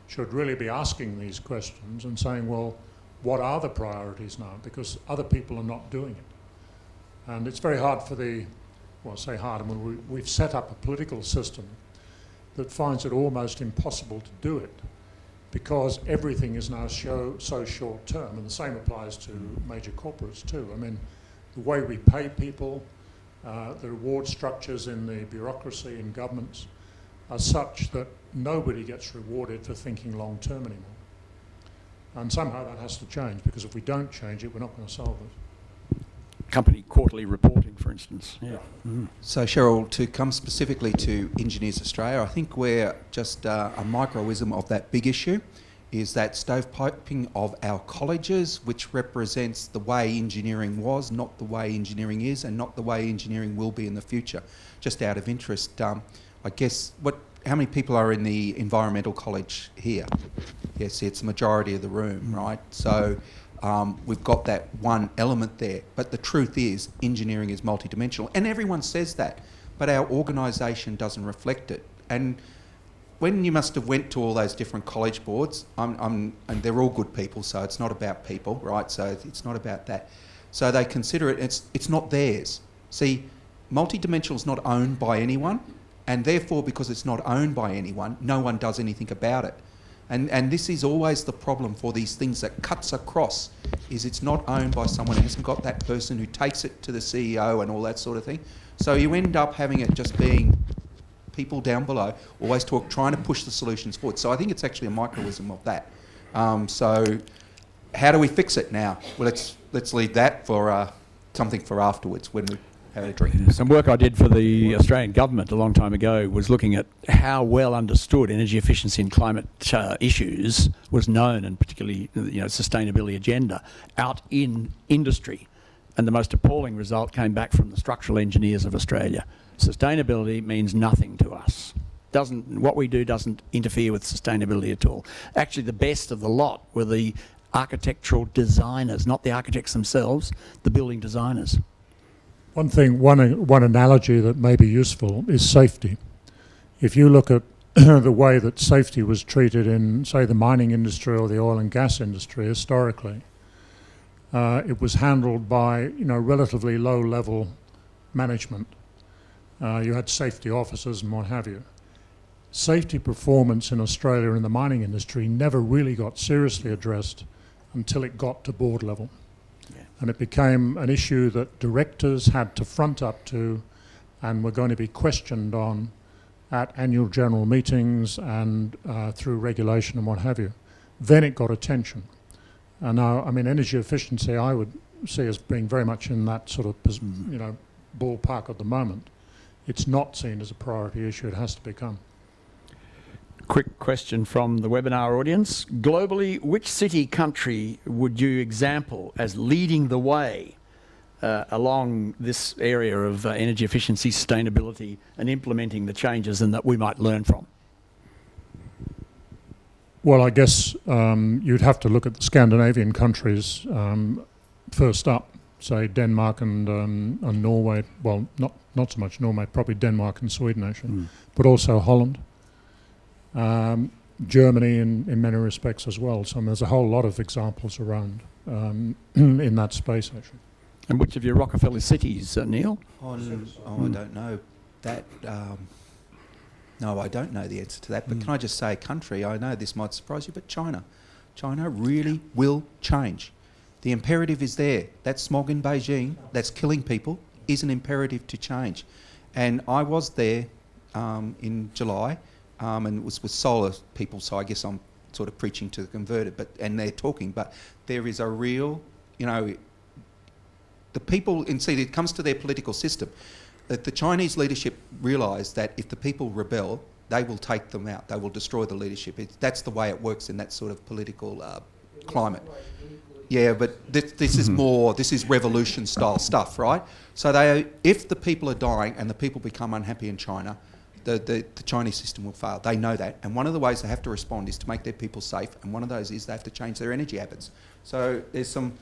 should really be asking these questions and saying, well, what are the priorities now? Because other people are not doing it. And it's very hard for well, I say hard, I mean, we've set up a political system that finds it almost impossible to do it because everything is now so short term, and the same applies to major corporates too. I mean, the way we pay people, the reward structures in the bureaucracy in governments are such that nobody gets rewarded for thinking long term anymore. And somehow that has to change, because if we don't change it, we're not going to solve it. Company quarterly reporting, for instance. Yeah. Mm. So Cheryl, to come specifically to Engineers Australia, I think we're just a microism of that big issue. is that stovepiping of our colleges, which represents the way engineering was, not the way engineering is, and not the way engineering will be in the future. Just out of interest, I guess, how many people are in the environmental college here? Yes, it's the majority of the room, right? So we've got that one element there. But the truth is, engineering is multidimensional, and everyone says that, but our organisation doesn't reflect it. And when you must have went to all those different college boards, and they're all good people, so it's not about people, right? So it's not about that. So they consider it's not theirs. See, multidimensional is not owned by anyone, and therefore, because it's not owned by anyone, no one does anything about it. And this is always the problem for these things that cuts across, is it's not owned by someone. It hasn't got that person who takes it to the CEO and all that sort of thing. So you end up having it just being people down below always trying to push the solutions forward. So I think it's actually a microism of that. So how do we fix it now? Well, let's leave that for something for afterwards when we have a drink. Some work I did for the Australian government a long time ago was looking at how well understood energy efficiency and climate issues was known, and particularly sustainability agenda out in industry. And the most appalling result came back from the structural engineers of Australia. Sustainability means nothing to us. What we do doesn't interfere with sustainability at all. Actually, the best of the lot were the architectural designers, not the architects themselves, the building designers. One analogy that may be useful is safety. If you look at the way that safety was treated in, say, the mining industry or the oil and gas industry historically, it was handled by relatively low-level management. You had safety officers and what have you. Safety performance in Australia in the mining industry never really got seriously addressed until it got to board level. Yeah. And it became an issue that directors had to front up to and were going to be questioned on at annual general meetings and through regulation and what have you. Then it got attention. And now, energy efficiency I would see as being very much in that sort of ballpark at the moment. It's not seen as a priority issue. It has to become. Quick question from the webinar audience. Globally, which city, country would you example as leading the way along this area of energy efficiency, sustainability, and implementing the changes and that we might learn from? Well, I guess you'd have to look at the Scandinavian countries first up, say Denmark and Norway. Well, not so much Norway, probably Denmark and Sweden actually, but also Holland. Germany in many respects as well. So there's a whole lot of examples around in that space actually. And which of your Rockefeller cities, Neil? I don't know that. No, I don't know the answer to that. But can I just say country? I know this might surprise you, but China. China really will change. The imperative is there. That smog in Beijing, that's killing people, is an imperative to change. And I was there in July, and it was with solar people, so I guess I'm sort of preaching to the converted, and they're talking, but there is a real, the people, and see, it comes to their political system. That the Chinese leadership realise that if the people rebel, they will take them out. They will destroy the leadership. That's the way it works in that sort of political climate. Yeah, but this is more, this is revolution style stuff, right? So if the people are dying and the people become unhappy in China, the Chinese system will fail. They know that. And one of the ways they have to respond is to make their people safe. And one of those is they have to change their energy habits. So there's some,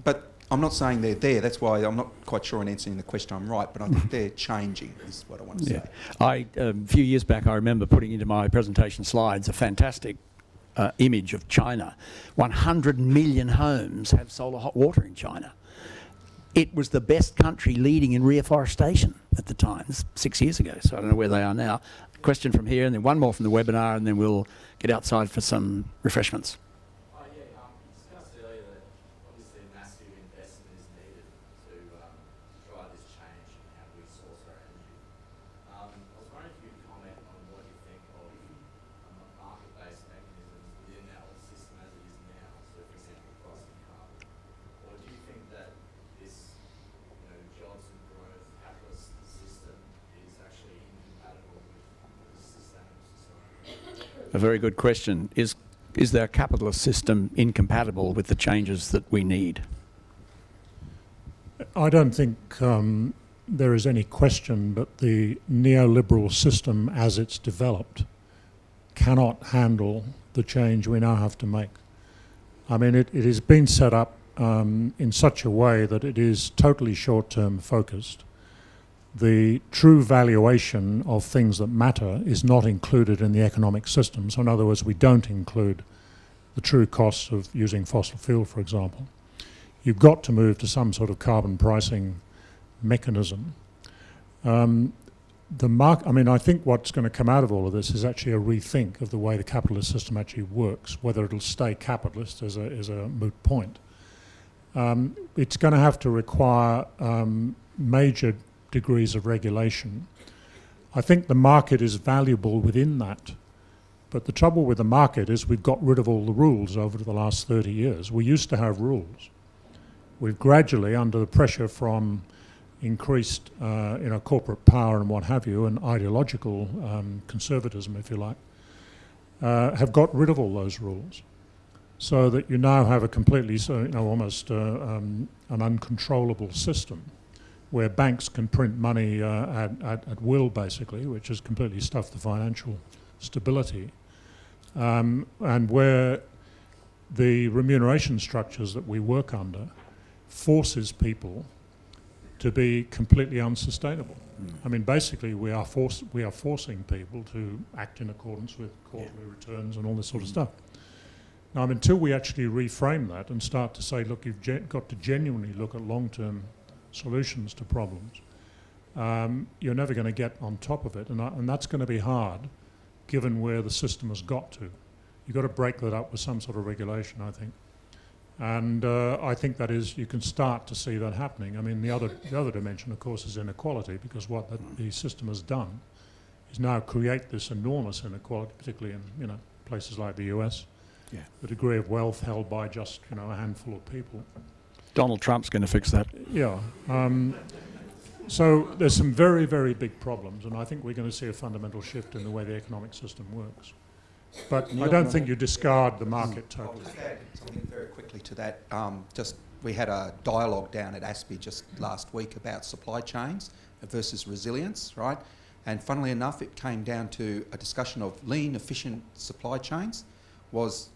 but I'm not saying they're there. That's why I'm not quite sure in answering the question I'm right, but I think they're changing is what I want to say. A few years back, I remember putting into my presentation slides a fantastic image of China. 100 million homes have solar hot water in China. It was the best country leading in reforestation at the time, 6 years ago, so I don't know where they are now. Question from here, and then one more from the webinar, and then we'll get outside for some refreshments. A very good question. Is our capitalist system incompatible with the changes that we need? I don't think there is any question that the neoliberal system as it's developed cannot handle the change we now have to make. I mean, it has been set up in such a way that it is totally short-term focused. The true valuation of things that matter is not included in the economic system. So in other words, we don't include the true costs of using fossil fuel, for example. You've got to move to some sort of carbon pricing mechanism. I think what's going to come out of all of this is actually a rethink of the way the capitalist system actually works. Whether it'll stay capitalist is a moot point. It's going to have to require major degrees of regulation. I think the market is valuable within that. But the trouble with the market is we've got rid of all the rules over the last 30 years. We used to have rules. We've gradually, under the pressure from increased corporate power and what have you, and ideological conservatism, if you like, have got rid of all those rules. So that you now have a completely, almost an uncontrollable system where banks can print money at will, basically, which has completely stuffed the financial stability, and where the remuneration structures that we work under forces people to be completely unsustainable. I mean, basically, we are forcing people to act in accordance with quarterly returns and all this sort of stuff. Now, until we actually reframe that and start to say, look, you've got to genuinely look at long-term solutions to problems, you're never going to get on top of it, and that's going to be hard, given where the system has got to. You've got to break that up with some sort of regulation, I think. And I think that is, you can start to see that happening. I mean, the other dimension, of course, is inequality, because what the system has done is now create this enormous inequality, particularly in places like the US. Yeah. The degree of wealth held by just a handful of people. Donald Trump's going to fix that. Yeah. So there's some very, very big problems, and I think we're going to see a fundamental shift in the way the economic system works. But I don't think you discard the market totally. I'll just add something very quickly to that. We had a dialogue down at ASPI just last week about supply chains versus resilience, right? And funnily enough, it came down to a discussion of lean, efficient supply chains.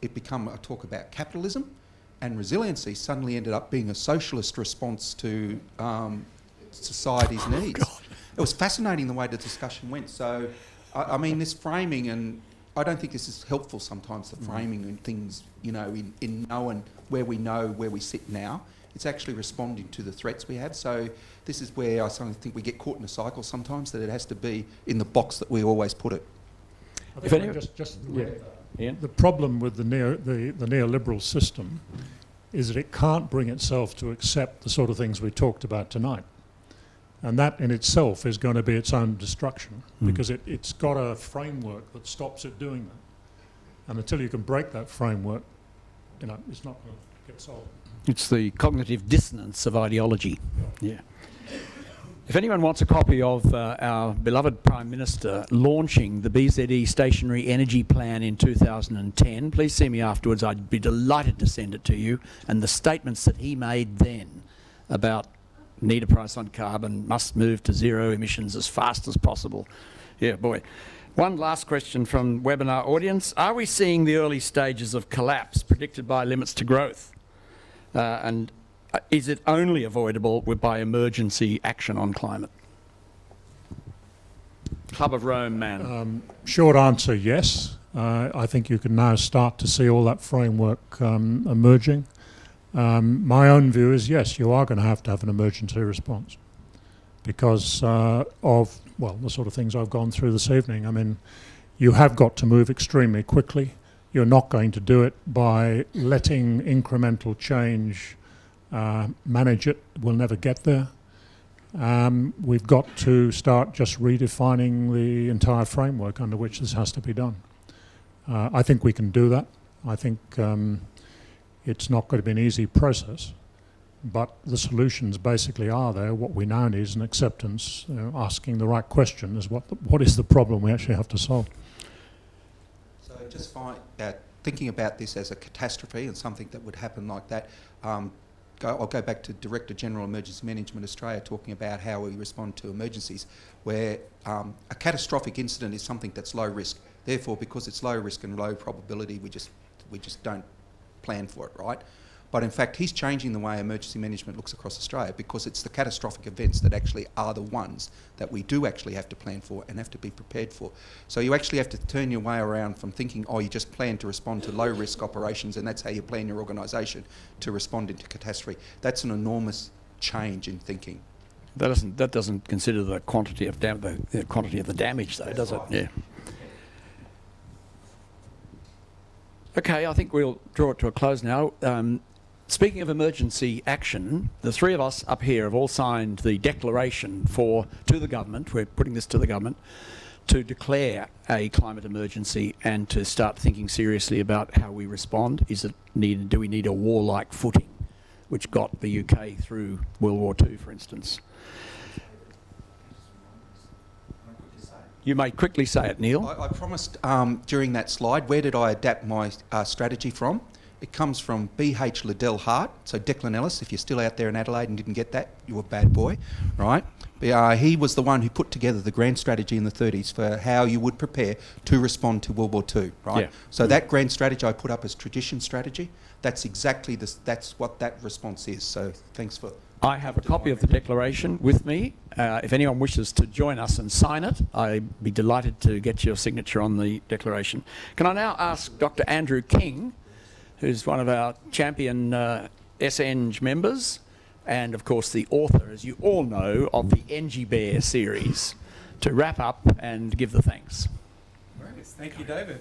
It become a talk about capitalism, and resiliency suddenly ended up being a socialist response to society's needs. It was fascinating the way the discussion went. So, I mean, this framing, and I don't think this is helpful sometimes, the framing and things, in knowing where we sit now. It's actually responding to the threats we have. So this is where I suddenly think we get caught in a cycle sometimes, that it has to be in the box that we always put it. The problem with the neoliberal system is that it can't bring itself to accept the sort of things we talked about tonight. And that in itself is going to be its own destruction, because it's got a framework that stops it doing that. And until you can break that framework, it's not going to get solved. It's the cognitive dissonance of ideology. Yeah. If anyone wants a copy of our beloved Prime Minister launching the BZE Stationary Energy Plan in 2010, please see me afterwards. I'd be delighted to send it to you. And the statements that he made then about need a price on carbon, must move to zero emissions as fast as possible. Yeah, boy. One last question from webinar audience. Are we seeing the early stages of collapse predicted by limits to growth? And is it only avoidable by emergency action on climate? Club of Rome, man. Short answer, yes. I think you can now start to see all that framework emerging. My own view is, yes, you are going to have an emergency response because of the sort of things I've gone through this evening. I mean, you have got to move extremely quickly. You're not going to do it by letting incremental change manage it. We'll never get there. We've got to start just redefining the entire framework under which this has to be done. I think we can do that. I think it's not going to be an easy process, but the solutions basically are there. What we now need is an acceptance, asking the right question is what is the problem we actually have to solve. So just thinking about this as a catastrophe and something that would happen like that, I'll go back to Director General Emergency Management Australia talking about how we respond to emergencies, where a catastrophic incident is something that's low risk. Therefore, because it's low risk and low probability, we just don't plan for it, right? But in fact, he's changing the way emergency management looks across Australia, because it's the catastrophic events that actually are the ones that we do actually have to plan for and have to be prepared for. So you actually have to turn your way around from thinking, oh, you just plan to respond to low risk operations and that's how you plan your organisation to respond into catastrophe. That's an enormous change in thinking. That doesn't consider the quantity of the quantity of the damage, though, does it? Yeah. Okay, I think we'll draw it to a close now. Speaking of emergency action, the three of us up here have all signed the declaration to the government. We're putting this to the government to declare a climate emergency and to start thinking seriously about how we respond. Do we need a warlike footing, which got the UK through World War II, for instance? You may quickly say it, Neil. I promised during that slide, where did I adapt my strategy from? It comes from B.H. Liddell Hart, so Declan Ellis, if you're still out there in Adelaide and didn't get that, you're a bad boy, right? He was the one who put together the grand strategy in the 30s for how you would prepare to respond to World War II, right? Yeah. So that grand strategy I put up as tradition strategy, that's exactly that's what that response is. So thanks for... I have a copy of the declaration with me. If anyone wishes to join us and sign it, I'd be delighted to get your signature on the declaration. Can I now ask Dr. Andrew King, who's one of our champion SENG members, and of course the author, as you all know, of the NG Bear series, to wrap up and give the thanks. Thank you, David.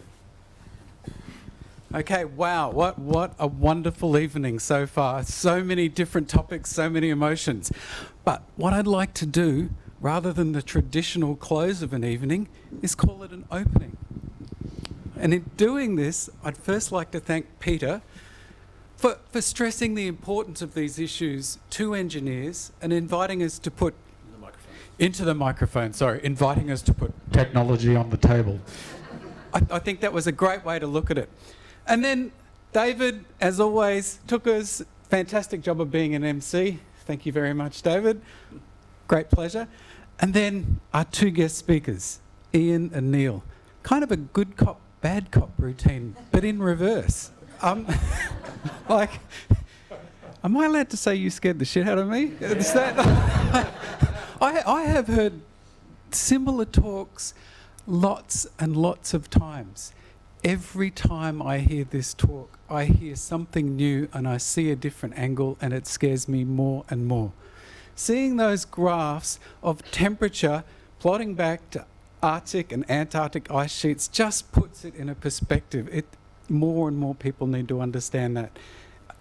Okay, wow, what a wonderful evening so far. So many different topics, so many emotions. But what I'd like to do, rather than the traditional close of an evening, is call it an opening. And in doing this, I'd first like to thank Peter for stressing the importance of these issues to engineers and inviting us to put... inviting us to put technology on the table. I think that was a great way to look at it. And then David, as always, took us. Fantastic job of being an MC. Thank you very much, David. Great pleasure. And then our two guest speakers, Ian and Neil. Kind of a good cop, bad cop routine, but in reverse. Like, am I allowed to say you scared the shit out of me? Is that... I have heard similar talks lots and lots of times. Every time I hear this talk, I hear something new and I see a different angle, and it scares me more and more. Seeing those graphs of temperature plotting back to Arctic and Antarctic ice sheets just puts it in a perspective. More and more people need to understand that.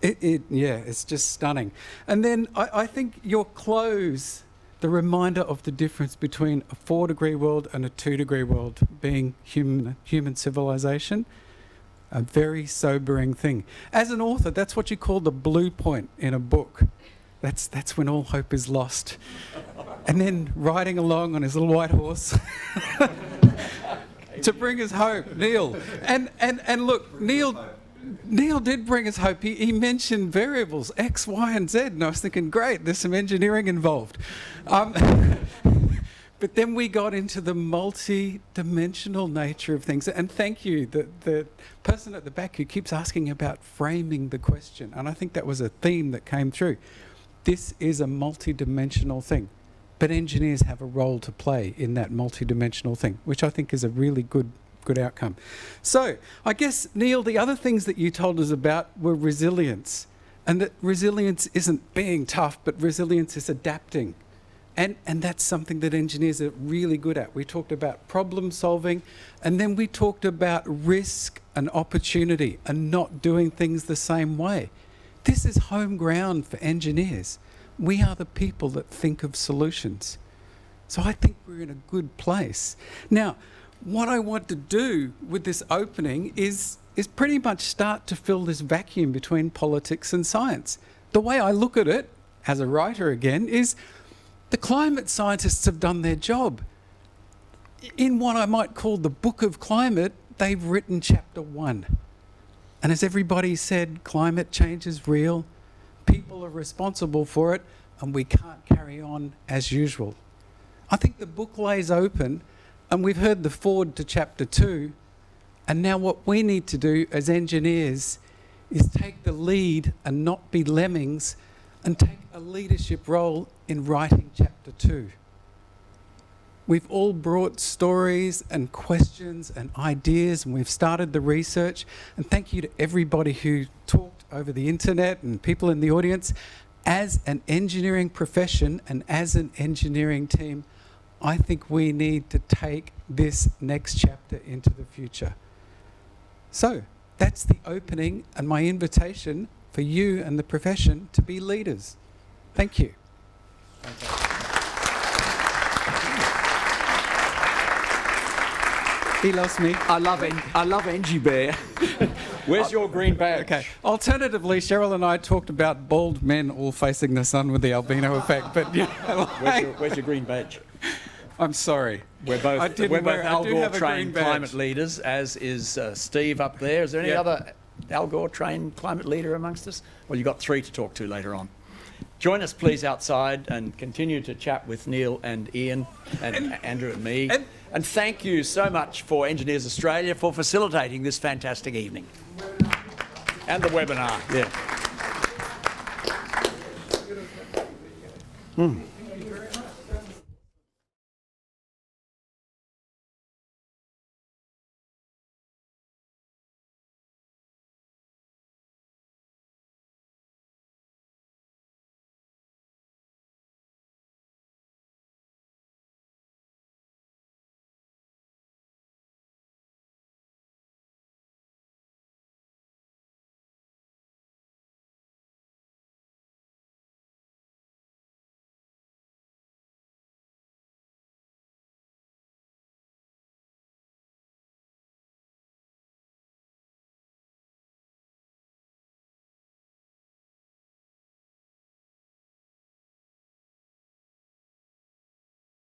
It's just stunning. And then I think your close, the reminder of the difference between a 4-degree world and a 2-degree world being human civilization, a very sobering thing. As an author, that's what you call the blue point in a book. That's when all hope is lost. And then riding along on his little white horse to bring us hope, Neil. And look, Neil did bring us hope. He mentioned variables, X, Y, and Z, and I was thinking, great, there's some engineering involved. But then we got into the multi-dimensional nature of things. And thank you, the person at the back who keeps asking about framing the question. And I think that was a theme that came through. This is a multi-dimensional thing. But engineers have a role to play in that multi-dimensional thing, which I think is a really good outcome. So I guess, Neil, the other things that you told us about were resilience, and that resilience isn't being tough, but resilience is adapting. And that's something that engineers are really good at. We talked about problem solving, and then we talked about risk and opportunity and not doing things the same way. This is home ground for engineers. We are the people that think of solutions. So I think we're in a good place. Now, what I want to do with this opening is pretty much start to fill this vacuum between politics and science. The way I look at it, as a writer again, is the climate scientists have done their job. In what I might call the book of climate, they've written chapter 1. And as everybody said, climate change is real, people are responsible for it, and we can't carry on as usual. I think the book lays open, and we've heard the forward to chapter 2, and now what we need to do as engineers is take the lead and not be lemmings, and take a leadership role in writing chapter 2. We've all brought stories and questions and ideas, and we've started the research. And thank you to everybody who talked over the internet and people in the audience. As an engineering profession and as an engineering team, I think we need to take this next chapter into the future. So that's the opening and my invitation for you and the profession to be leaders. Thank you. He loves me. I love Engie Bear. Where's your green badge? Okay. Alternatively, Cheryl and I talked about bald men all facing the sun with the albino effect, but you know, Where's your green badge? I'm sorry. We're both I didn't wear- I Al do Gore have a trained green badge. climate leaders, as is Steve up there. Is there any Yeah. other Al Gore trained climate leader amongst us? Well, you've got 3 to talk to later on. Join us, please, outside and continue to chat with Neil and Ian and Andrew and me. And thank you so much for Engineers Australia for facilitating this fantastic evening. And the webinar, yeah.